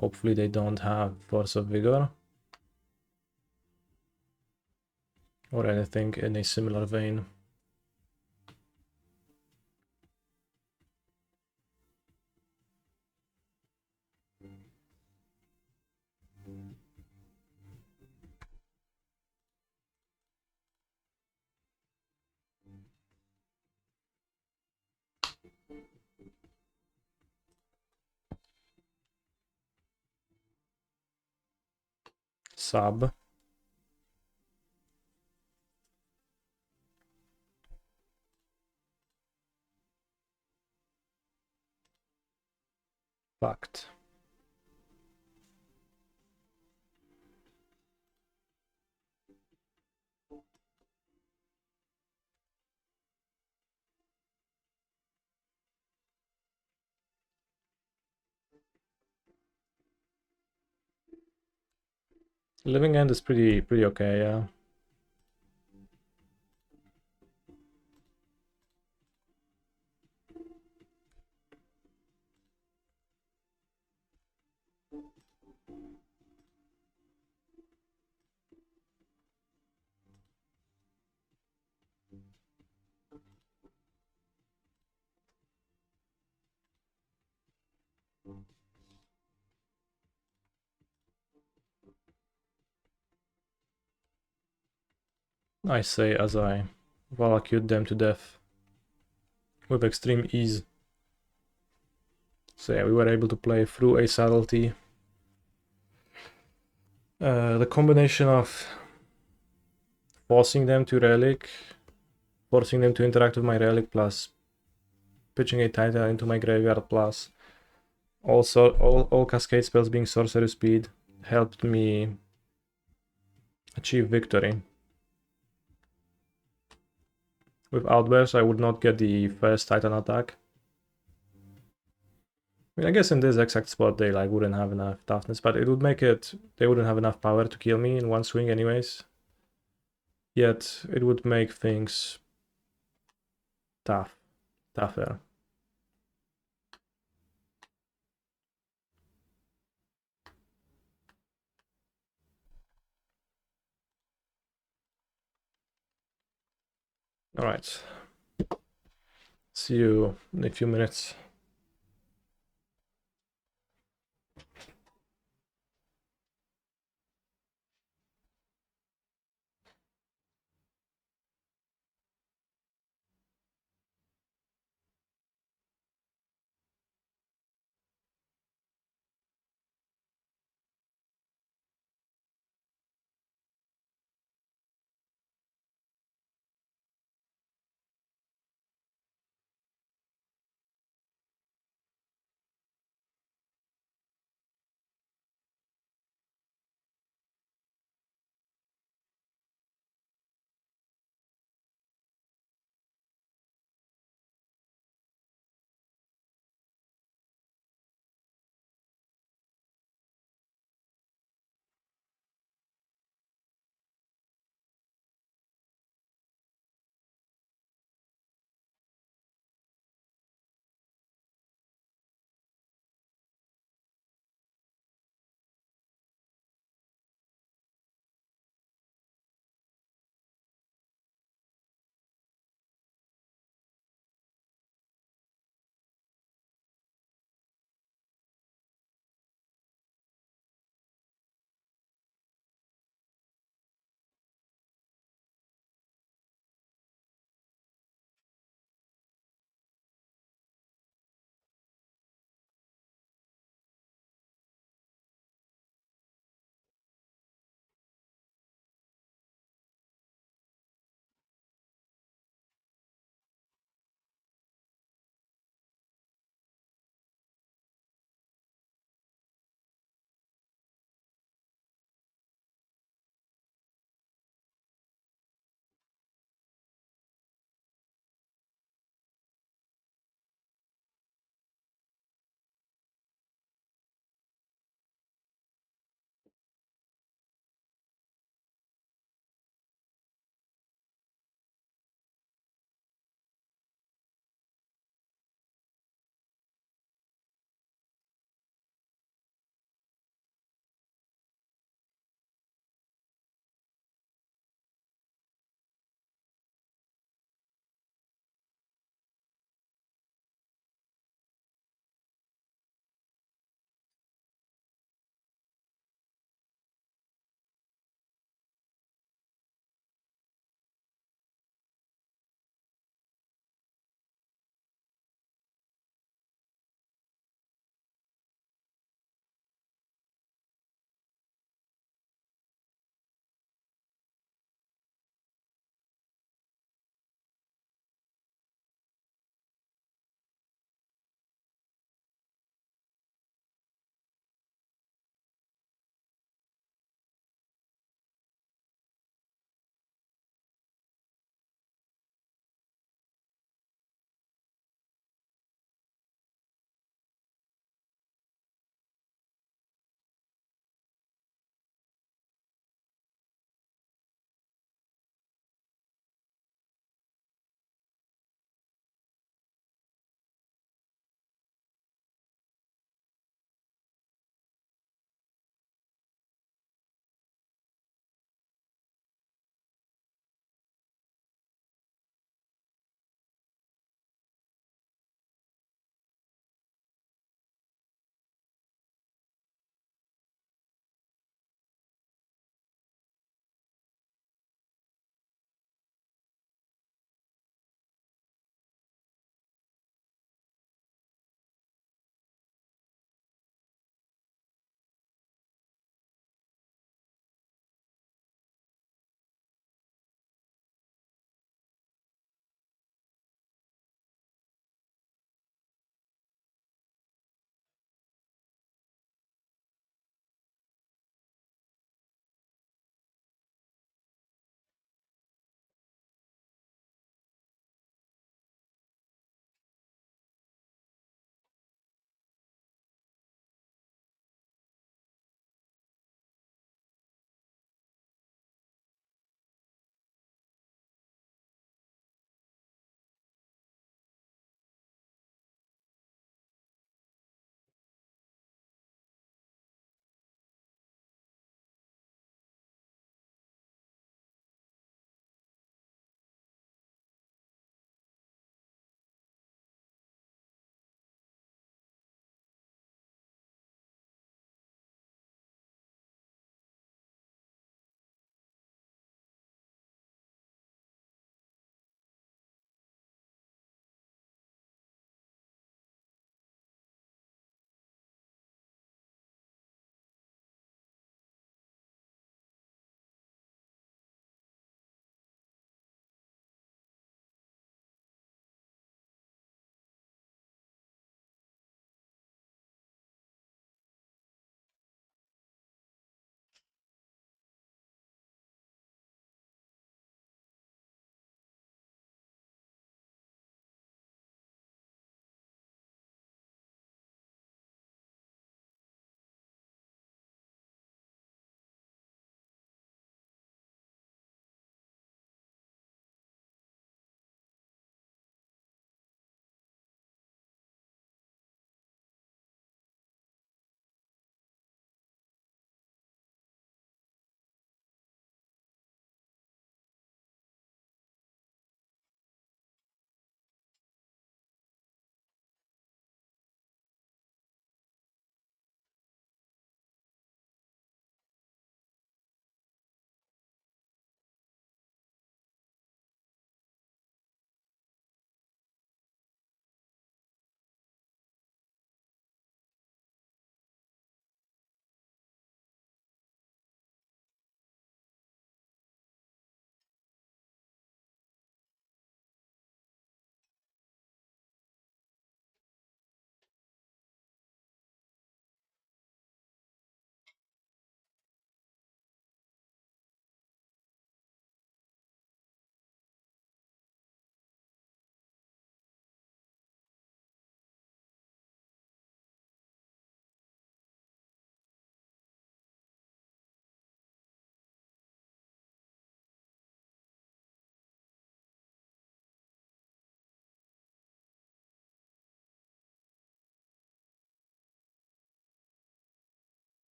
Hopefully they don't have Force of Vigor. Or anything in a similar vein. Sub. Fact. Living End is pretty okay, yeah. I say as I Valakute them to death with extreme ease. So yeah, we were able to play through a subtlety. The combination of forcing them to relic, forcing them to interact with my relic, plus pitching a Titan into my graveyard, plus also all cascade spells being sorcery speed helped me achieve victory. With Outburst, I would not get the first Titan attack. I mean, I guess in this exact spot they like wouldn't have enough toughness, but it would make it, they wouldn't have enough power to kill me in one swing anyways. Yet it would make things tougher. All right. See you in a few minutes.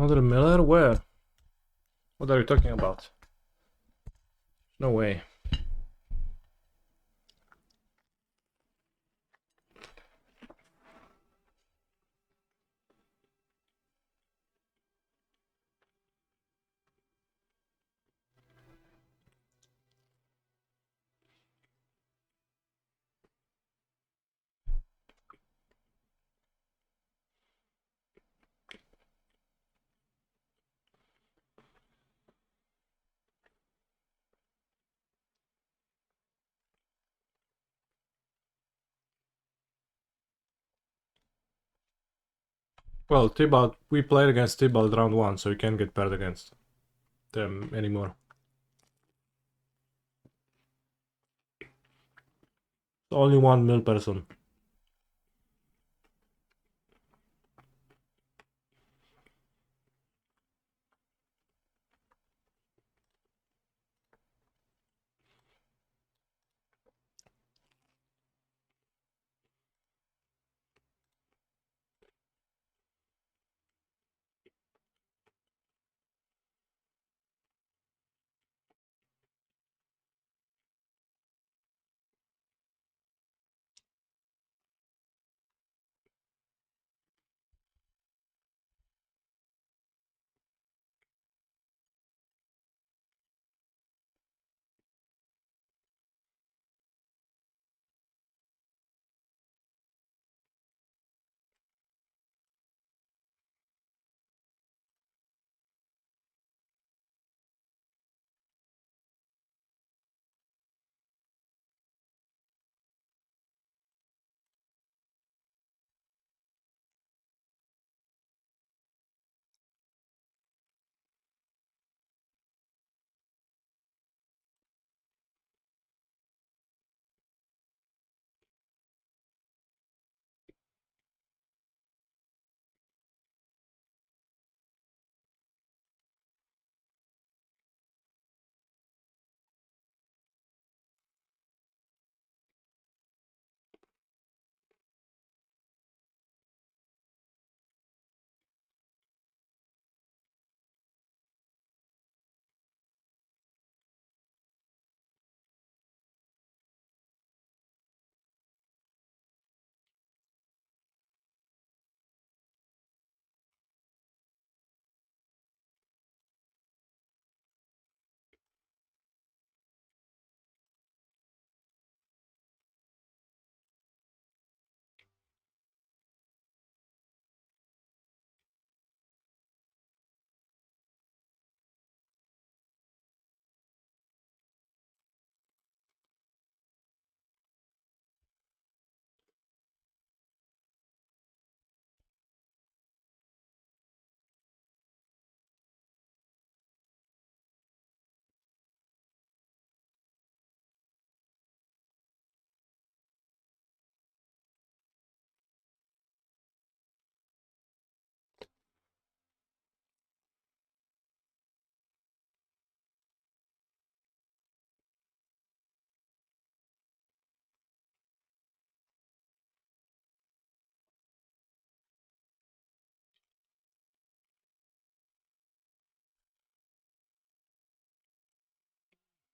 Another miller? Where? What are you talking about? No way. Well, Tybalt, we played against Tybalt round 1, so you can't get paired against them anymore. Only one mill person.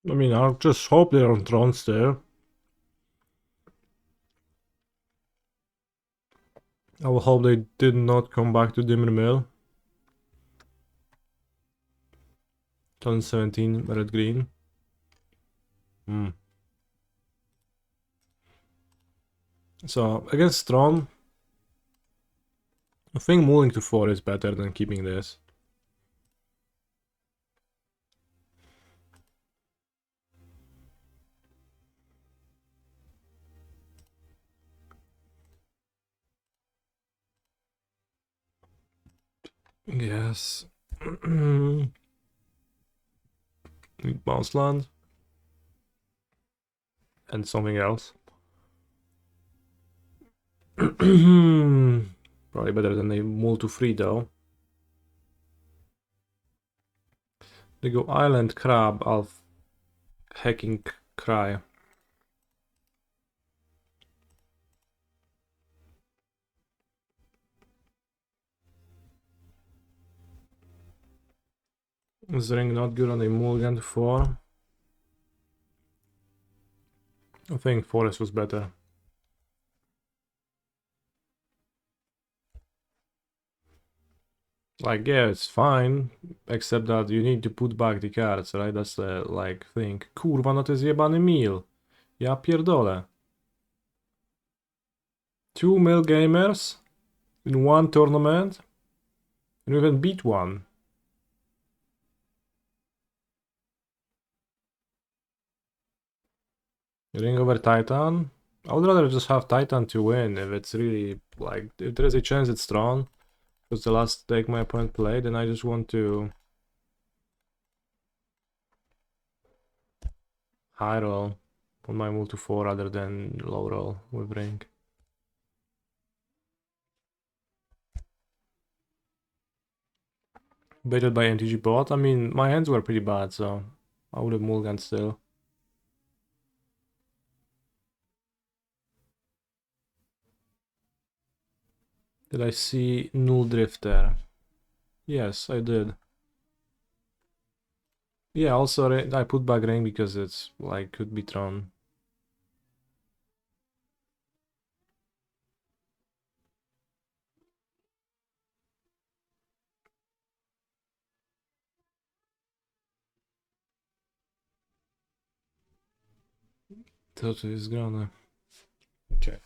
I mean, I just hope there are drones there. I will hope they did not come back to Dimmer Mill. 2017, red green. So, against Tron, I think moving to 4 is better than keeping this. Yes. Bounce land. And something else. Probably better than a move to 3 though. They go Island Crab, I'll hacking Cry. Is ring not good on a mulligan to 4? I think Forest was better. Like, yeah, it's fine, except that you need to put back the cards, right? That's the, like, thing. Kurwa, no to jest jebany mil. Ja pierdolę. 2 mil gamers in one tournament? And we even beat one. Ring over Titan? I would rather just have Titan to win if it's really, like, if there is a chance it's strong. Because the last deck my opponent played, and I just want to high roll on my move to 4 rather than low roll with ring. Baited by MTG bot? I mean, my hands were pretty bad, so I would have mulliganed still. Did I see Null Drift there? Yes, I did. Yeah, also I put back ring because it's like could be thrown. Co tu jest grane? Okay.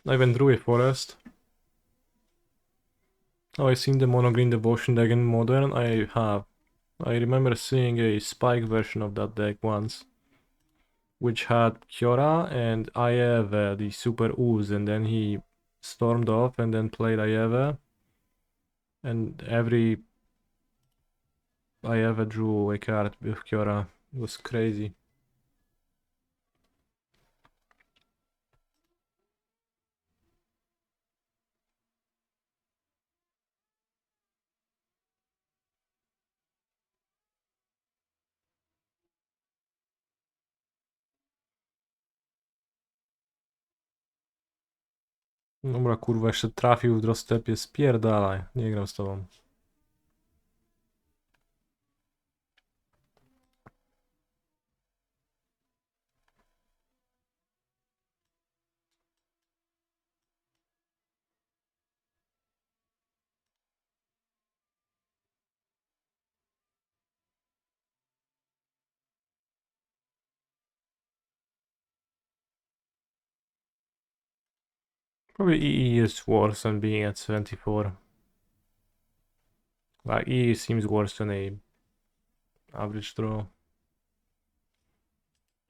I went through a forest. Oh, I seen the mono green devotion deck in modern. I have. I remember seeing a spike version of that deck once, which had Kiora and Ayeve, the super ooze, and then he stormed off and then played Ayeve. And every Ayeve drew a card with Kiora. It was crazy. Dobra, kurwa, jeszcze trafił w drostepie, spierdalaj, nie gram z tobą. Probably EE is worse than being at 74. Like, EE seems worse than a average draw.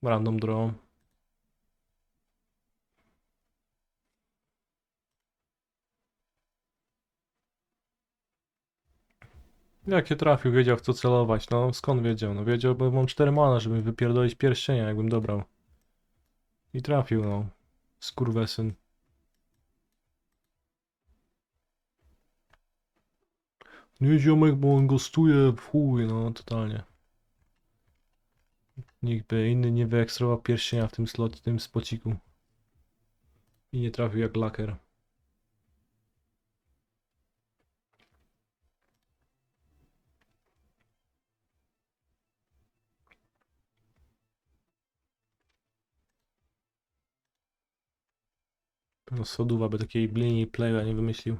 Random draw. Jakie trafił, wiedział w co celować, no skąd wiedział? No wiedział, bo mam 4 mana, żeby wypierdolić pierścienia, jakbym dobrał. I trafił, no. Skurwesyn. Nie ziomek, bo on gostuje w chuj, no totalnie. Nikt by inny nie wyekstrelował pierścienia w tym slocie, tym spociku. I nie trafił jak laker. Pewno Soduwa by takiej linii playa nie wymyślił.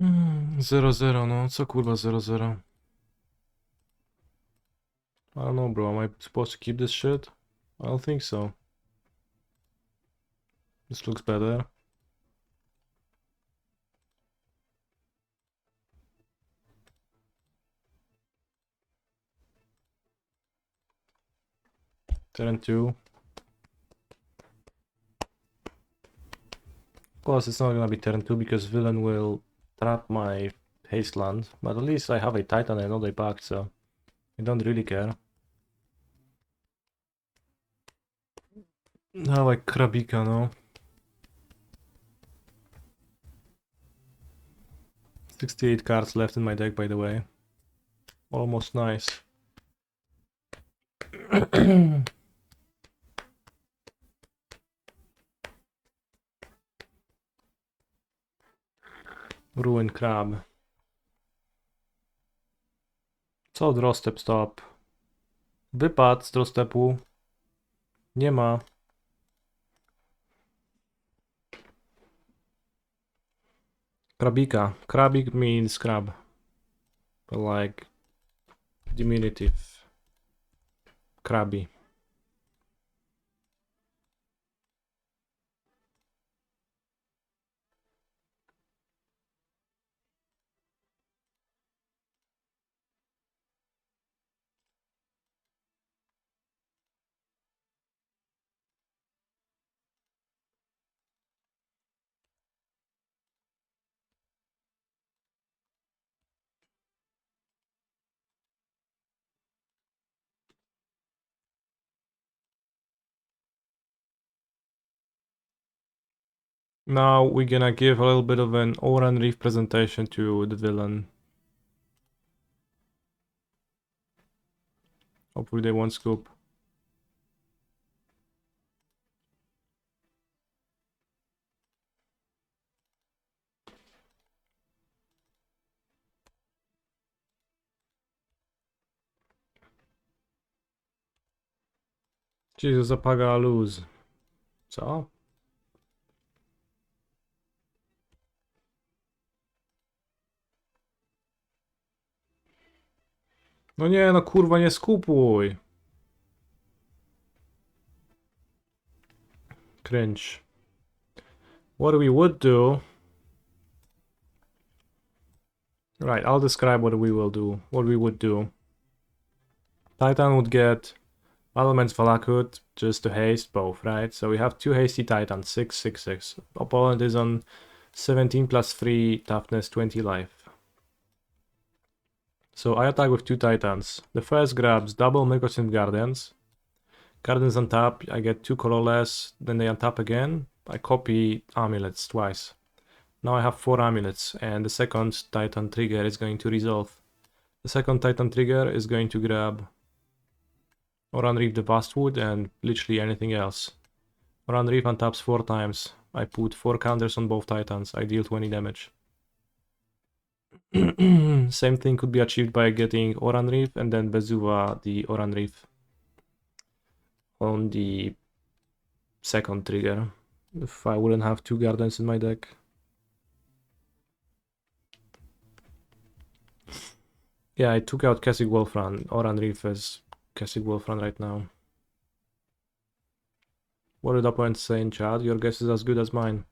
Hmm, 0-0, no co kurwa 0-0? I don't know, bro. Am I supposed to keep this shit? I don't think so. This looks better. Turn 2. Of course, it's not gonna be turn 2 because villain will trap my haste land, but at least I have a Titan and not a Pact, so I don't really care. Now I Krabika, no? 68 cards left in my deck, by the way. Almost nice. Ruin Crab. Co Drostep stop? Wypadł z Drostepu. Nie ma. Krabika. Krabik means crab. But like diminutive. Krabby. Now we're gonna give a little bit of an Oran Reef presentation to the villain. Hopefully they won't scoop. Jesus, apaga luz. Co? No nie, no kurwa, nie skupuj. Cringe. What we would do... Right, I'll describe what we will do. What we would do. Titan would get Elements Valakut just to haste both, right? So we have two hasty Titans, 6, 6, 6. Opponent is on 17 plus 3 toughness, 20 life. So I attack with two Titans. The first grabs double Mycosynth Guardians. Guardians on top, I get two colorless, then they untap again. I copy amulets twice. Now I have 4 amulets, and the second Titan trigger is going to resolve. The second Titan trigger is going to grab Oran Reef the Vastwood and literally anything else. Oran Reef untaps 4 times. I put 4 counters on both Titans. I deal 20 damage. Same thing could be achieved by getting Oran Reef and then Vezuva the Oran Reef on the second trigger. If I wouldn't have 2 Gardens in my deck. Yeah, I took out Kessig Wolfran. Oran Reef is Kessig Wolfran right now. What did opponents say in chat? Your guess is as good as mine.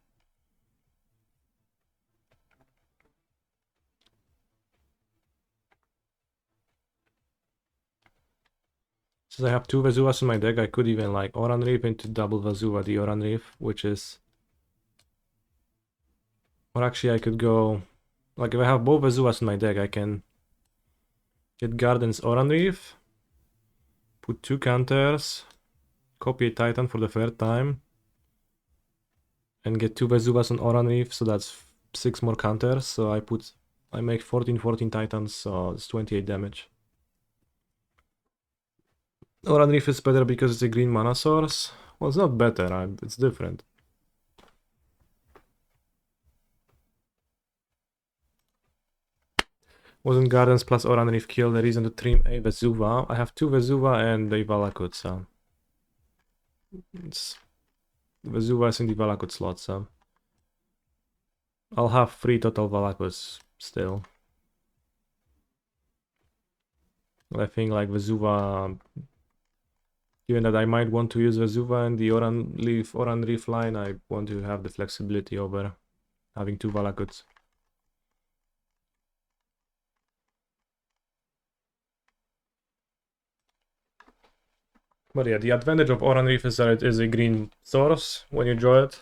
Since I have 2 Vezuvas in my deck, I could even like Oran Reef into double Vezuva the Oran Reef, which is... Or actually I could go... Like if I have both Vezuvas in my deck, I can get Garden's Oran Reef, put 2 counters, copy a Titan for the third time, and get 2 Vezuvas on Oran Reef, so that's 6 more counters, so I make 14 Titans, so it's 28 damage. Oran Reef is better because it's a green mana source. Well, it's not better, it's different. Wasn't Gardens plus Oran Reef kill the reason to trim a Vezuva? I have 2 Vezuva and a Valakut, so... It's... Vezuva is in the Valakut slot, so... I'll have 3 total Valakuts still. I think like Vezuva Given that I might want to use Vesuva and the Oran Reef line, I want to have the flexibility over having two Valakuts. But yeah, the advantage of Oran Reef is that it is a green source when you draw it.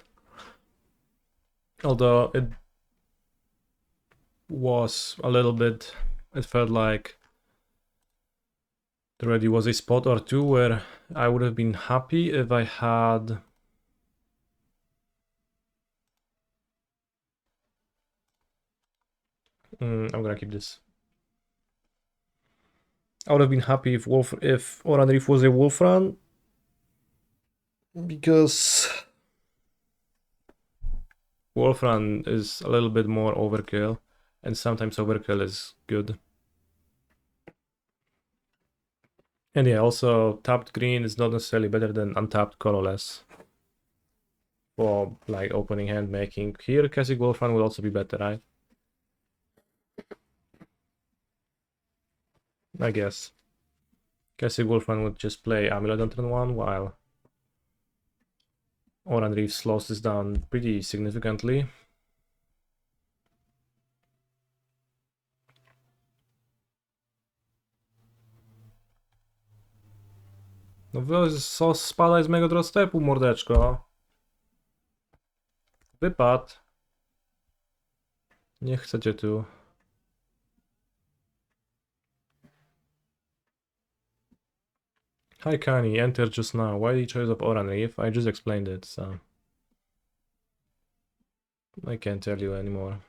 Although it was a little bit, it felt like there already was a spot or two where I would have been happy if I had I'm gonna keep this. I would have been happy if Oran Reef was a wolf run, because wolf run is a little bit more overkill, and sometimes overkill is good. And yeah, also tapped green is not necessarily better than untapped colorless for like opening hand making. Here, Classic Wolf Run will also be better, right? I guess. Classic Wolf Run would just play Amulet on turn 1, while Oran Reef slows this down pretty significantly. No spadaj z mojego doorstepu, mordeczko. Wypad. Nie chcecie tu. Hi Kani, enter just now. Why the choice of Oran Reef? I just explained it, so I can't tell you anymore.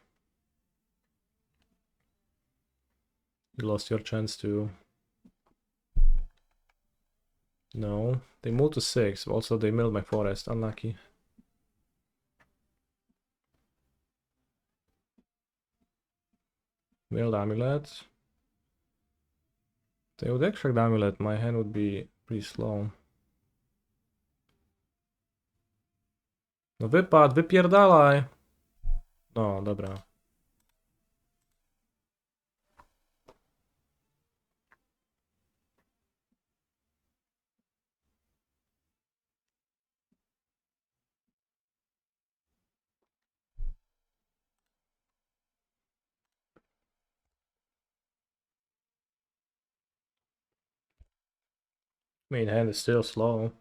You lost your chance to. No, they moved to 6. Also, they milled my forest. Unlucky. Milled Amulet. They would extract Amulet. My hand would be pretty slow. No wypad, wypierdalaj! No, dobra. Main hand is still slow.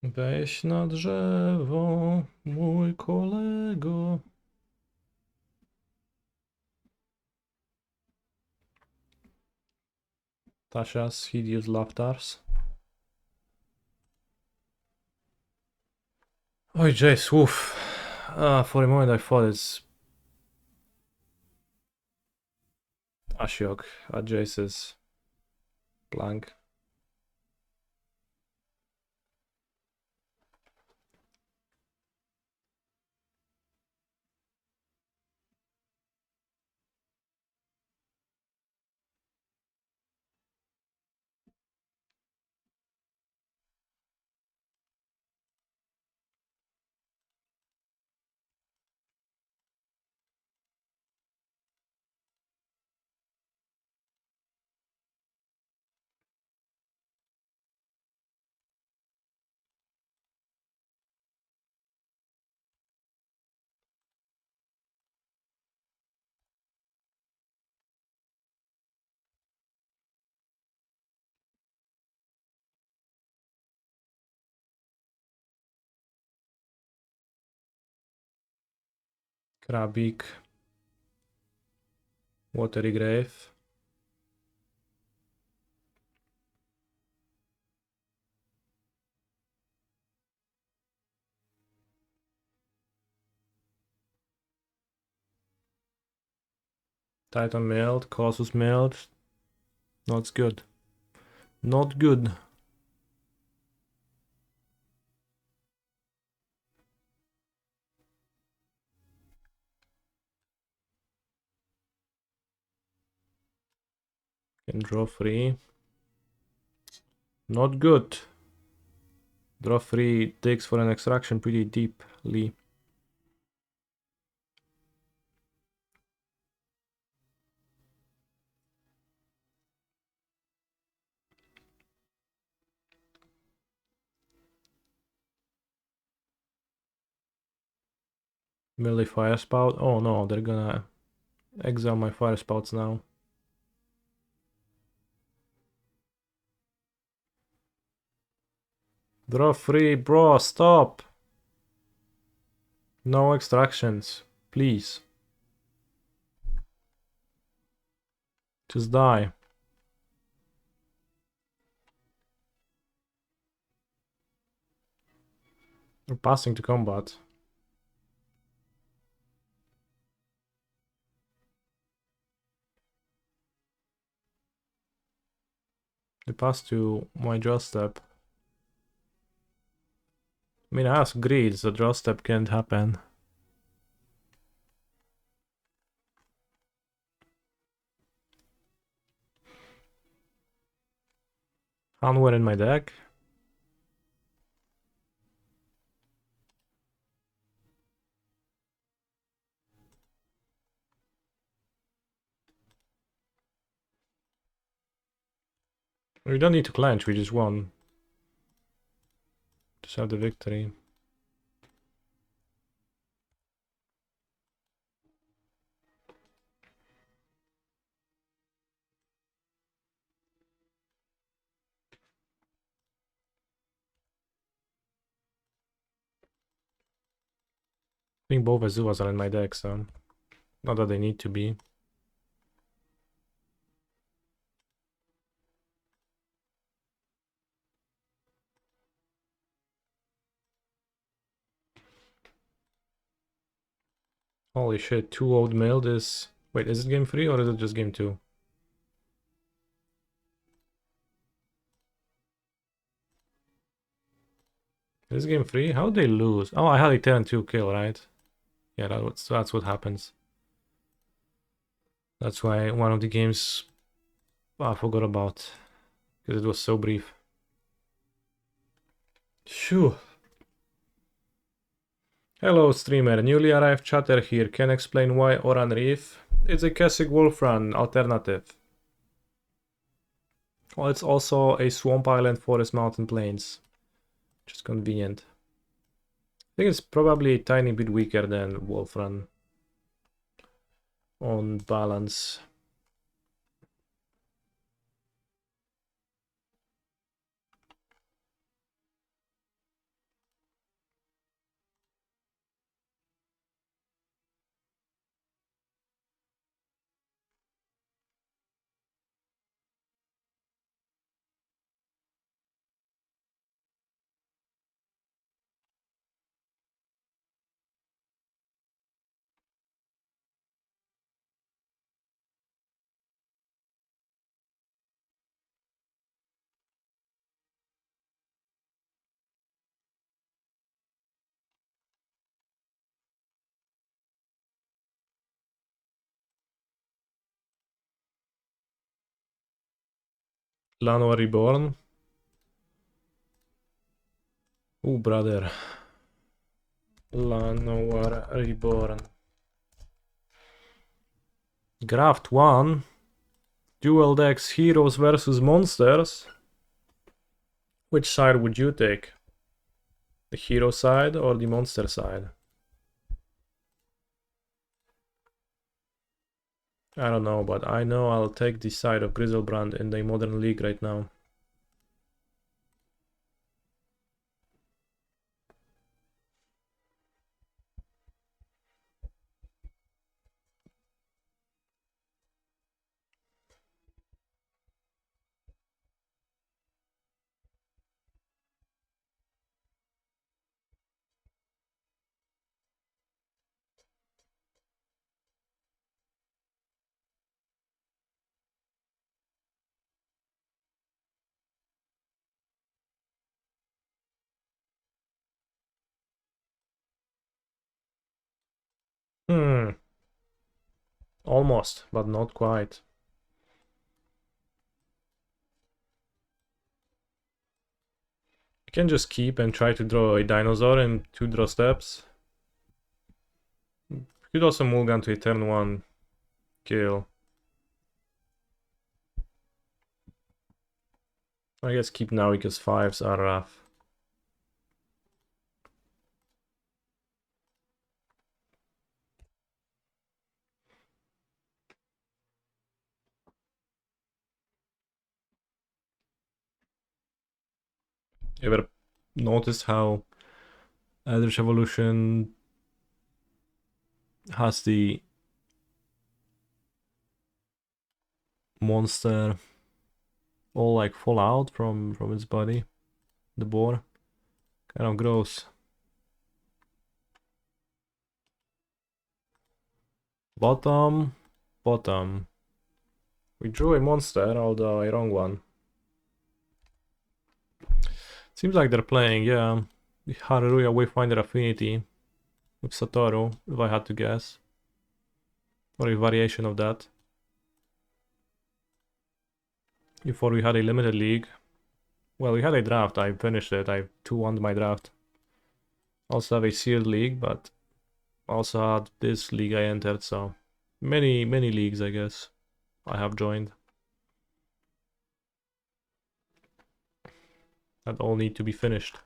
Weź na drzewo, mój kolego. Tasha's hideous laughters. Oj, Jace, woof. For a moment I thought it's Ashiok at Jace's blank. Krabik. Watery Grave. Titan mailed, Casus mailed. Not good. Not good. Can draw 3. Not good. Draw 3 digs for an extraction pretty deeply. Melee fire spout. Oh no, they're gonna exile my fire spouts now. Draw 3, bro, stop! No extractions, please. Just die. We're passing to combat. They pass to my draw step. I mean, I have greed, so draw step can't happen. Hanwar in my deck. We don't need to clench, we just won. Just have the victory. I think both Azuas are in my deck, so not that they need to be. Holy shit, 2 old mail this. Wait, is it game 3 or is it just game 2? Is it game 3? How did they lose? Oh, I had a 10-2 kill, right? Yeah, that's what happens. That's why one of the games I forgot about. Because it was so brief. Phew. Hello streamer, newly arrived chatter here. Can explain why Oran Reef? It's a Keswick Wolf Run alternative. Well, it's also a swamp island forest mountain plains. Which is convenient. I think it's probably a tiny bit weaker than Wolf Run. On balance. Llanowar Reborn. Ooh, brother. Llanowar Reborn. Graft 1. Dual decks heroes versus monsters. Which side would you take? The hero side or the monster side? I don't know, but I know I'll take the side of Grizzlebrand in the Modern League right now. Almost, but not quite. Can just keep and try to draw a dinosaur in 2 draw steps. Could also mulligan to a turn 1 kill. I guess keep now because 5s are rough. You ever noticed how Eldritch Evolution has the monster all like fall out from its body, the boar? Kind of gross. Bottom. We drew a monster, although a wrong one. Seems like they're playing, yeah, the Haruruya Wayfinder Affinity with Satoru, if I had to guess. Or a variation of that. Before we had a limited league. Well, we had a draft, I finished it, I 2-1'd my draft. Also have a sealed league, but also had this league I entered, so many leagues I guess I have joined. That all need to be finished.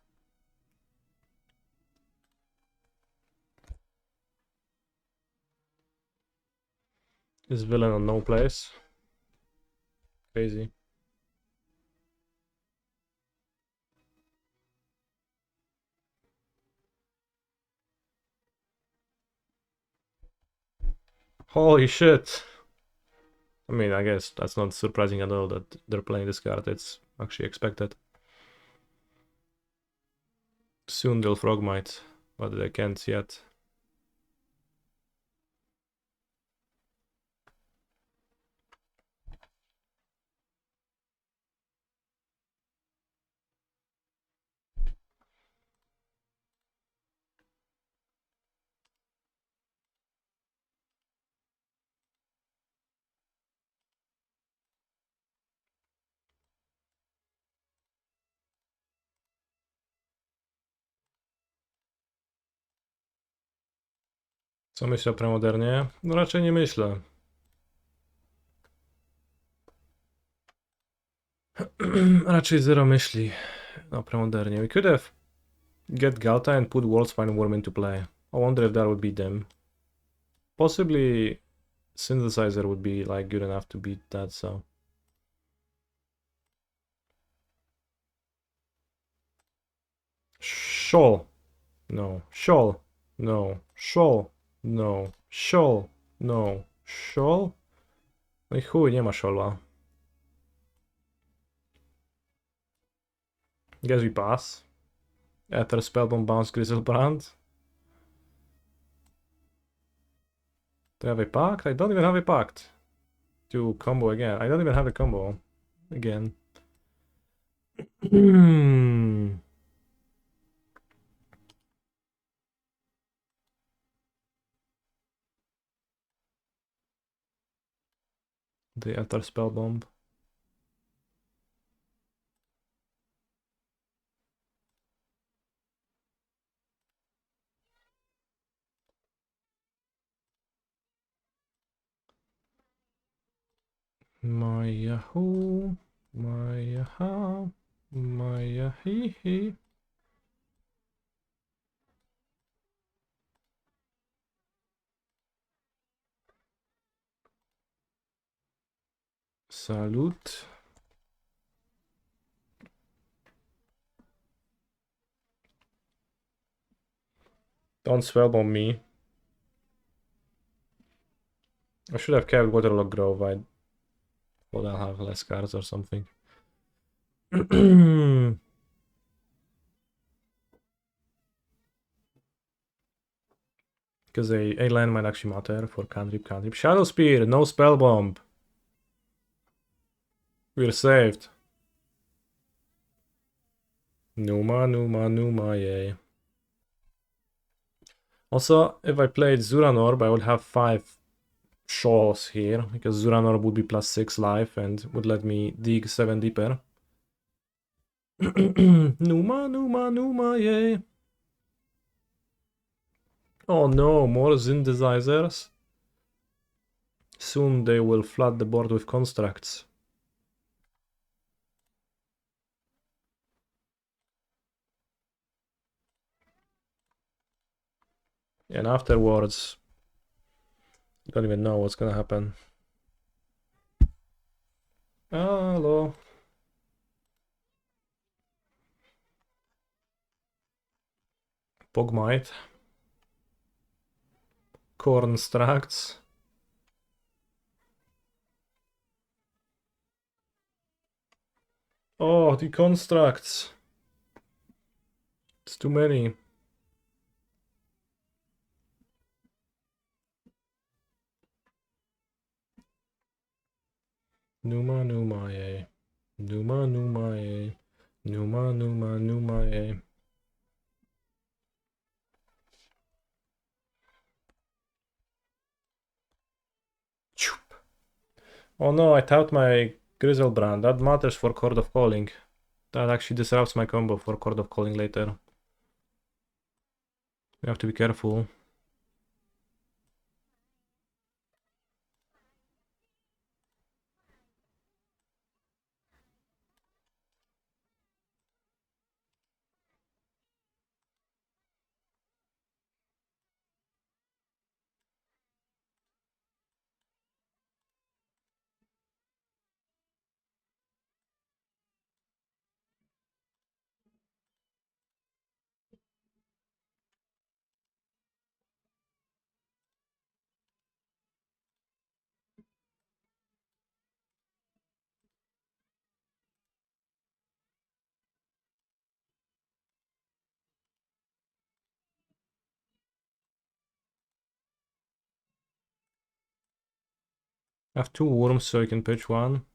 This villain on no place. Crazy. Holy shit! I mean, I guess that's not surprising at all that they're playing this card. It's actually expected. Soon they'll Frogmite, but they can't yet. Co myślę o premodernie? No raczej nie myślę. Raczej zero myśli o premodernie. We could have get Galta and put Worldspine Worm into play. I wonder if that would beat them. Possibly Synthesizer would be like good enough to beat that, so. Shoal. No. Shoal. No. Shoal. No. Shoal. No. Shoal? No i chuj, nie ma Shoala. Guess we pass. After Spellbomb bounce Grizzlebrand. Do I have a pact? I don't even have a pact. To combo again. I don't even have a combo again. The After Spellbomb. My Yahoo, my Yaha, my Yahihi. Salute. Don't spellbomb me. I should have kept Waterlock Grove. I would have less cards or something. Because a land might actually matter for cantrip. Shadow Spear, no spell bomb. We're saved. Numa, yay. Also, if I played Zuranorb, I would have 5 Shoals here, because Zuranorb would be +6 life and would let me dig 7 deeper. Numa, Numa, Numa, yay. Oh no, more synthesizers. Soon they will flood the board with constructs. And afterwards, you don't even know what's gonna happen. Hello. Pogmite. Constructs. Oh, the constructs. It's too many. Numa, Numa, yay. Numa, Numa, yay. Numa, Numa, Numa, yay. Oh no, I tapped my Grizzlebrand. That matters for Chord of Calling. That actually disrupts my combo for Chord of Calling later. You have to be careful. I have two worms, so I can pitch one.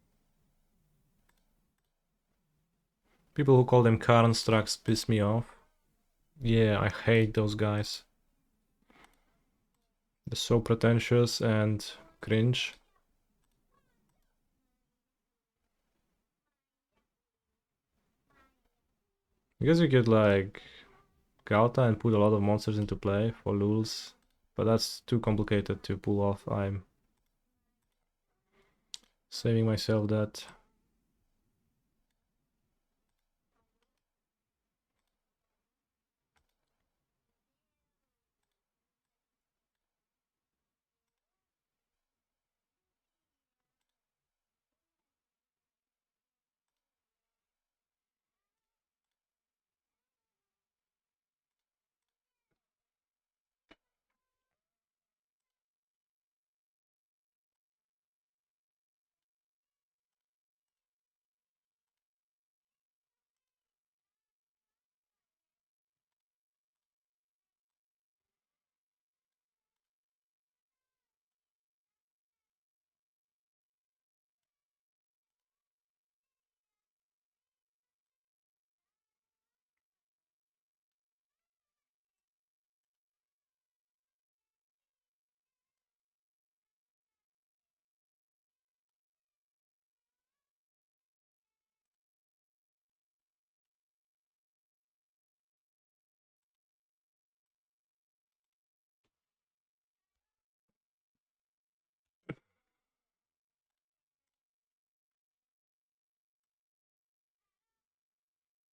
People who call them constructs piss me off. Yeah, I hate those guys. They're so pretentious and cringe. I guess you could like Gauta and put a lot of monsters into play for lulz, but that's too complicated to pull off. I'm saving myself that.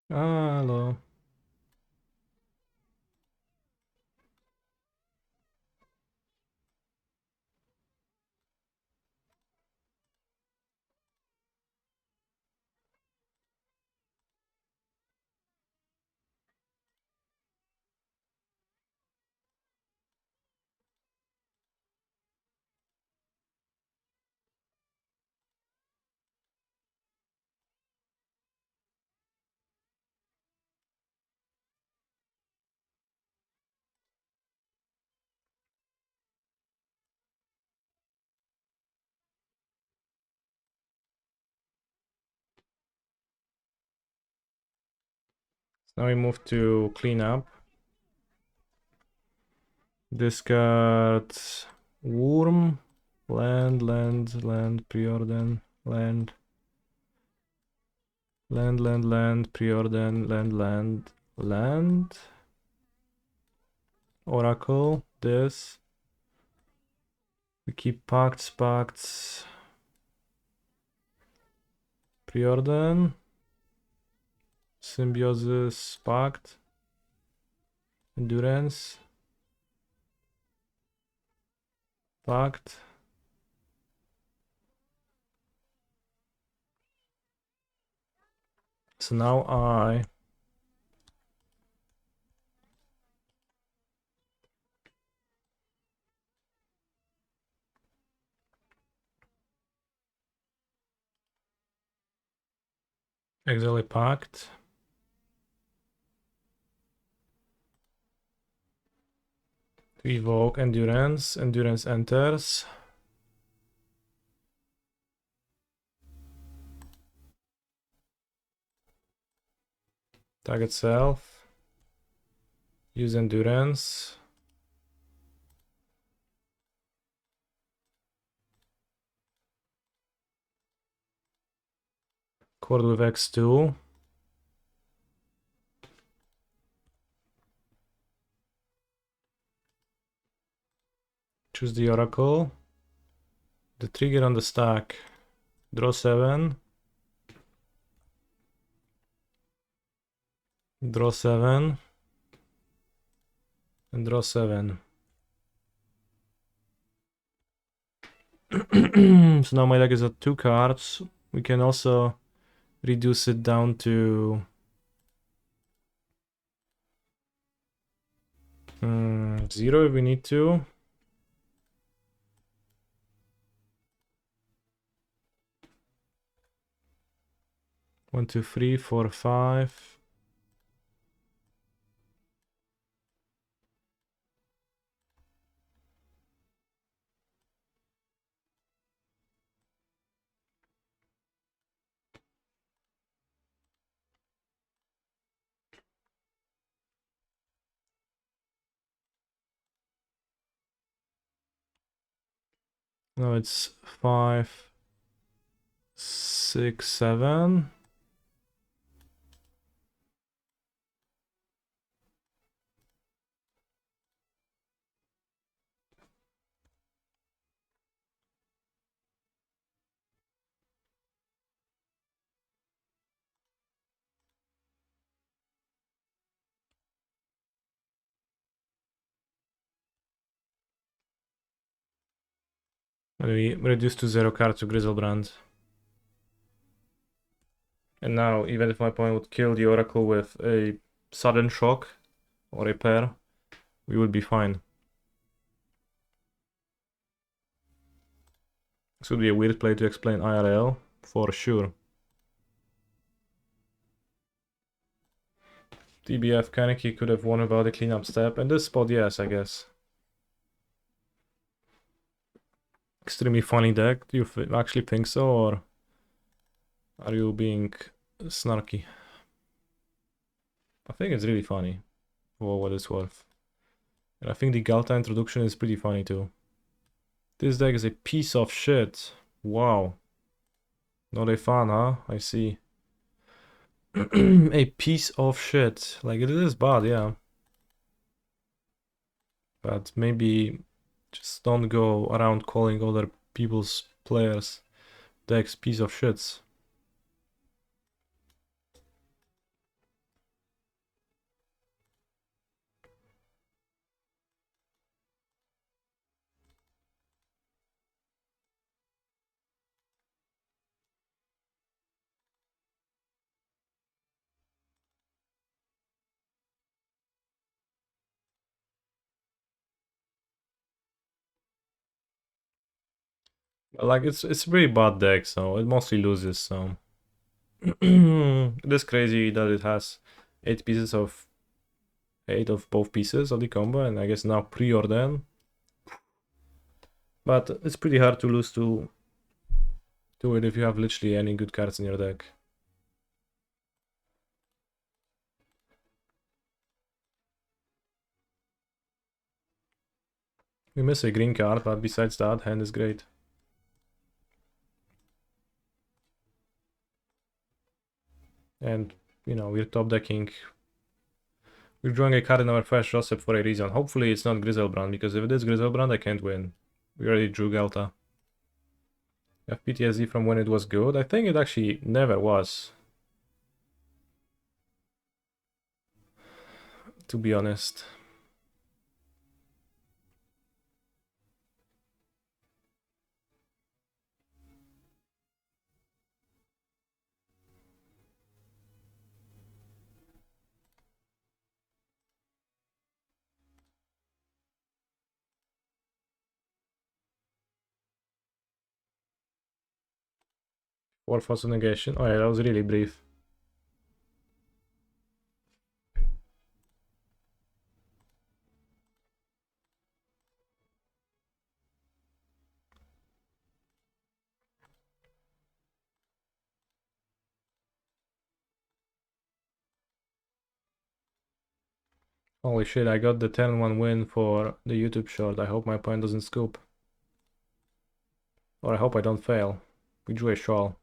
Hello. Now we move to cleanup. Discard worm, land, preordain, land, Land, land, land, preordain, land, land, land. Oracle, this. We keep pacts, pacts. Preordain. Symbiosis, pact. Endurance. Pact. So now I exile a pact. To evoke endurance. Endurance enters. Target self. Use endurance. Chord with X2. Choose the Oracle. The trigger on the stack. Draw 7. Draw 7. And draw 7. So now my deck is at 2 cards. We can also reduce it down to 0 if we need to. One, two, three, four, five. No, it's 5, 6, 7. And we reduce to 0 cards to Grizzlebrand. And now, even if my opponent would kill the Oracle with a sudden shock or a pair, we would be fine. This would be a weird play to explain IRL, for sure. TBF Kaneki could have won without a cleanup step, and this spot, yes, I guess. Extremely funny deck. Do you actually think so, or are you being snarky? I think it's really funny, for what it's worth. And I think the Galta introduction is pretty funny too. This deck is a piece of shit. Wow. Not a fan, huh? I see. A piece of shit. Like, it is bad, yeah. But maybe just don't go around calling other people's players decks piece of shits. Like, it's a really bad deck, so it mostly loses, so it is crazy that it has 8 pieces of 8 of both pieces of the combo, and I guess now preordain. But it's pretty hard to lose to it if you have literally any good cards in your deck. We miss a green card, but besides that, hand is great. And, you know, we're top decking. We're drawing a card in our first rostep for a reason. Hopefully it's not Griselbrand, because if it is Griselbrand, I can't win. We already drew Gelta. I have PTSD from when it was good. I think it actually never was, to be honest. War Fossil Negation. Oh yeah, that was really brief. Holy shit, I got the 10-1 win for the YouTube short. I hope my point doesn't scoop. Or I hope I don't fail. We drew a shawl.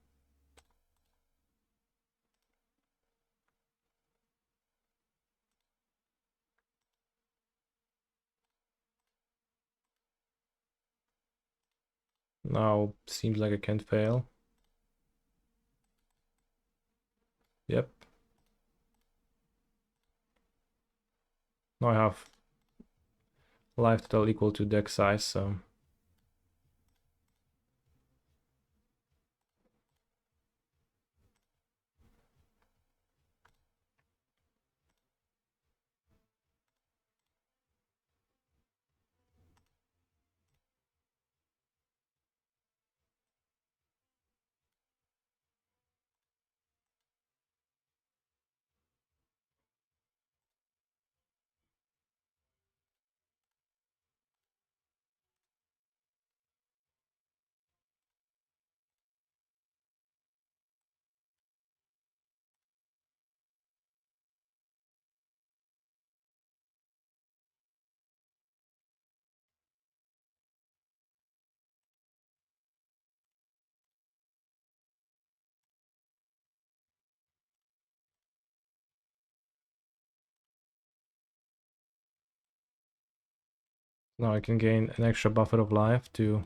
Now seems like I can't fail. Yep. Now I have life total equal to deck size, so... Now I can gain an extra buffer of life to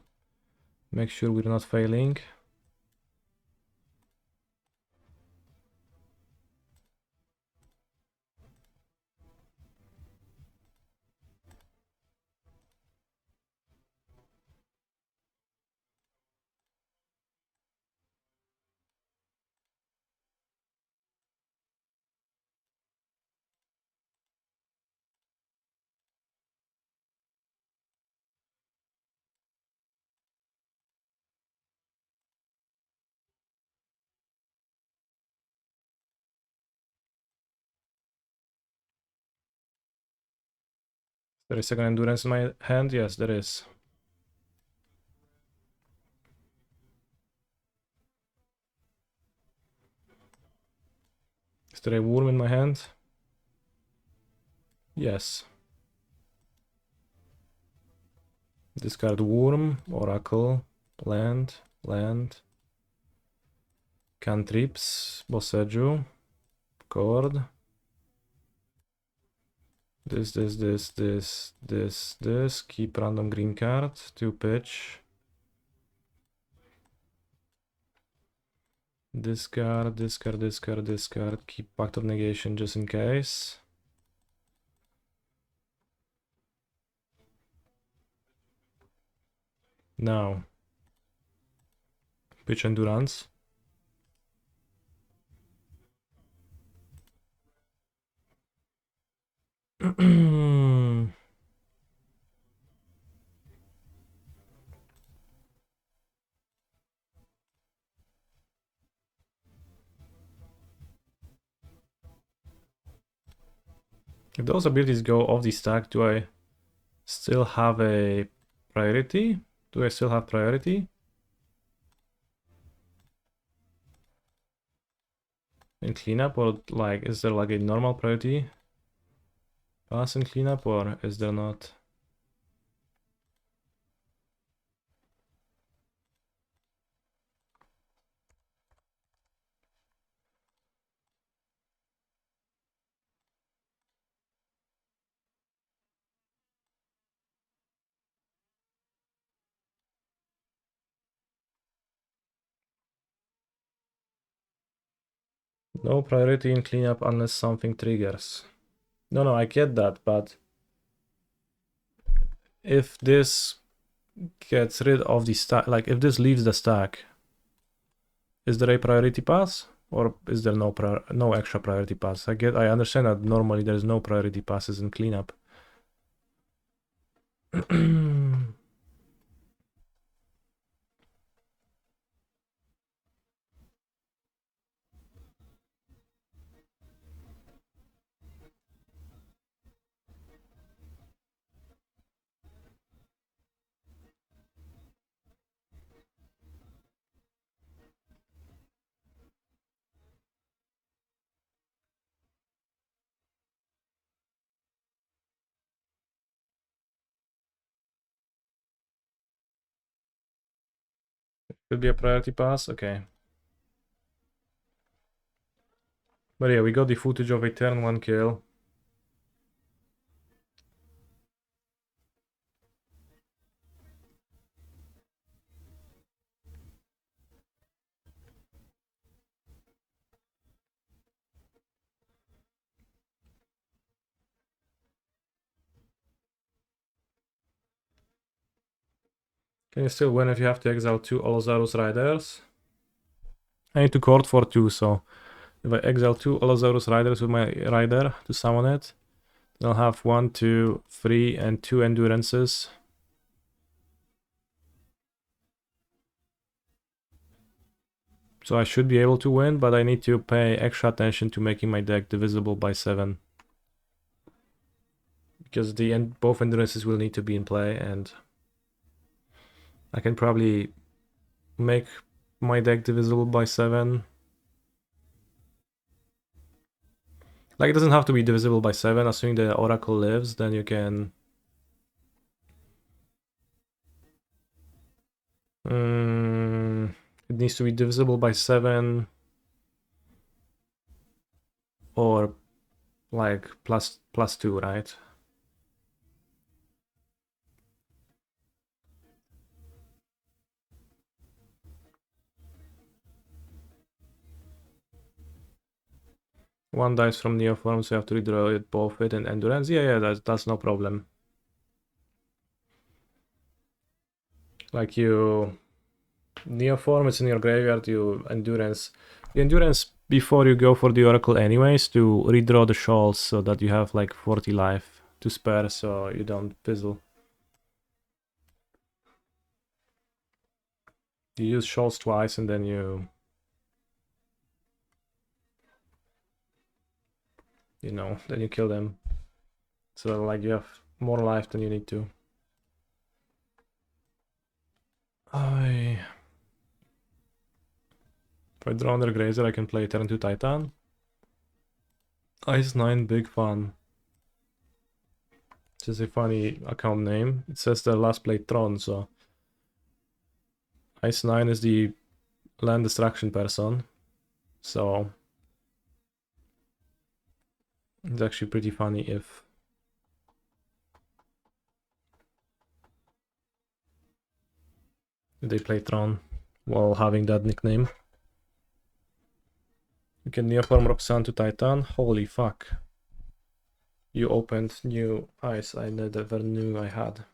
make sure we're not failing. There is second endurance in my hand? Yes, there is. Is there a worm in my hand? Yes. Discard worm, oracle, land, cantrips, bosseju, cord. This. Keep random green card, 2 pitch. Discard. Keep Pact of Negation just in case. Now. Pitch Endurance. If those abilities go off the stack, do I still have a priority? Do I still have priority? In cleanup, or like, is there like a normal priority pass in cleanup, or is there not? No priority in cleanup unless something triggers. No, I get that, but if this gets rid of the stack, like if this leaves the stack, is there a priority pass? Or is there no extra priority pass? I understand that normally there's no priority passes in cleanup. Could be a priority pass, okay. But yeah, we got the footage of a turn 1 kill. Can you still win if you have to exile 2 Allosaurus Riders? I need to court for 2, so if I exile 2 Allosaurus Riders with my Rider to summon it, then I'll have 1, 2, 3, and 2 Endurances. So I should be able to win, but I need to pay extra attention to making my deck divisible by 7. Because both Endurances will need to be in play, and I can probably make my deck divisible by 7. Like, it doesn't have to be divisible by 7, assuming the Oracle lives, then you can... it needs to be divisible by 7, or like plus 2, right? One dice from Neoform, so you have to redraw it both with and Endurance. Yeah, that's no problem. Like you... Neoform, it's in your graveyard, you Endurance. The Endurance before you go for the Oracle anyways, to redraw the Shoals so that you have like 40 life to spare so you don't fizzle. You use Shoals twice and then you know, then you kill them. So like you have more life than you need to. If I draw another Grazer, I can play turn 2 Titan. Ice 9 Big Fun. Which is a funny account name. It says the last played Tron, so... Ice 9 is the land destruction person. So... It's actually pretty funny if... they play Tron while having that nickname. You can Neoform Roxanne to Titan. Holy fuck. You opened new ice I never knew I had.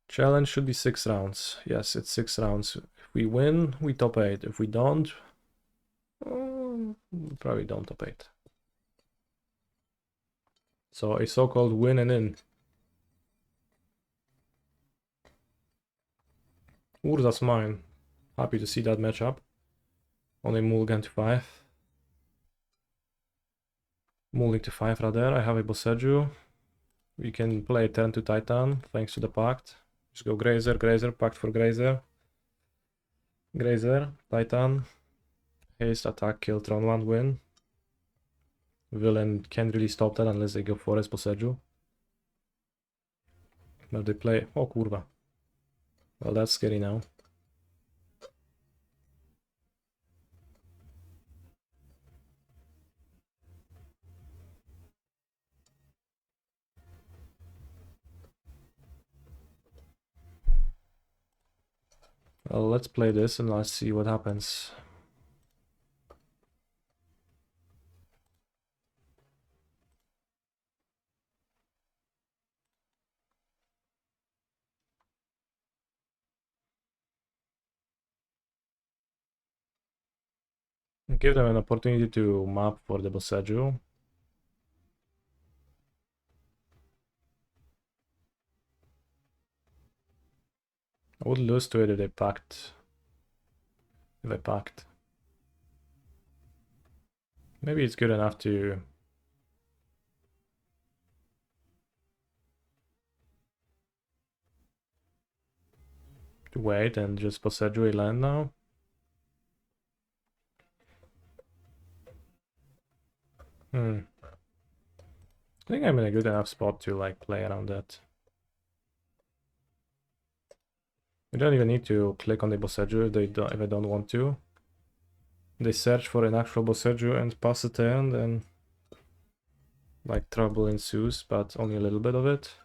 Challenge should be 6 rounds. Yes, it's 6 rounds. If we win, we top 8. If we don't, we probably don't top 8. So a so-called win and in. Urza's mine. Happy to see that matchup. On a mulligan to 5. Mulling to 5 rather. I have a Boseju. We can play turn to Titan thanks to the Pact. Just go Grazer, Pact for Grazer. Grazer, Titan. Haste, attack, kill, Tron 1, win. Villain can't really stop that unless they go Forest Boseju. But they play... Oh, kurwa. Well, that's scary now. Well, let's play this and let's see what happens. Give them an opportunity to map for the Boseiju. I would lose to it if they packed. If I packed. Maybe it's good enough to wait and just Boseiju land now. I think I'm in a good enough spot to like play around that. You don't even need to click on the Boseiju if I don't want to. They search for an actual Boseiju and pass a turn, then like trouble ensues, but only a little bit of it.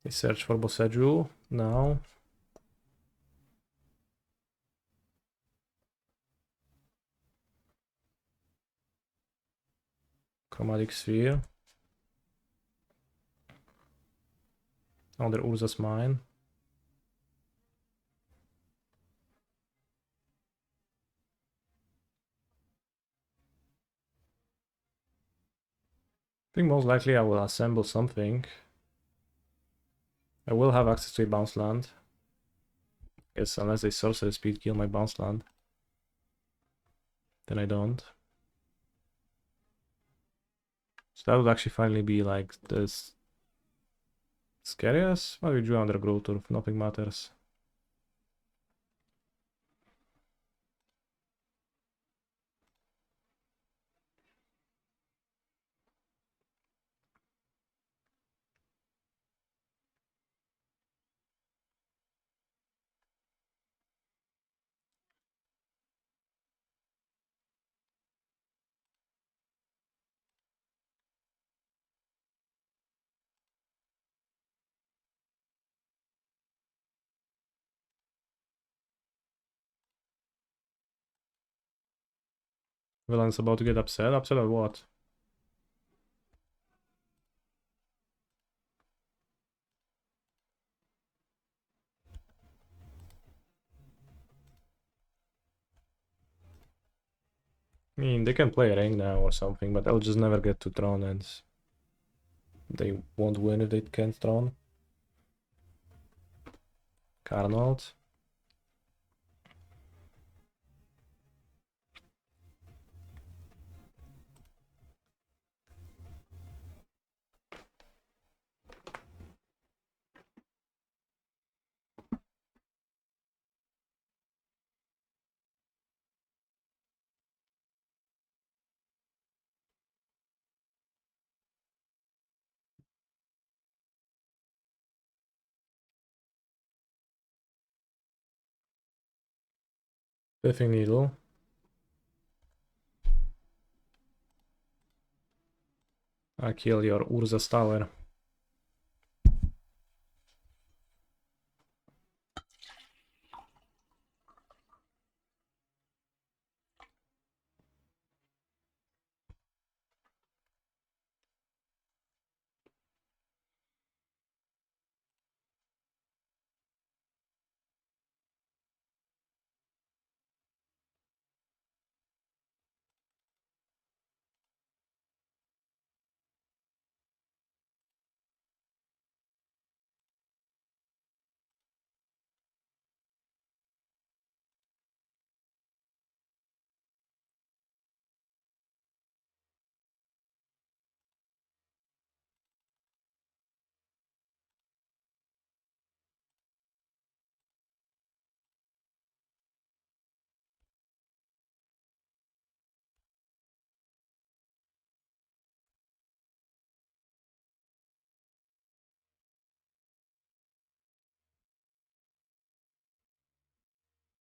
They search for Boseiju now. Chromatic Sphere. Under Urza's Mine. I think most likely I will assemble something. I will have access to a bounce land. Yes, unless they sorcery speed kill my bounce land. Then I don't. So that would actually finally be like this scariest. Well, we drew under Growth Turf, nothing matters. Villain's about to get upset. Upset at what? I mean, they can play a ring now or something, but I'll just never get to Tron and they won't win if they can't Tron. Carnot. Piffing Needle. I kill your Urza's Tower.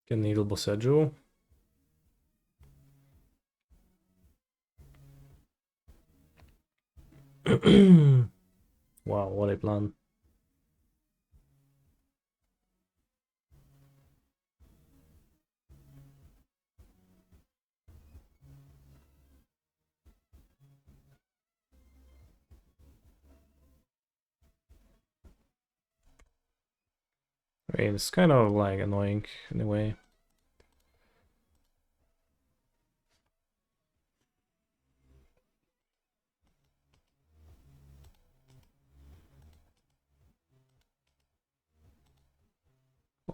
Can Needle Boseiju. Wow, what a plan. I mean, it's kind of like annoying in a way.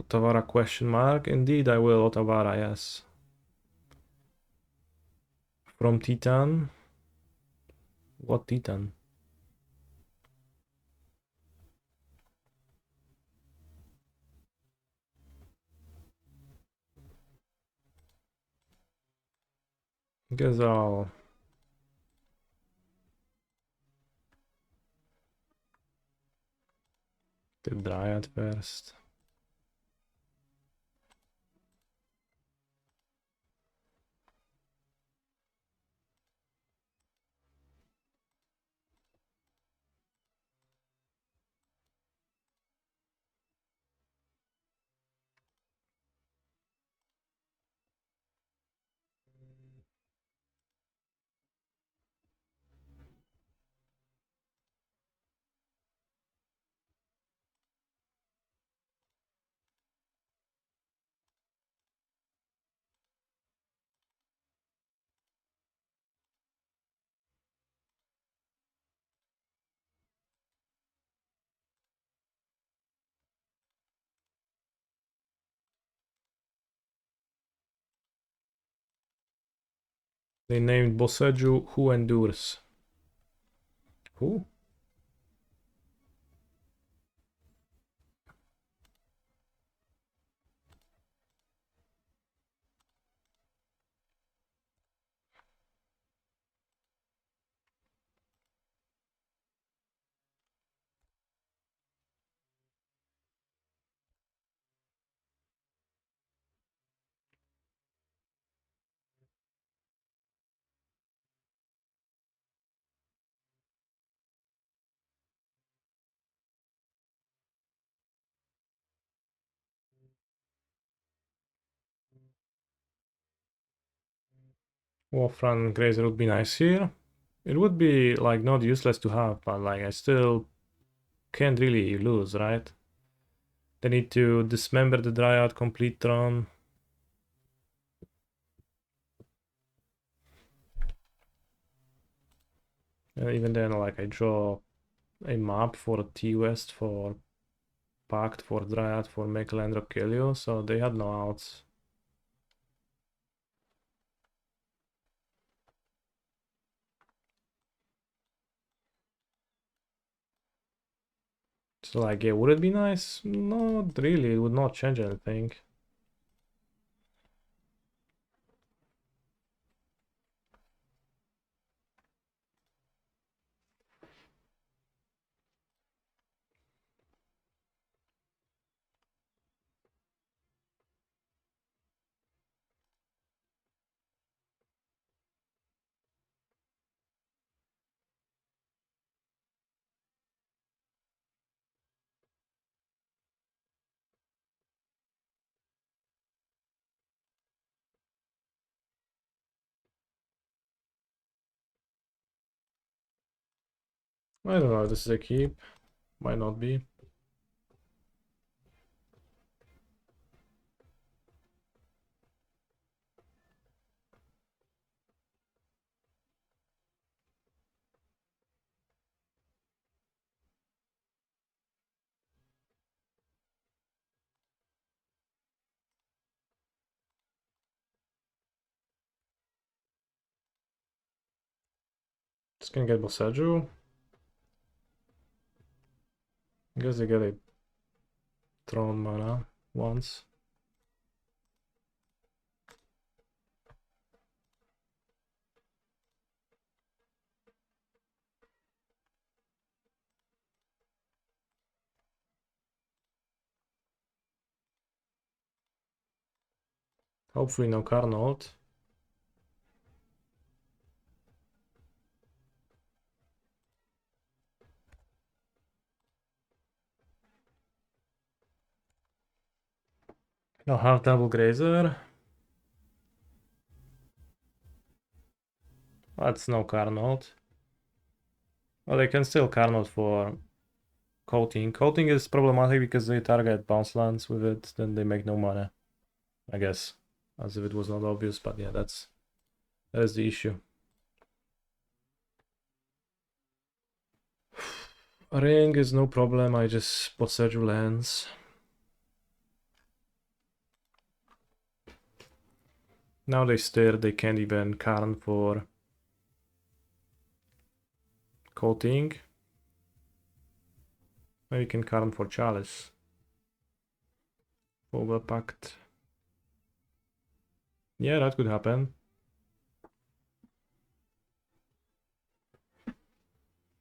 Otavara question mark. Indeed, I will Otavara, yes. From Titan. What Titan? Guess I'll do Dryad first. They named Boseju Who Endures. Who? Wolfram Grazer would be nice here. It would be like not useless to have, but like I still can't really lose, right? They need to dismember the Dryad, complete Tron. And even then, like I draw a map for T-West, for Pact, for Dryad, for Mechalandro Kelio, so they had no outs. So like, yeah, would it be nice? Not really, it would not change anything. I don't know if this is a keep. Might not be. Just gonna get Boseju. I guess they get a Tron mana once. Hopefully no Carnot. No half double Grazer. That's no Carnot. Well, they can still Carnot for coating. Coating is problematic because they target bounce lands with it, then they make no mana. I guess. As if it was not obvious, but yeah, that is the issue. Ring is no problem, I just Boseju lands. Now they stare, they can't even Karn for coating. Maybe can Karn for Chalice. Overpacked. Yeah, that could happen.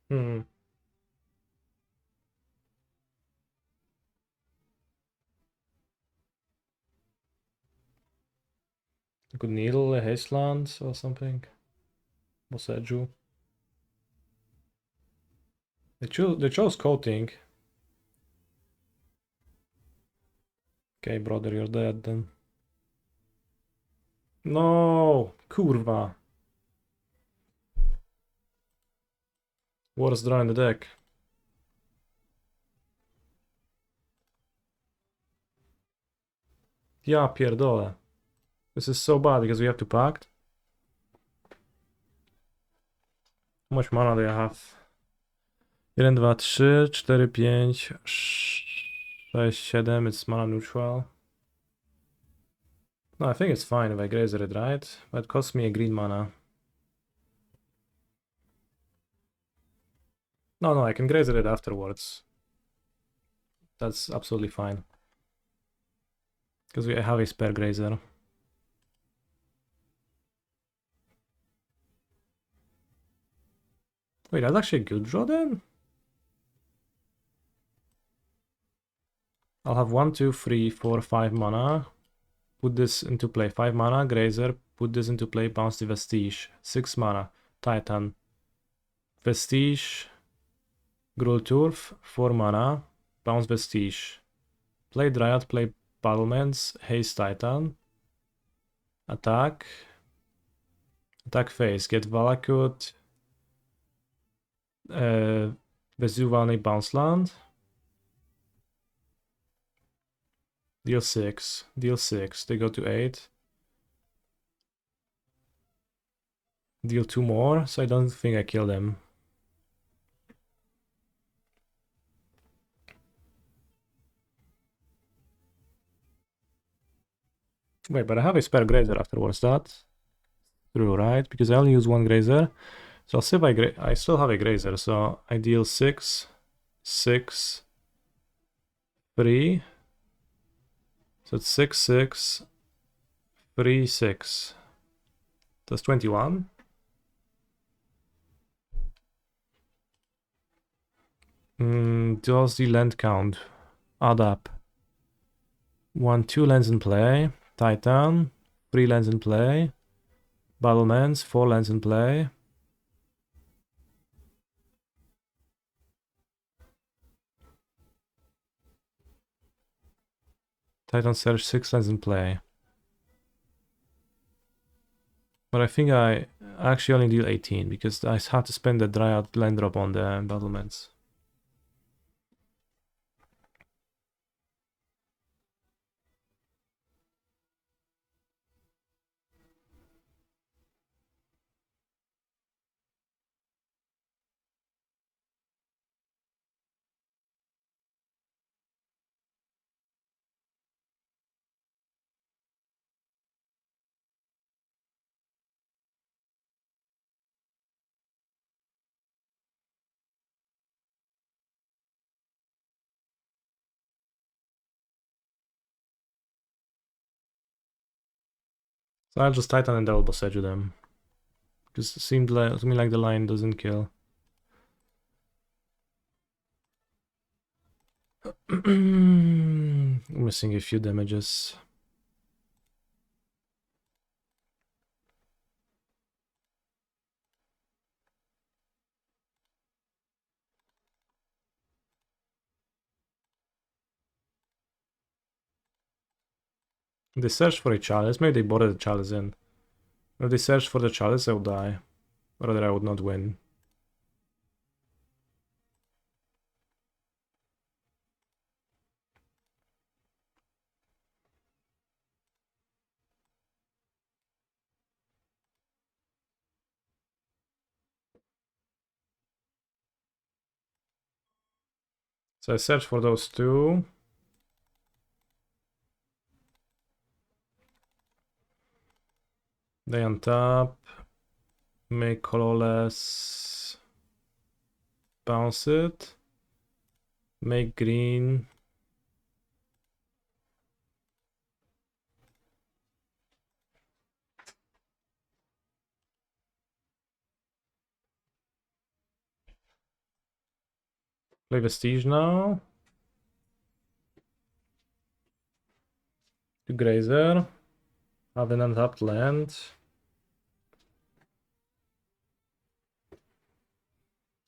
Hmm. I could needle a Hasteland or something. Boseju. They chose coating. Okay, brother, you're dead then. No! Kurwa! Worst draw in the deck. Ja pierdolę. This is so bad because we have to pact. How much mana do I have? 1, 2, 3, 4, 5, 6, 7. It's mana neutral. No, I think it's fine if I graze it, right? But it costs me a green mana. No, I can graze it afterwards. That's absolutely fine. Because we have a spare grazer. Wait, that's actually a good draw then? I'll have 1, 2, 3, 4, 5 mana. Put this into play. 5 mana, Grazer. Put this into play, bounce the Vestige. 6 mana, Titan. Vestige. Gruul Turf. 4 mana, bounce Vestige. Play Dryad, play Battlements, Haste Titan. Attack. Attack phase. Get Valakut. Vesuvani Bounce Land. Deal 6. Deal 6. They go to 8. Deal 2 more, so I don't think I kill them. Wait, but I have a spare grazer afterwards. That's true, right? Because I only use 1 grazer. So I'll see if I still have a grazer. So I deal 6, 6, 3. So it's 6, 6, 3, 6. That's 21. Does the land count add up? 1, 2 lands in play. Titan. 3 lands in play. Battlements. 4 lands in play. Titan Surge, 6 lands in play. But I think I actually only deal 18 because I had to spend the Dryad land drop on the battlements. So I'll just Titan and double Boseju them. Because it seemed like, to me like the line doesn't kill. Missing a few damages. They search for a chalice. Maybe they bought the chalice in. If they search for the chalice, I would die. Or rather, I would not win. So I search for those two. They on top. Make colorless. Bounce it. Make green. Play Vestige now. To Grazer. Have an untapped land.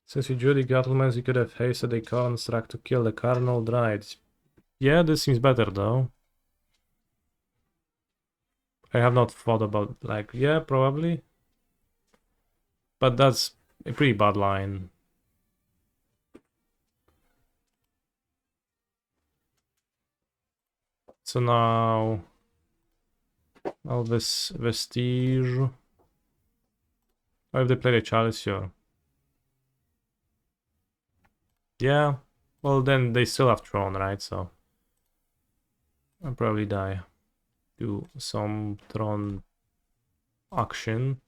Since you drew the Gattlemans, you could have hasted a construct to kill the Cardinal Dried. Yeah, this seems better though. I have not thought about, like, yeah, probably. But that's a pretty bad line. So now this Vestige. Or if they play the Chalice, sure. Yeah, well then they still have Throne, right? So I'll probably die. Do some Throne action.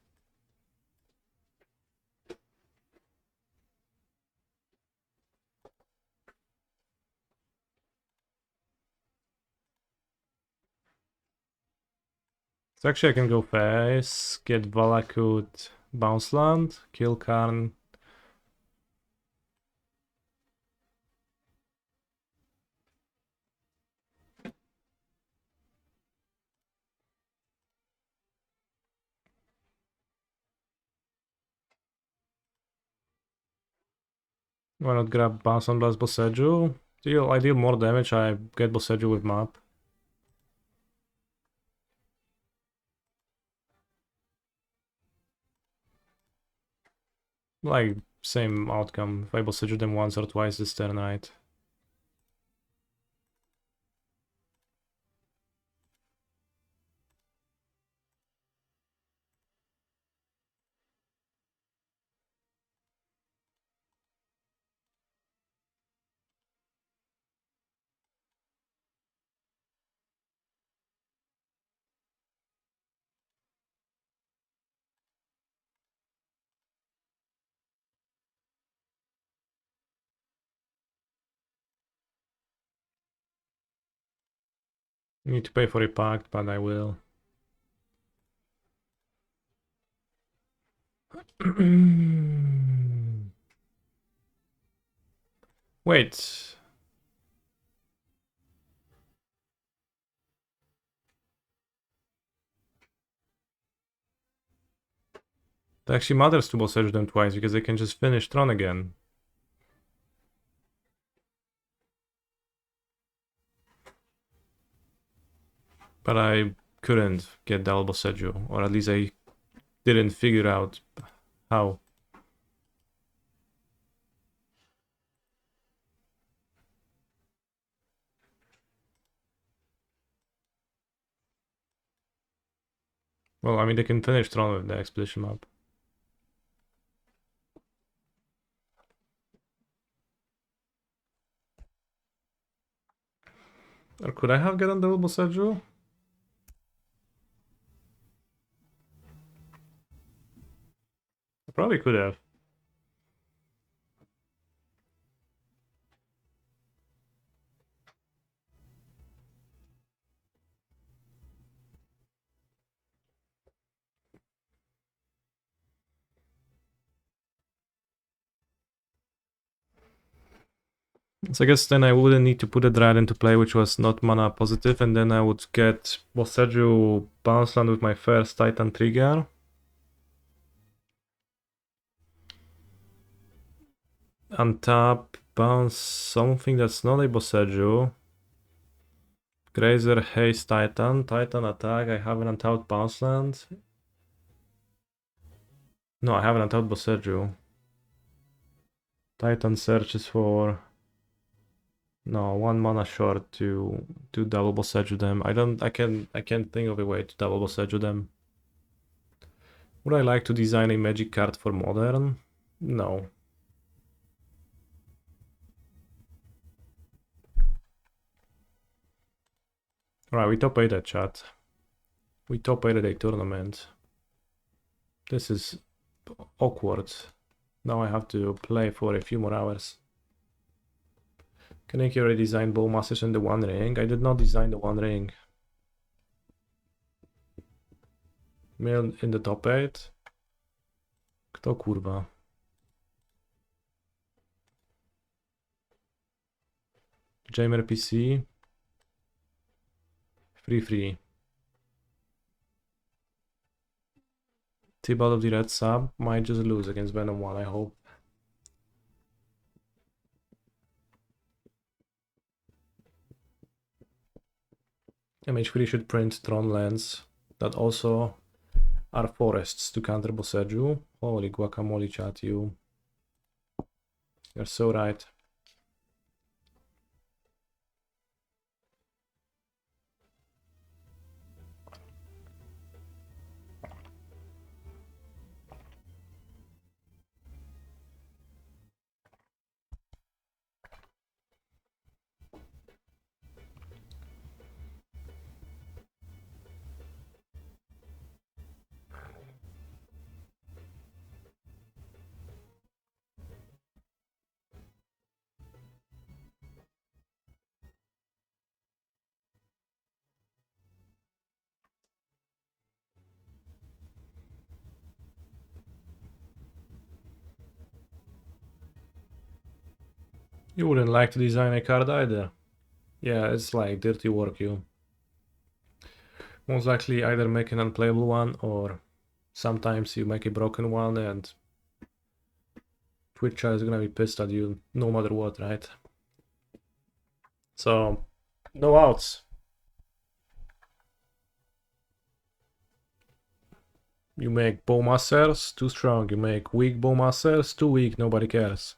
So actually I can go face, get Valakut Bounce Land, kill Karn. Why not grab Bounce on Blast Boseiju? I deal more damage, I get Boseiju with map. Like, same outcome. If I Boseiju them once or twice this turn, right? Need to pay for a pact, but I will. Wait. It actually matters to Boseiju them twice because they can just finish Tron again. But I couldn't get double Boseiju, or at least I didn't figure out how. Well, I mean, they can finish Tron with the Expedition map. Or could I have gotten double Boseiju? I probably could have. So I guess then I wouldn't need to put a Dryad into play, which was not mana positive, and then I would get Boseiju Bounce Land with my first Titan trigger. Untap, bounce something that's not a Boseiju. Grazer, Haste, Titan. Titan attack, I have an untapped Bounce Land. No, I have an untapped Boseiju. Titan searches for... No, 1 mana short to double Boseiju them. I can't think of a way to double Boseiju them. Would I like to design a magic card for Modern? No. Alright, we top 8 at chat. We top 8 at a tournament. This is awkward. Now I have to play for a few more hours. Can I already design bow masters in the One Ring? I did not design the One Ring. Mail in the top 8. Kto kurwa? Jamer PC. Free. Tibalt of the Red Sub might just lose against Venom 1, I hope. MH3 should print Tron lands that also are forests to counter Boseju. Holy guacamole, chat, you're so right. You wouldn't like to design a card either. Yeah, it's like dirty work, you. Most likely either make an unplayable one or sometimes you make a broken one and Twitch is gonna be pissed at you no matter what, right? So, no outs. You make Bowmasters, too strong. You make weak Bowmasters, too weak, nobody cares.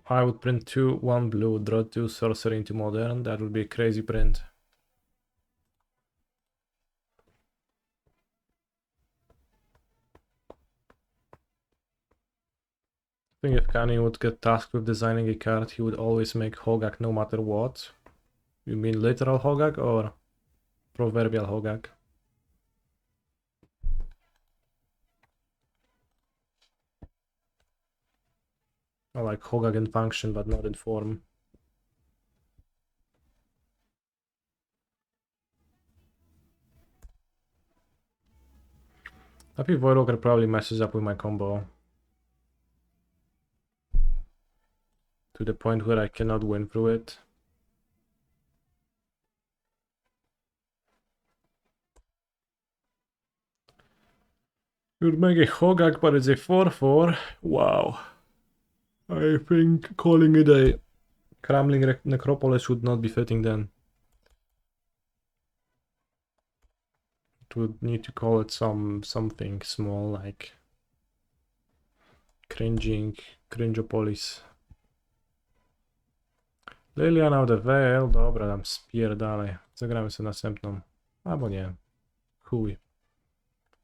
I would print 2, 1 blue, draw 2 sorcery into modern. That would be a crazy print. I think if Kanye would get tasked with designing a card, he would always make Hogak no matter what. You mean literal Hogak or proverbial Hogak? I like Hogak in function, but not in form. Happy Voidwalker probably messes up with my combo. To the point where I cannot win through it. You'd make a Hogak, but it's a 4/4. Wow. I think calling it a Crumbling Necropolis would not be fitting then. It would need to call it something small like Cringeopolis. Liliana of the Veil, dobra, dam spierdalaj. Zagramy sobie następną. Albo nie. Chuj.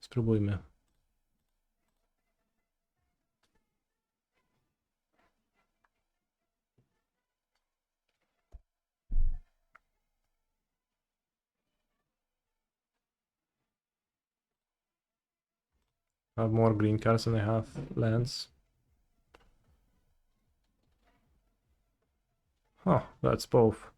Spróbujmy. I have more green cards than I have lands. Huh, that's both.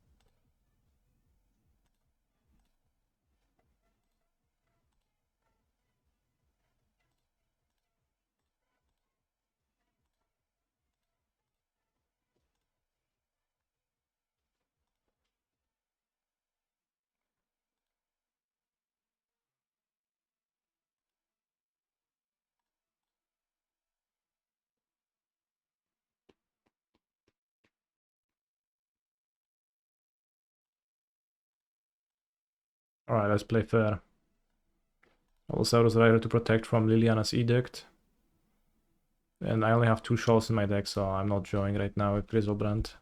Alright, let's play fair. Allosaurus Rider to protect from Liliana's Edict. And I only have 2 shoals in my deck, so I'm not drawing right now with Griselbrand.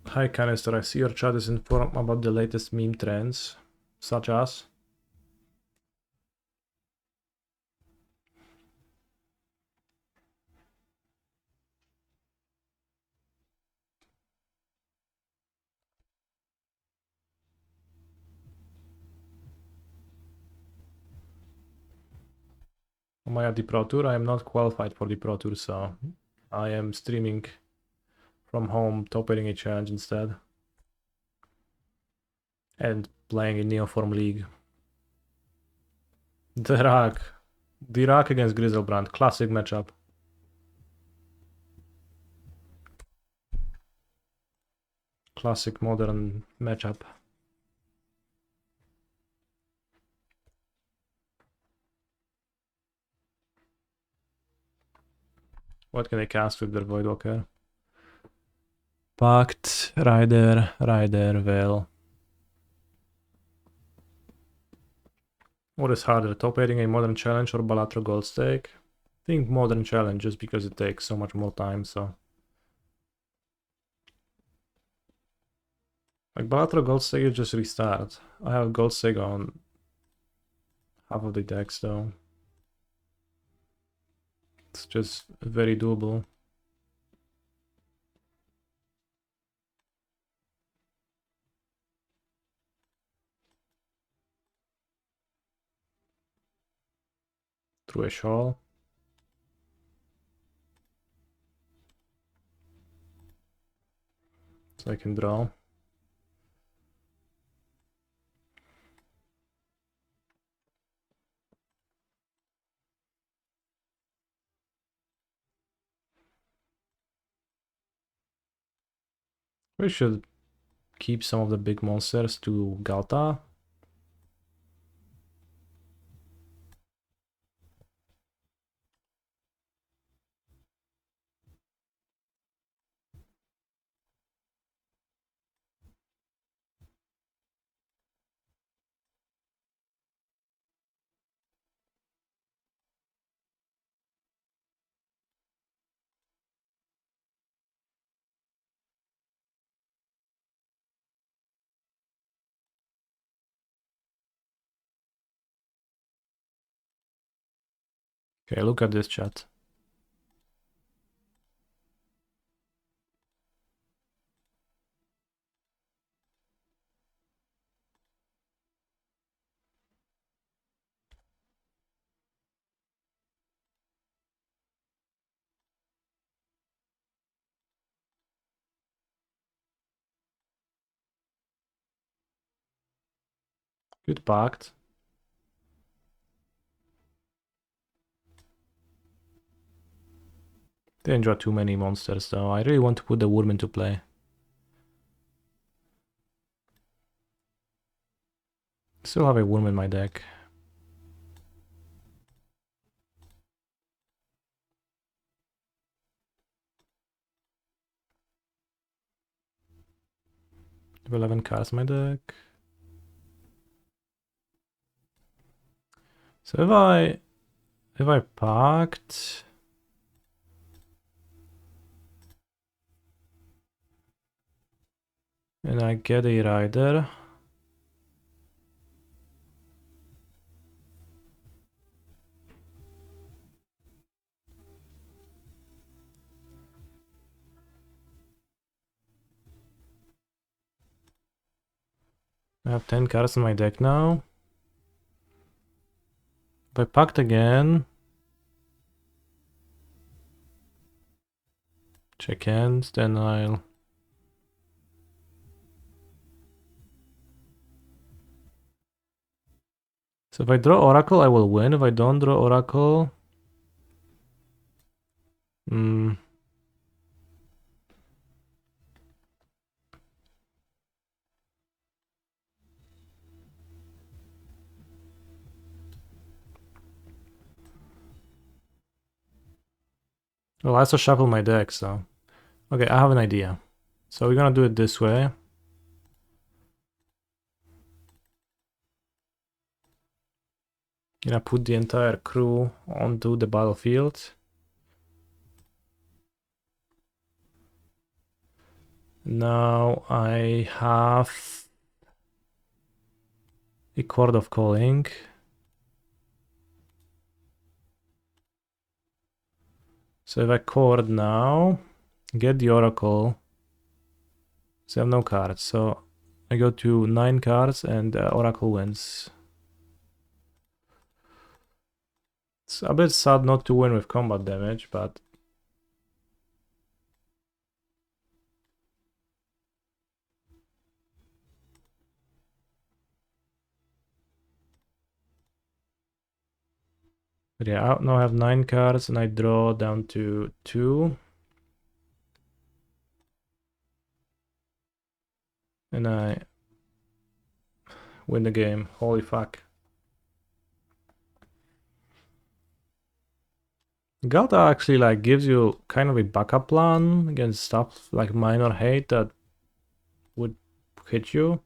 Hi Canister, I see your chat is informed about the latest meme trends, such as... Am I at the Pro Tour? I am not qualified for the Pro Tour, so I am streaming from home, top 8 challenge instead. And playing in Neoform League. The Rock against Griselbrand, classic matchup. Classic modern matchup. What can I cast with their Voidwalker? Pact, Rider, Veil. What is harder, top 8 a modern challenge or Balatro Gold Stake? I think modern challenge just because it takes so much more time, so. Like Balatro Gold Stake, you just restart. I have Gold Stake on half of the decks though. It's just very doable. Through a shawl. So I can draw. We should keep some of the big monsters to Galta. Okay, look at this chat. Good pact. They draw too many monsters though. I really want to put the worm into play. Still have a worm in my deck. I have 11 cards in my deck. So if I pact, and I get a rider, I have 10 cards in my deck now. If I pact again, check hands, then I'll... So if I draw Oracle, I will win. If I don't draw Oracle... Well, I also shuffle my deck, so... Okay, I have an idea. So we're gonna do it this way. Gonna put the entire crew onto the battlefield. Now I have a chord of calling. So if I chord now, get the oracle. So I have no cards. So I go to 9 cards and oracle wins. It's a bit sad not to win with combat damage, but yeah, I now have 9 cards and I draw down to 2. And I win the game. Holy fuck. Gata actually like gives you kind of a backup plan against stuff like minor hate that would hit you.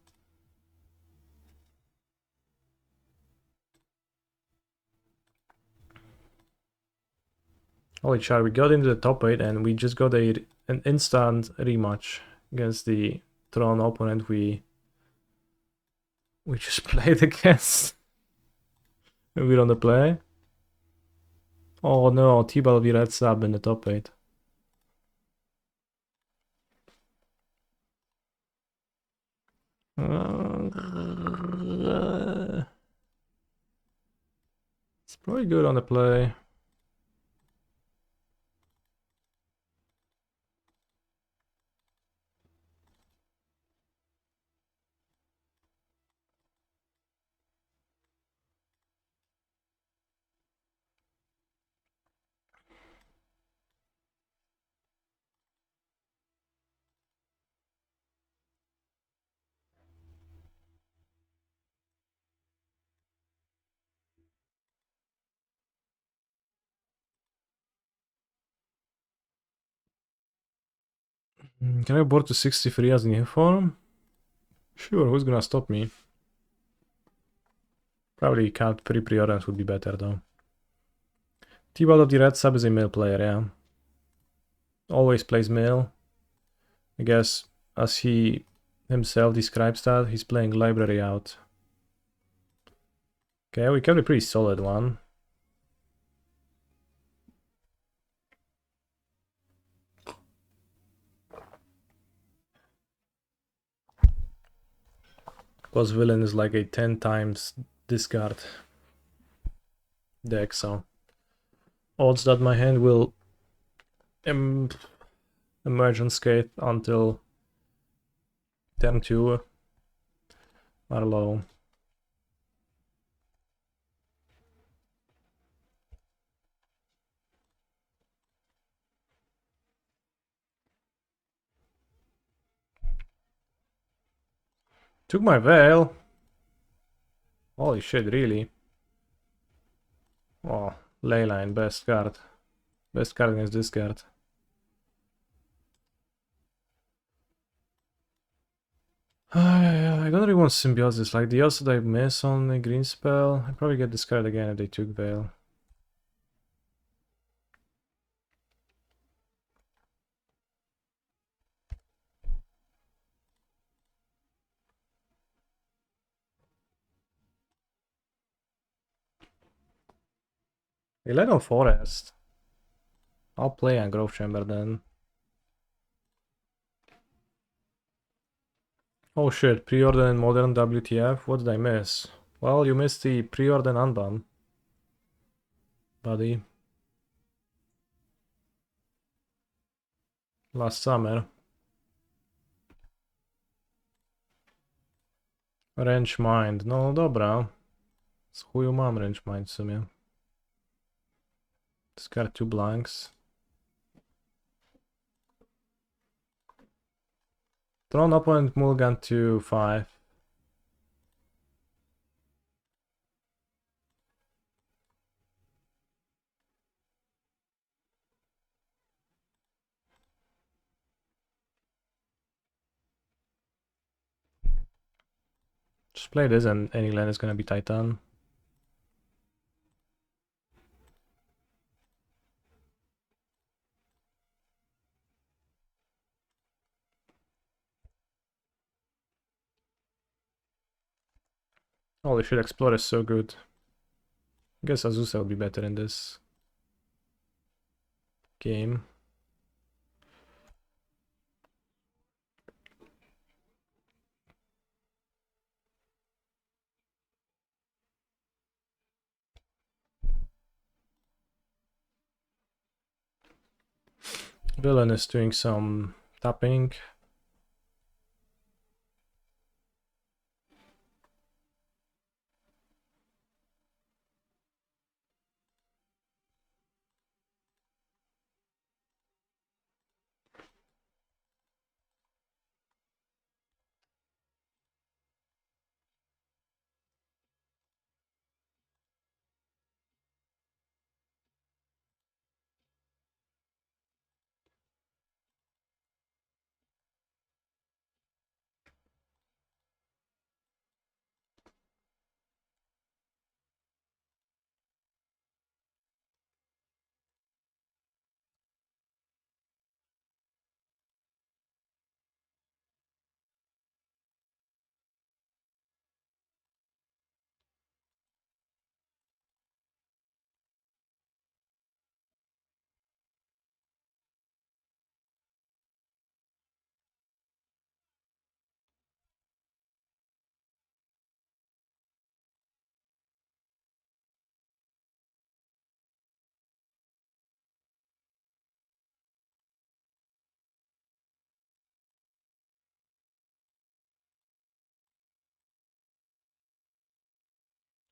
Holy shit, we got into the top 8 and we just got an instant rematch against the Tron opponent we just played against. We're on the play. Oh no, T-Ball we red sub in the top 8. It's probably good on the play. Can I board to 63 as Neoform? Sure, who's gonna stop me? Probably count pre-orders would be better though. T-Ball of the red sub is a male player, yeah. Always plays male. I guess as he himself describes that, he's playing library out. Okay, we kept a pretty solid one. Because villain is like a 10 times discard deck, so odds that my hand will emerge unscathed until turn 2 are low. Took my veil. Holy shit, really? Oh, Leyline, best card. Best card against this card. I don't really want Symbiosis. Like the odds that I miss on a green spell, I'd probably get this card again if they took Veil. They let on Forest. I'll play on Grove Chamber then. Oh shit, pre-order and modern WTF? What did I miss? Well, you missed the pre-order and unban, buddy. Last summer. Range Mind. No dobra. Z chuju mam Range Mind w sumie. Discard 2 blanks. Tron opponent Mulligan to 5. Just play this and any land is gonna be Titan. Holy shit, Explore is so good. I guess Azusa would be better in this game. Villain is doing some tapping.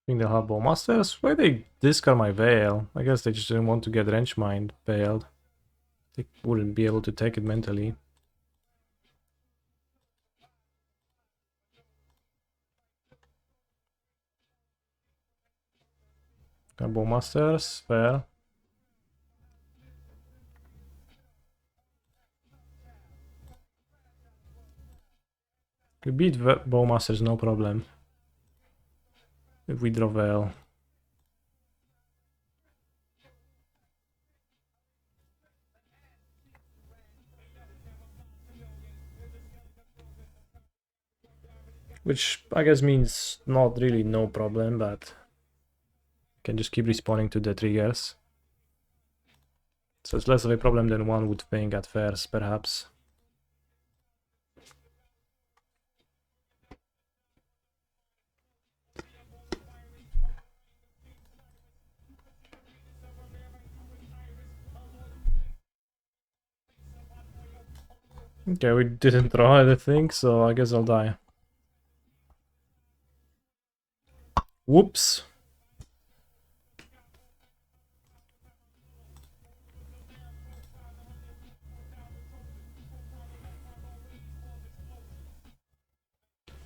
I think they'll have Bowmasters. Why they discard my Veil? I guess they just didn't want to get Wrench Mind veiled. They wouldn't be able to take it mentally. Bowmasters, fair. We beat Bowmasters, no problem. If we draw Veil. Which I guess means not really no problem, but can just keep responding to the triggers. So it's less of a problem than one would think at first, perhaps. Okay, we didn't draw anything, so I guess I'll die. Whoops.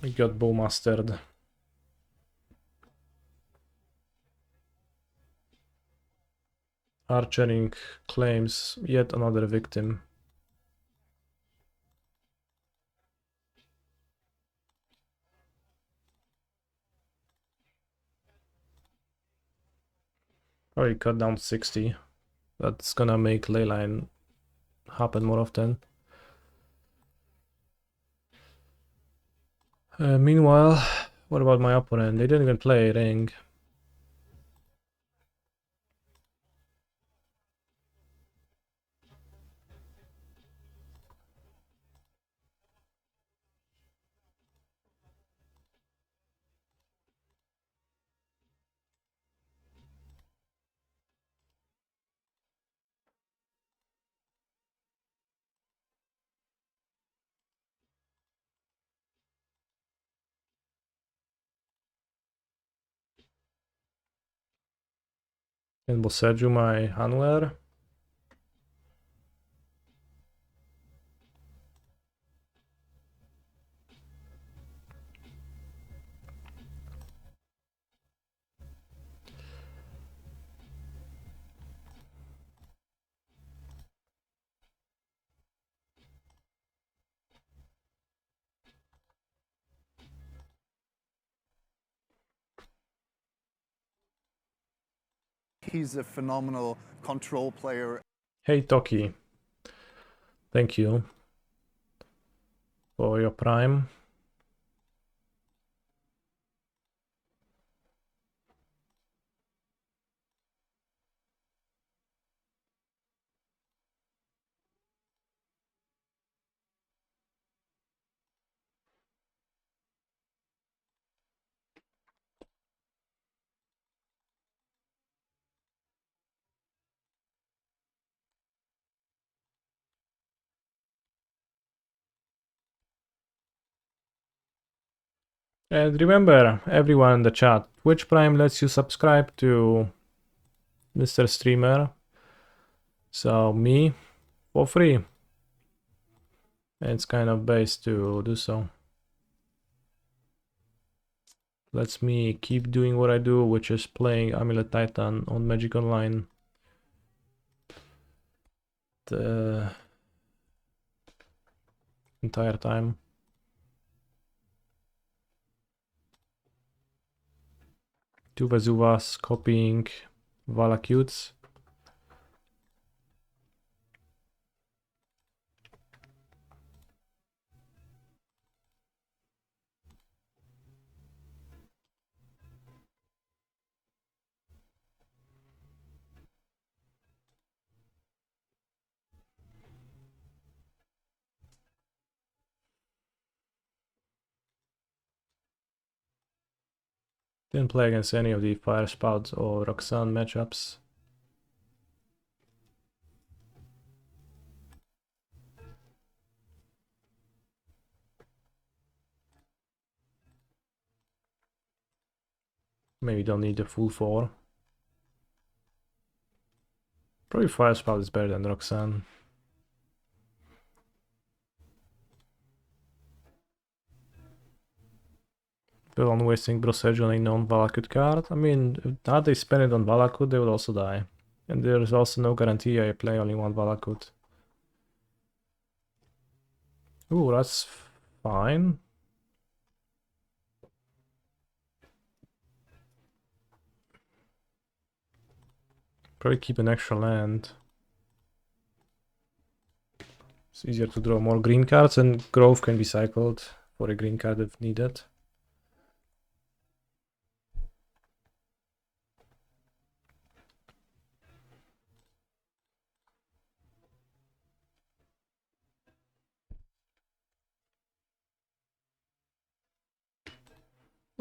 We got Bowmastered. Archering claims yet another victim. Oh, he cut down 60. That's gonna make leyline happen more often. Meanwhile, what about my opponent? They didn't even play Ring. And Boseju my handler. He's a phenomenal control player. Hey Toki, thank you for your prime. And remember, everyone in the chat, Twitch Prime lets you subscribe to Mr. Streamer, so me, for free. And it's kind of based to do so. Lets me keep doing what I do, which is playing Amulet Titan on Magic Online. The entire time. Two Vesuvas copying Valakutes. Didn't play against any of the Fire Spout or Roxanne matchups. Maybe don't need the full 4. Probably Fire Spout is better than Roxanne. Still on wasting Brosage on a non-Valakut card. I mean, had they spend it on Valakut, they would also die. And there's also no guarantee I play only one Valakut. Ooh, that's fine. Probably keep an extra land. It's easier to draw more green cards, and Grove can be cycled for a green card if needed.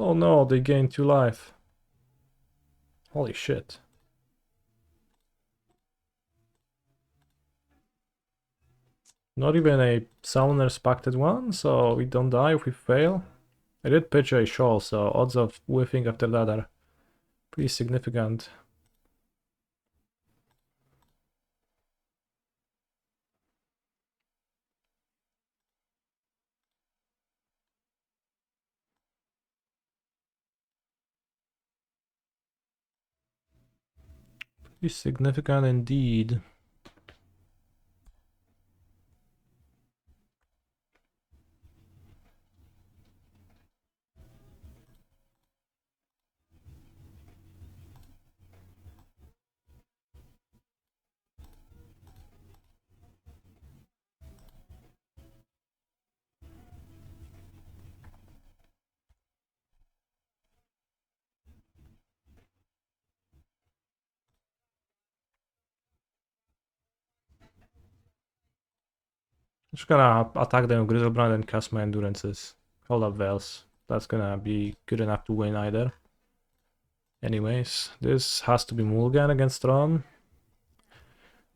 Oh no, they gained 2 life. Holy shit. Not even a Summoner's Pacted one, so we don't die if we fail. I did pitch a Shawl, so odds of whiffing after that are pretty significant. Pretty significant indeed. Just gonna attack them with Grizzlebrand and cast my Endurances. Hold up Vels. That's gonna be good enough to win either. Anyways, this has to be Mulligan against Ron.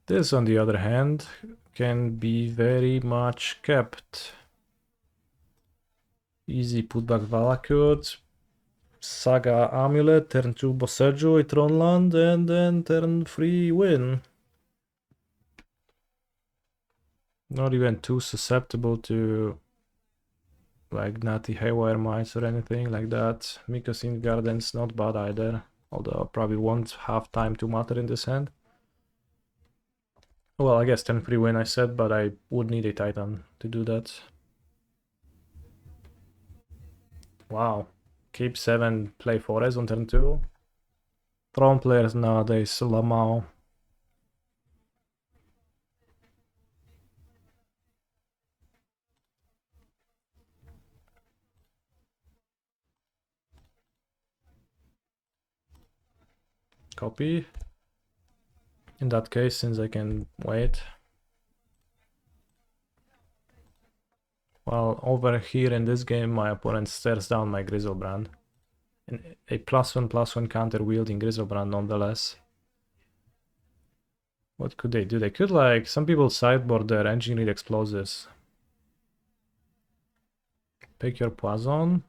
This, on the other hand, can be very much kept. Easy put back Valakut, Saga Amulet, turn 2 Boseju, a Tronland, and then turn 3 win. Not even too susceptible to like Natty Haywire Mites or anything like that. Mikosin Garden's not bad either, although probably won't have time to matter in this hand. Well, I guess 10-3 win I said, but I would need a Titan to do that. Wow. Keep 7, play Forest on turn 2. Throne players nowadays, Lamau. Copy. In that case, since I can wait. Well, over here in this game, my opponent stares down my Griselbrand. And a +1/+1 counter wielding Griselbrand nonetheless. What could they do? They could, like, some people sideboard their engineered explosives. Pick your Poison.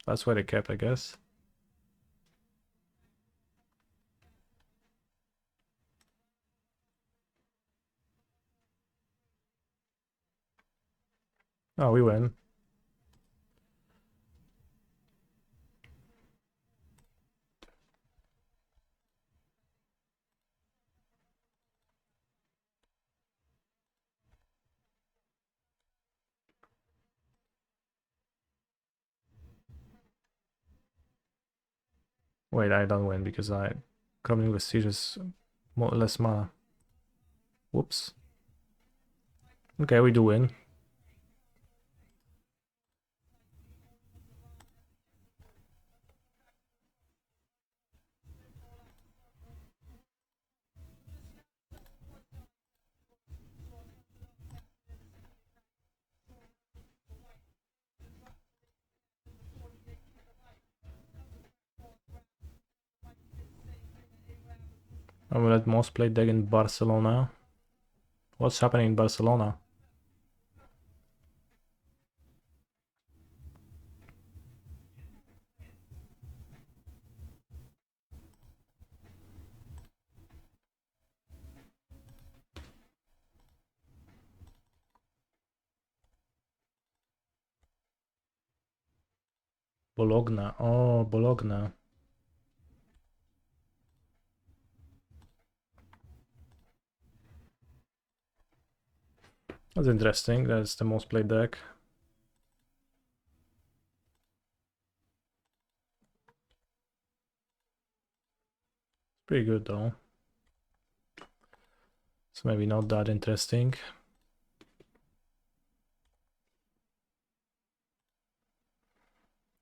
That's why they kept, I guess. Oh, we win. Wait, I don't win because I coming with Siege's less mana. Whoops. Okay, we do win. I'm at most played deck in Barcelona. What's happening in Barcelona? Bologna. Oh, Bologna. That's interesting. That's the most played deck. Pretty good though. So maybe not that interesting.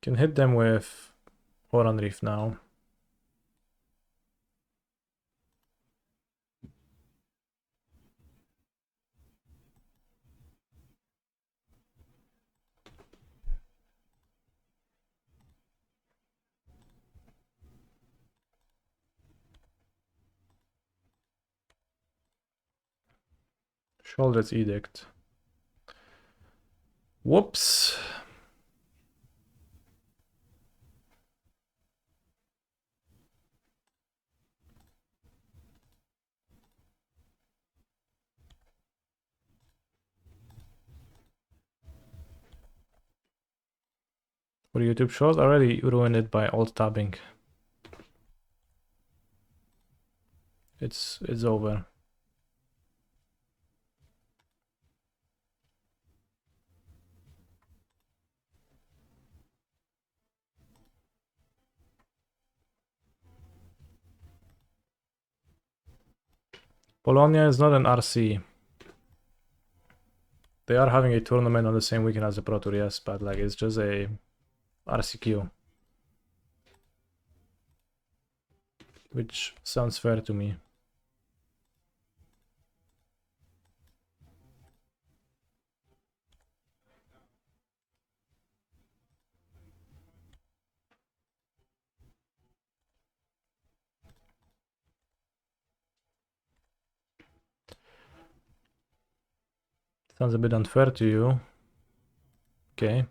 Can hit them with Oran Reef now. Shoulder's Edict. Whoops. For YouTube short, already ruined it by alt tabbing. It's over. Bologna is not an RC. They are having a tournament on the same weekend as the Pro Tour, yes, but like it's just a RCQ. Which sounds fair to me. Sounds a bit unfair to you. Okay.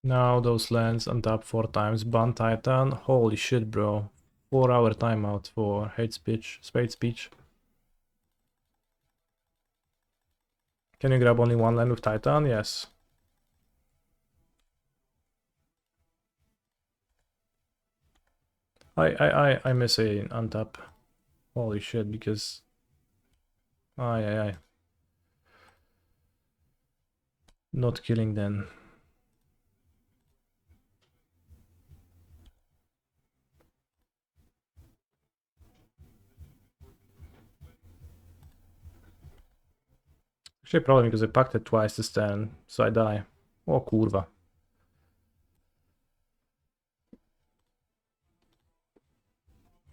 Now those lands untap 4 times. Ban Titan. Holy shit, bro. 4-hour timeout for hate speech, spade speech. Can you grab only one land with Titan? Yes. I miss a untap. Holy shit, because I not killing then. Actually, probably because I packed it twice this turn, so I die. O kurwa.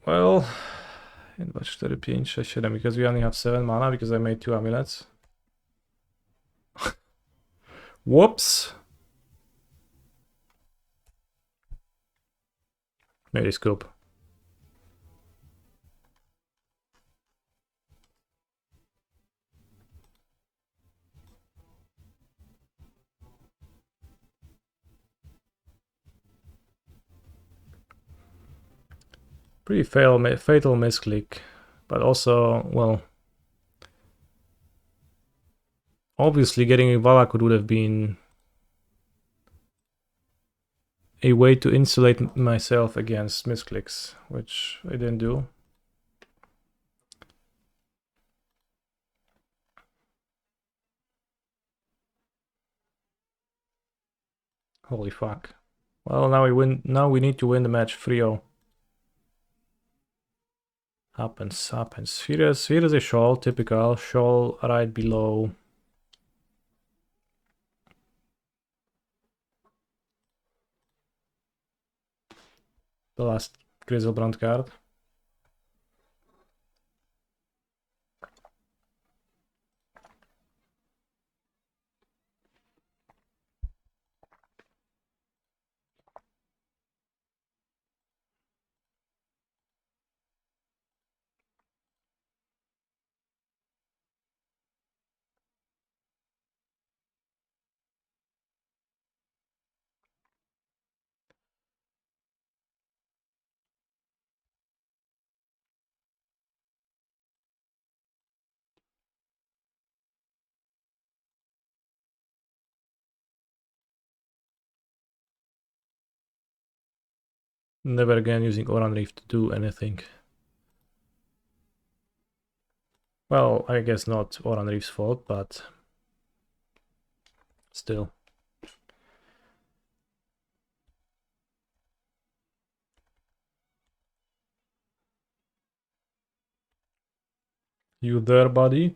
Well, 1, 2, 4, 5, 6, 7, because we only have 7 mana because I made 2 amulets. Whoops! Maybe scope. Pretty fatal misclick, but also, well, obviously getting a Valak would have been a way to insulate myself against misclicks, which I didn't do. Holy fuck. Well, now we win. Now we need to win the match 3-0. Happens. Here is a shawl, typical shawl right below the last Grizzlebrand card. Never again using Oran Reef to do anything. Well, I guess not Oran Reef's fault, but still. You there, buddy?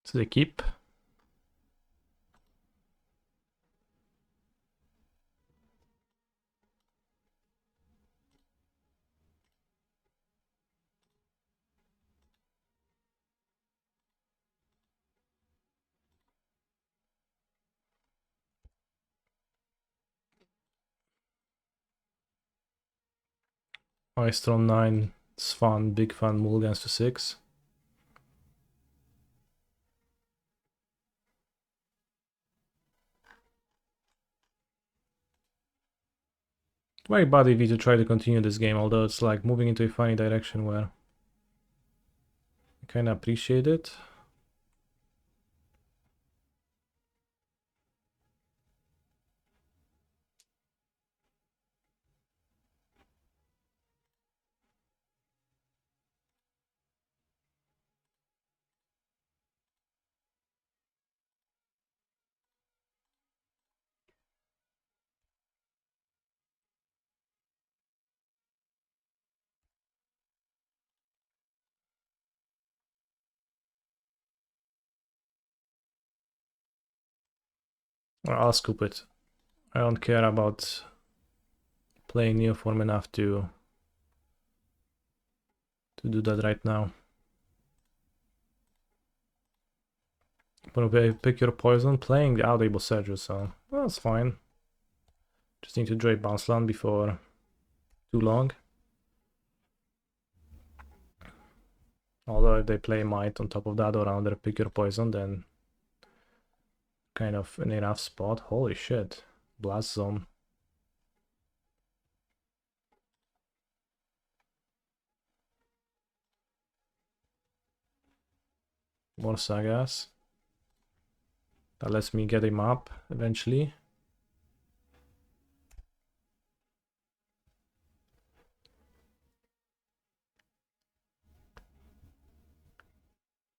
So they keep. Ice 9. It's fun, big fun, mulligans to 6. Very bad V to try to continue this game, although it's like moving into a funny direction where I kinda appreciate it. Or I'll scoop it. I don't care about playing Neoform enough to do that right now. But if pick your poison, playing the Audible Sedge, so that's fine. Just need to drape bounce land before too long. Although if they play Might on top of that or under pick your poison, then kind of an enough spot. Holy shit. Blast Zone. More sagas. That lets me get him up eventually.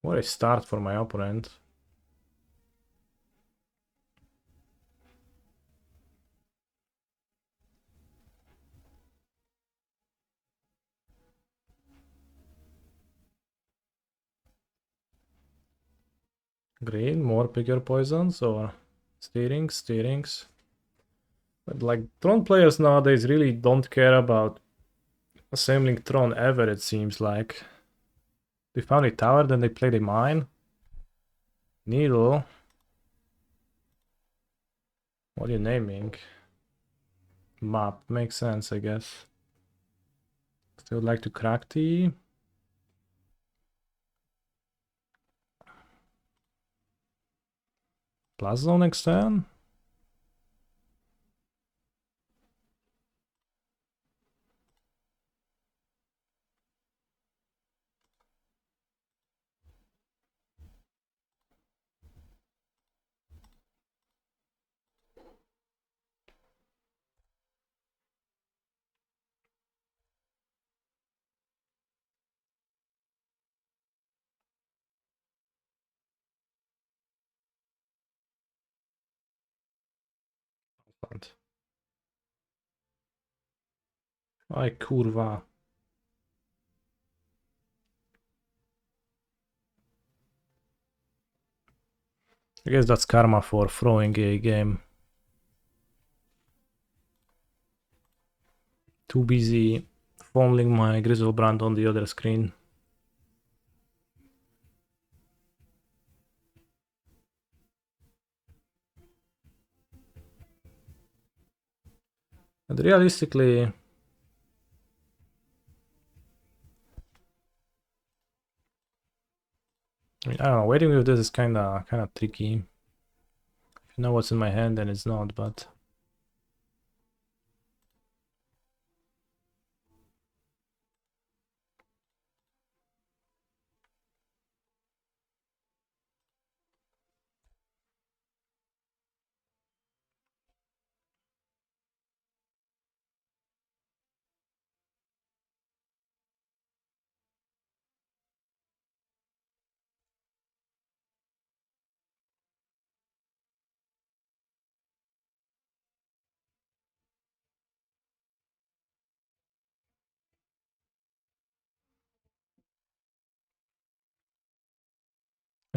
What a start for my opponent. Green, more pick your poisons or steerings. But like Tron players nowadays really don't care about assembling Tron ever, it seems like. They found a tower, then they played a mine. Needle. What are you naming? Map. Makes sense, I guess. Still like to crack the... Plus zone extend? Aj kurwa. I guess that's karma for throwing a game. Too busy funneling my Grizzlebrand on the other screen. And realistically, I mean, I don't know, waiting with this is kinda tricky. If you know what's in my hand, then it's not, but...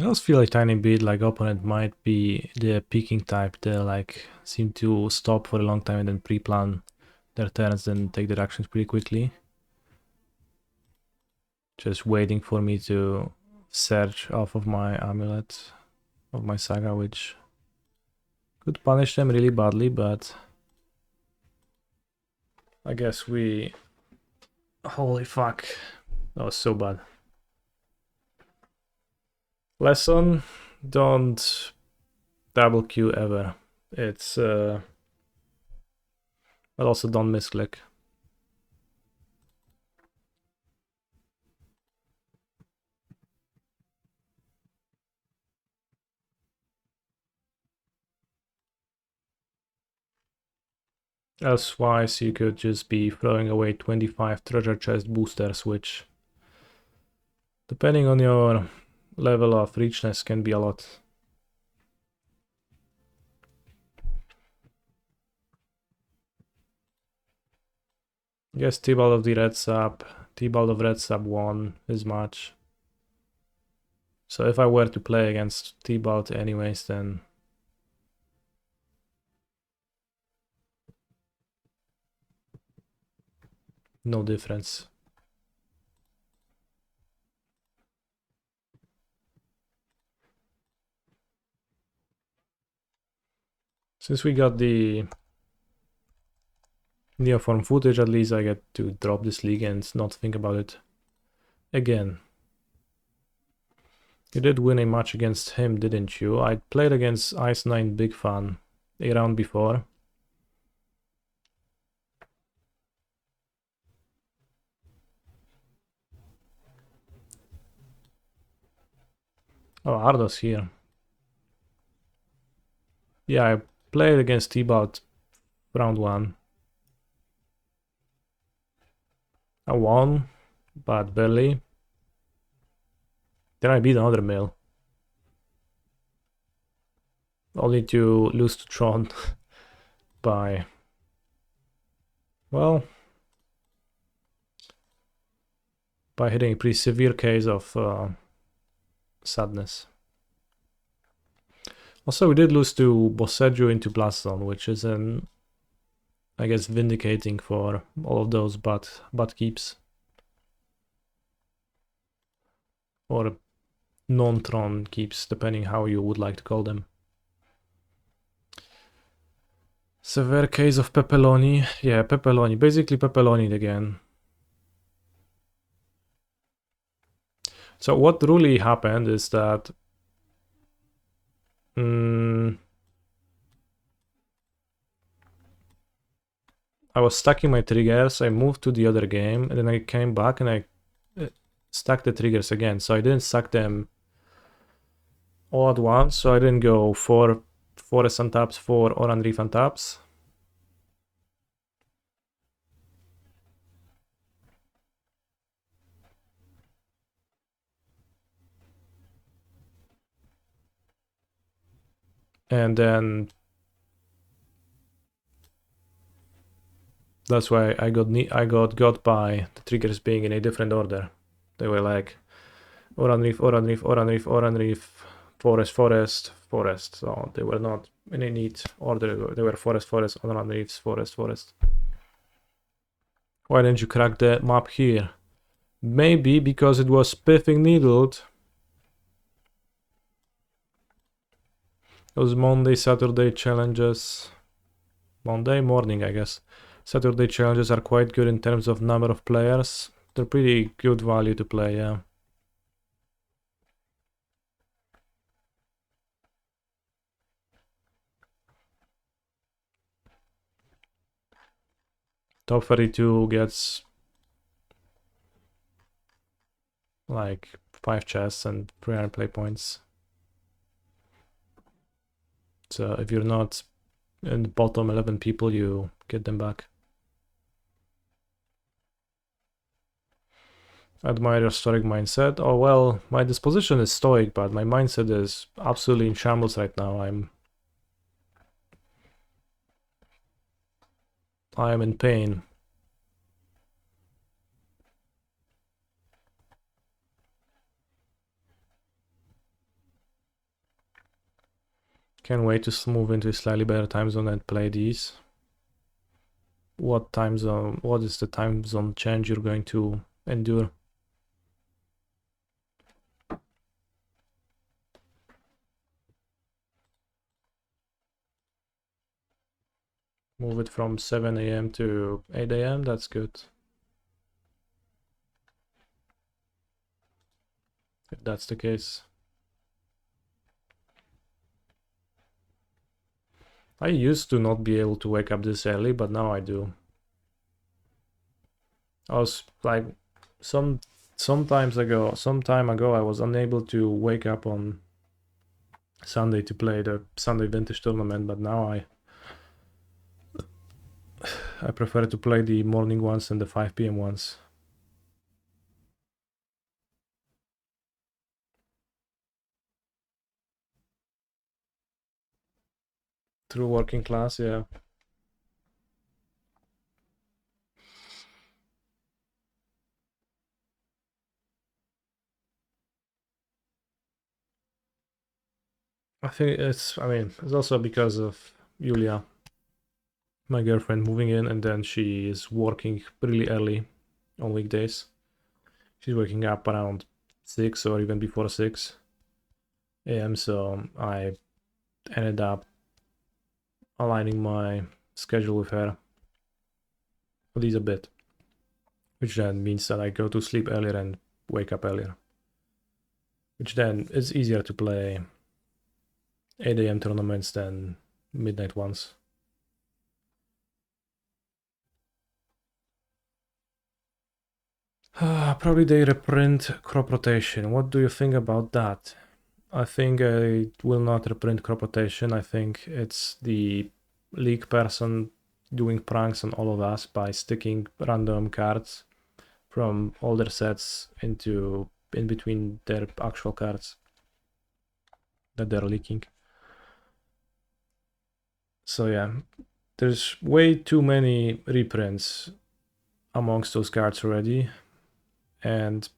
I also feel a tiny bit like opponent might be the peeking type. They like seem to stop for a long time and then pre-plan their turns and take their actions pretty quickly. Just waiting for me to search off of my amulet of my saga, which could punish them really badly, but I guess we... Holy fuck. That was so bad. Lesson, don't double Q ever. It's but also don't misclick. Elsewise, you could just be throwing away 25 treasure chest boosters, which, depending on your level of richness, can be a lot. Yes, T-Ball of the red sub, T-Ball of red sub 1 is much. So if I were to play against T-Ball anyways, then No difference. Since we got the Neoform footage, at least I get to drop this league and not think about it again. You did win a match against him, didn't you? I played against Ice9 Big Fan a round before. Oh, Ardo's here. Yeah, I played against T-Bout round 1. I won, but barely. Then I beat another male. Only to lose to Tron by, well, by hitting a pretty severe case of sadness. Also, we did lose to Bosseggio into Blast Zone, which is I guess, vindicating for all of those butt keeps. Or non-Tron keeps, depending how you would like to call them. Severe case of Pepperoni. Yeah, Pepperoni. Basically Pepperoni again. So what really happened is that I was stacking my triggers, I moved to the other game, and then I came back and I stacked the triggers again. So I didn't stack them all at once, so I didn't go 4 Forest untaps, 4 Oran Reef untaps. And then that's why I got by the triggers being in a different order. They were like Oran Reef, Oran Reef, Oran Reef, Oran Reef, Forest, Forest, Forest. So they were not in a neat order. They were Forest, Forest, Oran Reefs, Forest, Forest. Why didn't you crack the map here? Maybe because it was spiffing needled. Those Monday, Saturday challenges. Monday morning, I guess. Saturday challenges are quite good in terms of number of players. They're pretty good value to play, yeah. Top 32 gets like 5 chests and 300 play points. So if you're not in the bottom 11 people, you get them back. Admire your stoic mindset. Oh well, my disposition is stoic, but my mindset is absolutely in shambles right now. I am in pain. Can't wait to move into a slightly better time zone and play these. What time zone? What is the time zone change you're going to endure? Move it from 7 a.m. to 8 a.m. That's good. If that's the case. I used to not be able to wake up this early, but now I do. I was like some time ago I was unable to wake up on Sunday to play the Sunday Vintage tournament, but now I prefer to play the morning ones and the 5 p.m. ones. True working class, yeah. I think it's also because of Julia. my girlfriend moving in, and then she is working really early on weekdays. She's waking up around 6 or even before 6 a.m. So I ended up aligning my schedule with her at least a bit, which then means that I go to sleep earlier and wake up earlier, which then it's easier to play 8 a.m. tournaments than midnight ones. Probably they reprint crop rotation. What do you think about that? I think I will not reprint crop rotation. I think it's the league person doing pranks on all of us by sticking random cards from older sets into in between their actual cards that they're leaking. So yeah, there's way too many reprints amongst those cards already, and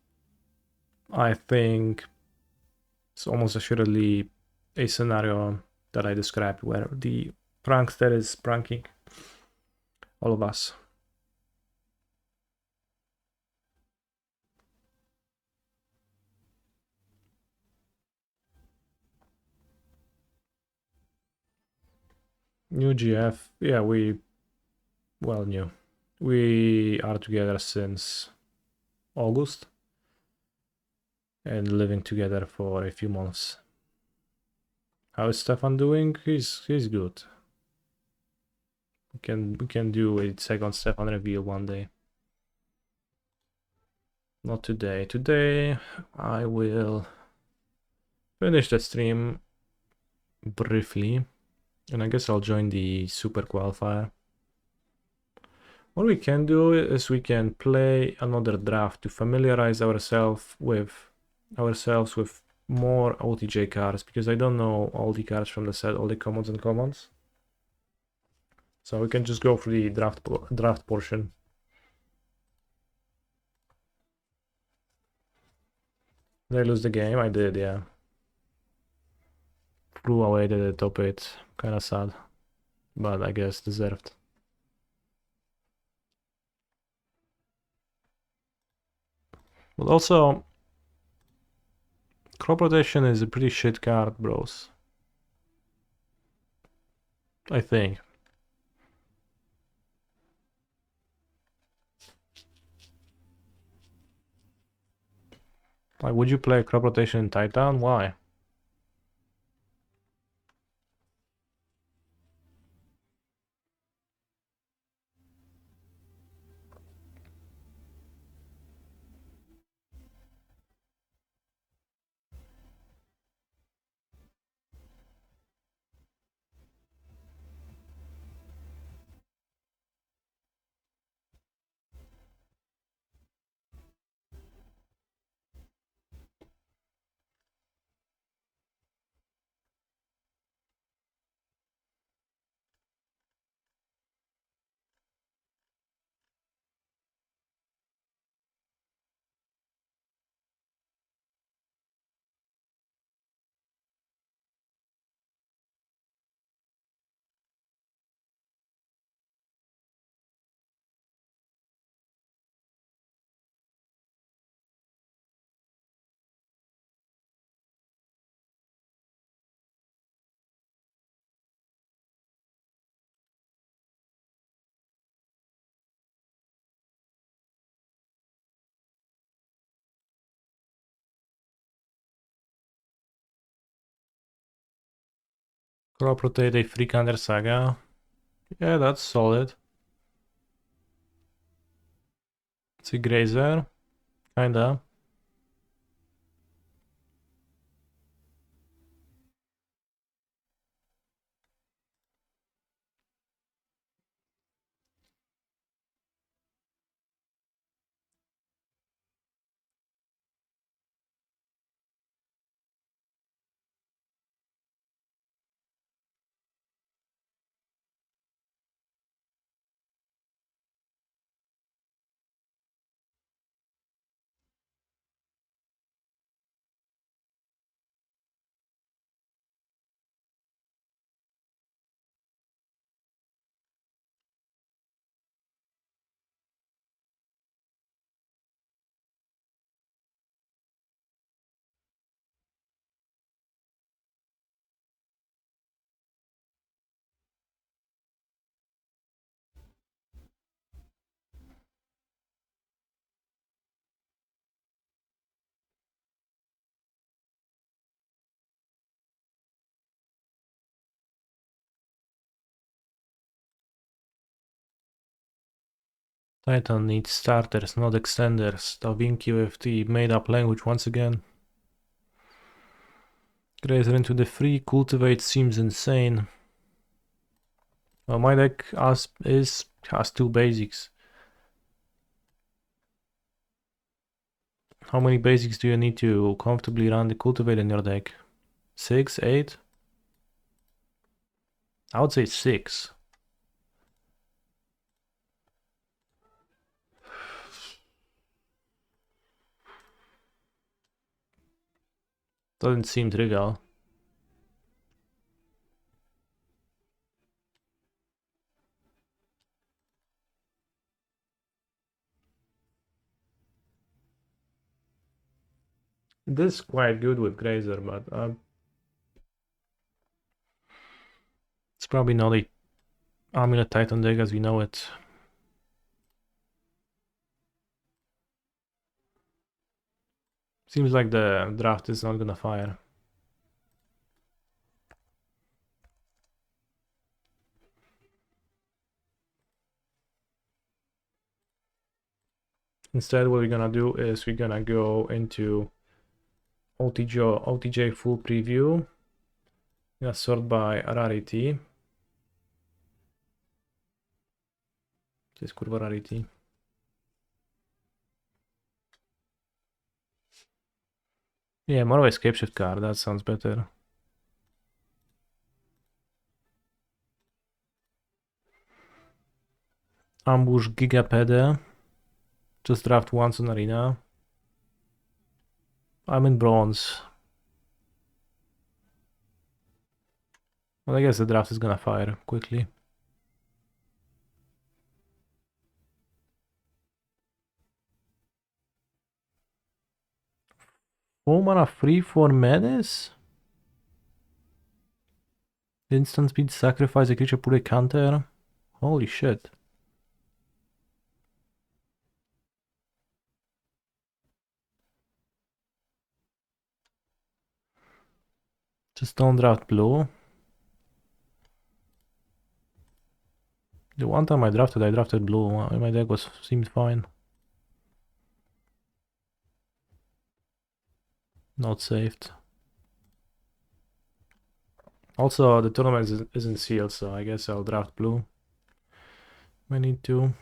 I think it's almost assuredly a scenario that I described where the prankster is pranking all of us. New GF, yeah, new. We are together since August and living together for a few months. How is Stefan doing? He's good. We can do a second Stefan reveal one day. Not today. Today I will finish the stream briefly, and I guess I'll join the super qualifier. What we can do is we can play another draft to familiarize ourselves with more OTJ cards, because I don't know all the cards from the set, all the commons and commons. So we can just go through the draft portion. Did I lose the game? I did, yeah. Flew away to the top 8. Kinda sad, but I guess deserved. But also, crop rotation is a pretty shit card, bros. I think. Like, would you play crop rotation in Titan? Why? Crop rotate a Freakander Saga. Yeah, that's solid. It's a Grazer. Kinda. Titan needs starters, not extenders. Da Vinci with the made-up language once again. Grazer into the free, cultivate seems insane. Well, my deck has two basics. How many basics do you need to comfortably run the cultivate in your deck? 6, 8? I would say 6. Doesn't seem trivial. This is quite good with Grazer, but it's probably not a Amulet Titan deck as we know it. Seems like the draft is not gonna fire. Instead, what we're gonna do is we're gonna go into OTJ full preview. Gonna sort by rarity. This kurwa rarity. Yeah, more of a escape shift card, that sounds better. Ambush Gigapede. Just draft once on arena. I'm in bronze. Well, I guess the draft is gonna fire quickly. Four mana free for Menace? Instant speed, sacrifice a creature, put a counter. Holy shit. Just don't draft blue. The one time I drafted blue. My deck seemed fine. Not saved. Also, the tournament isn't sealed, so I guess I'll draft blue. I need to.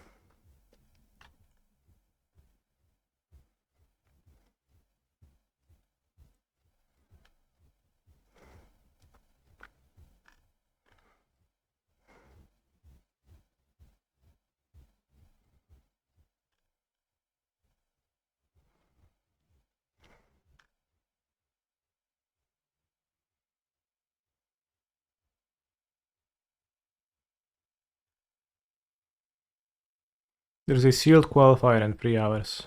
There's a sealed qualifier in 3 hours.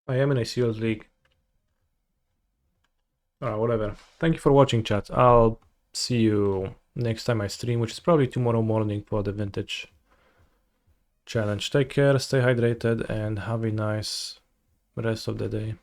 I am in a sealed league. Whatever. Thank you for watching, chat. I'll see you next time I stream, which is probably tomorrow morning for the vintage challenge. Take care, stay hydrated, and have a nice rest of the day.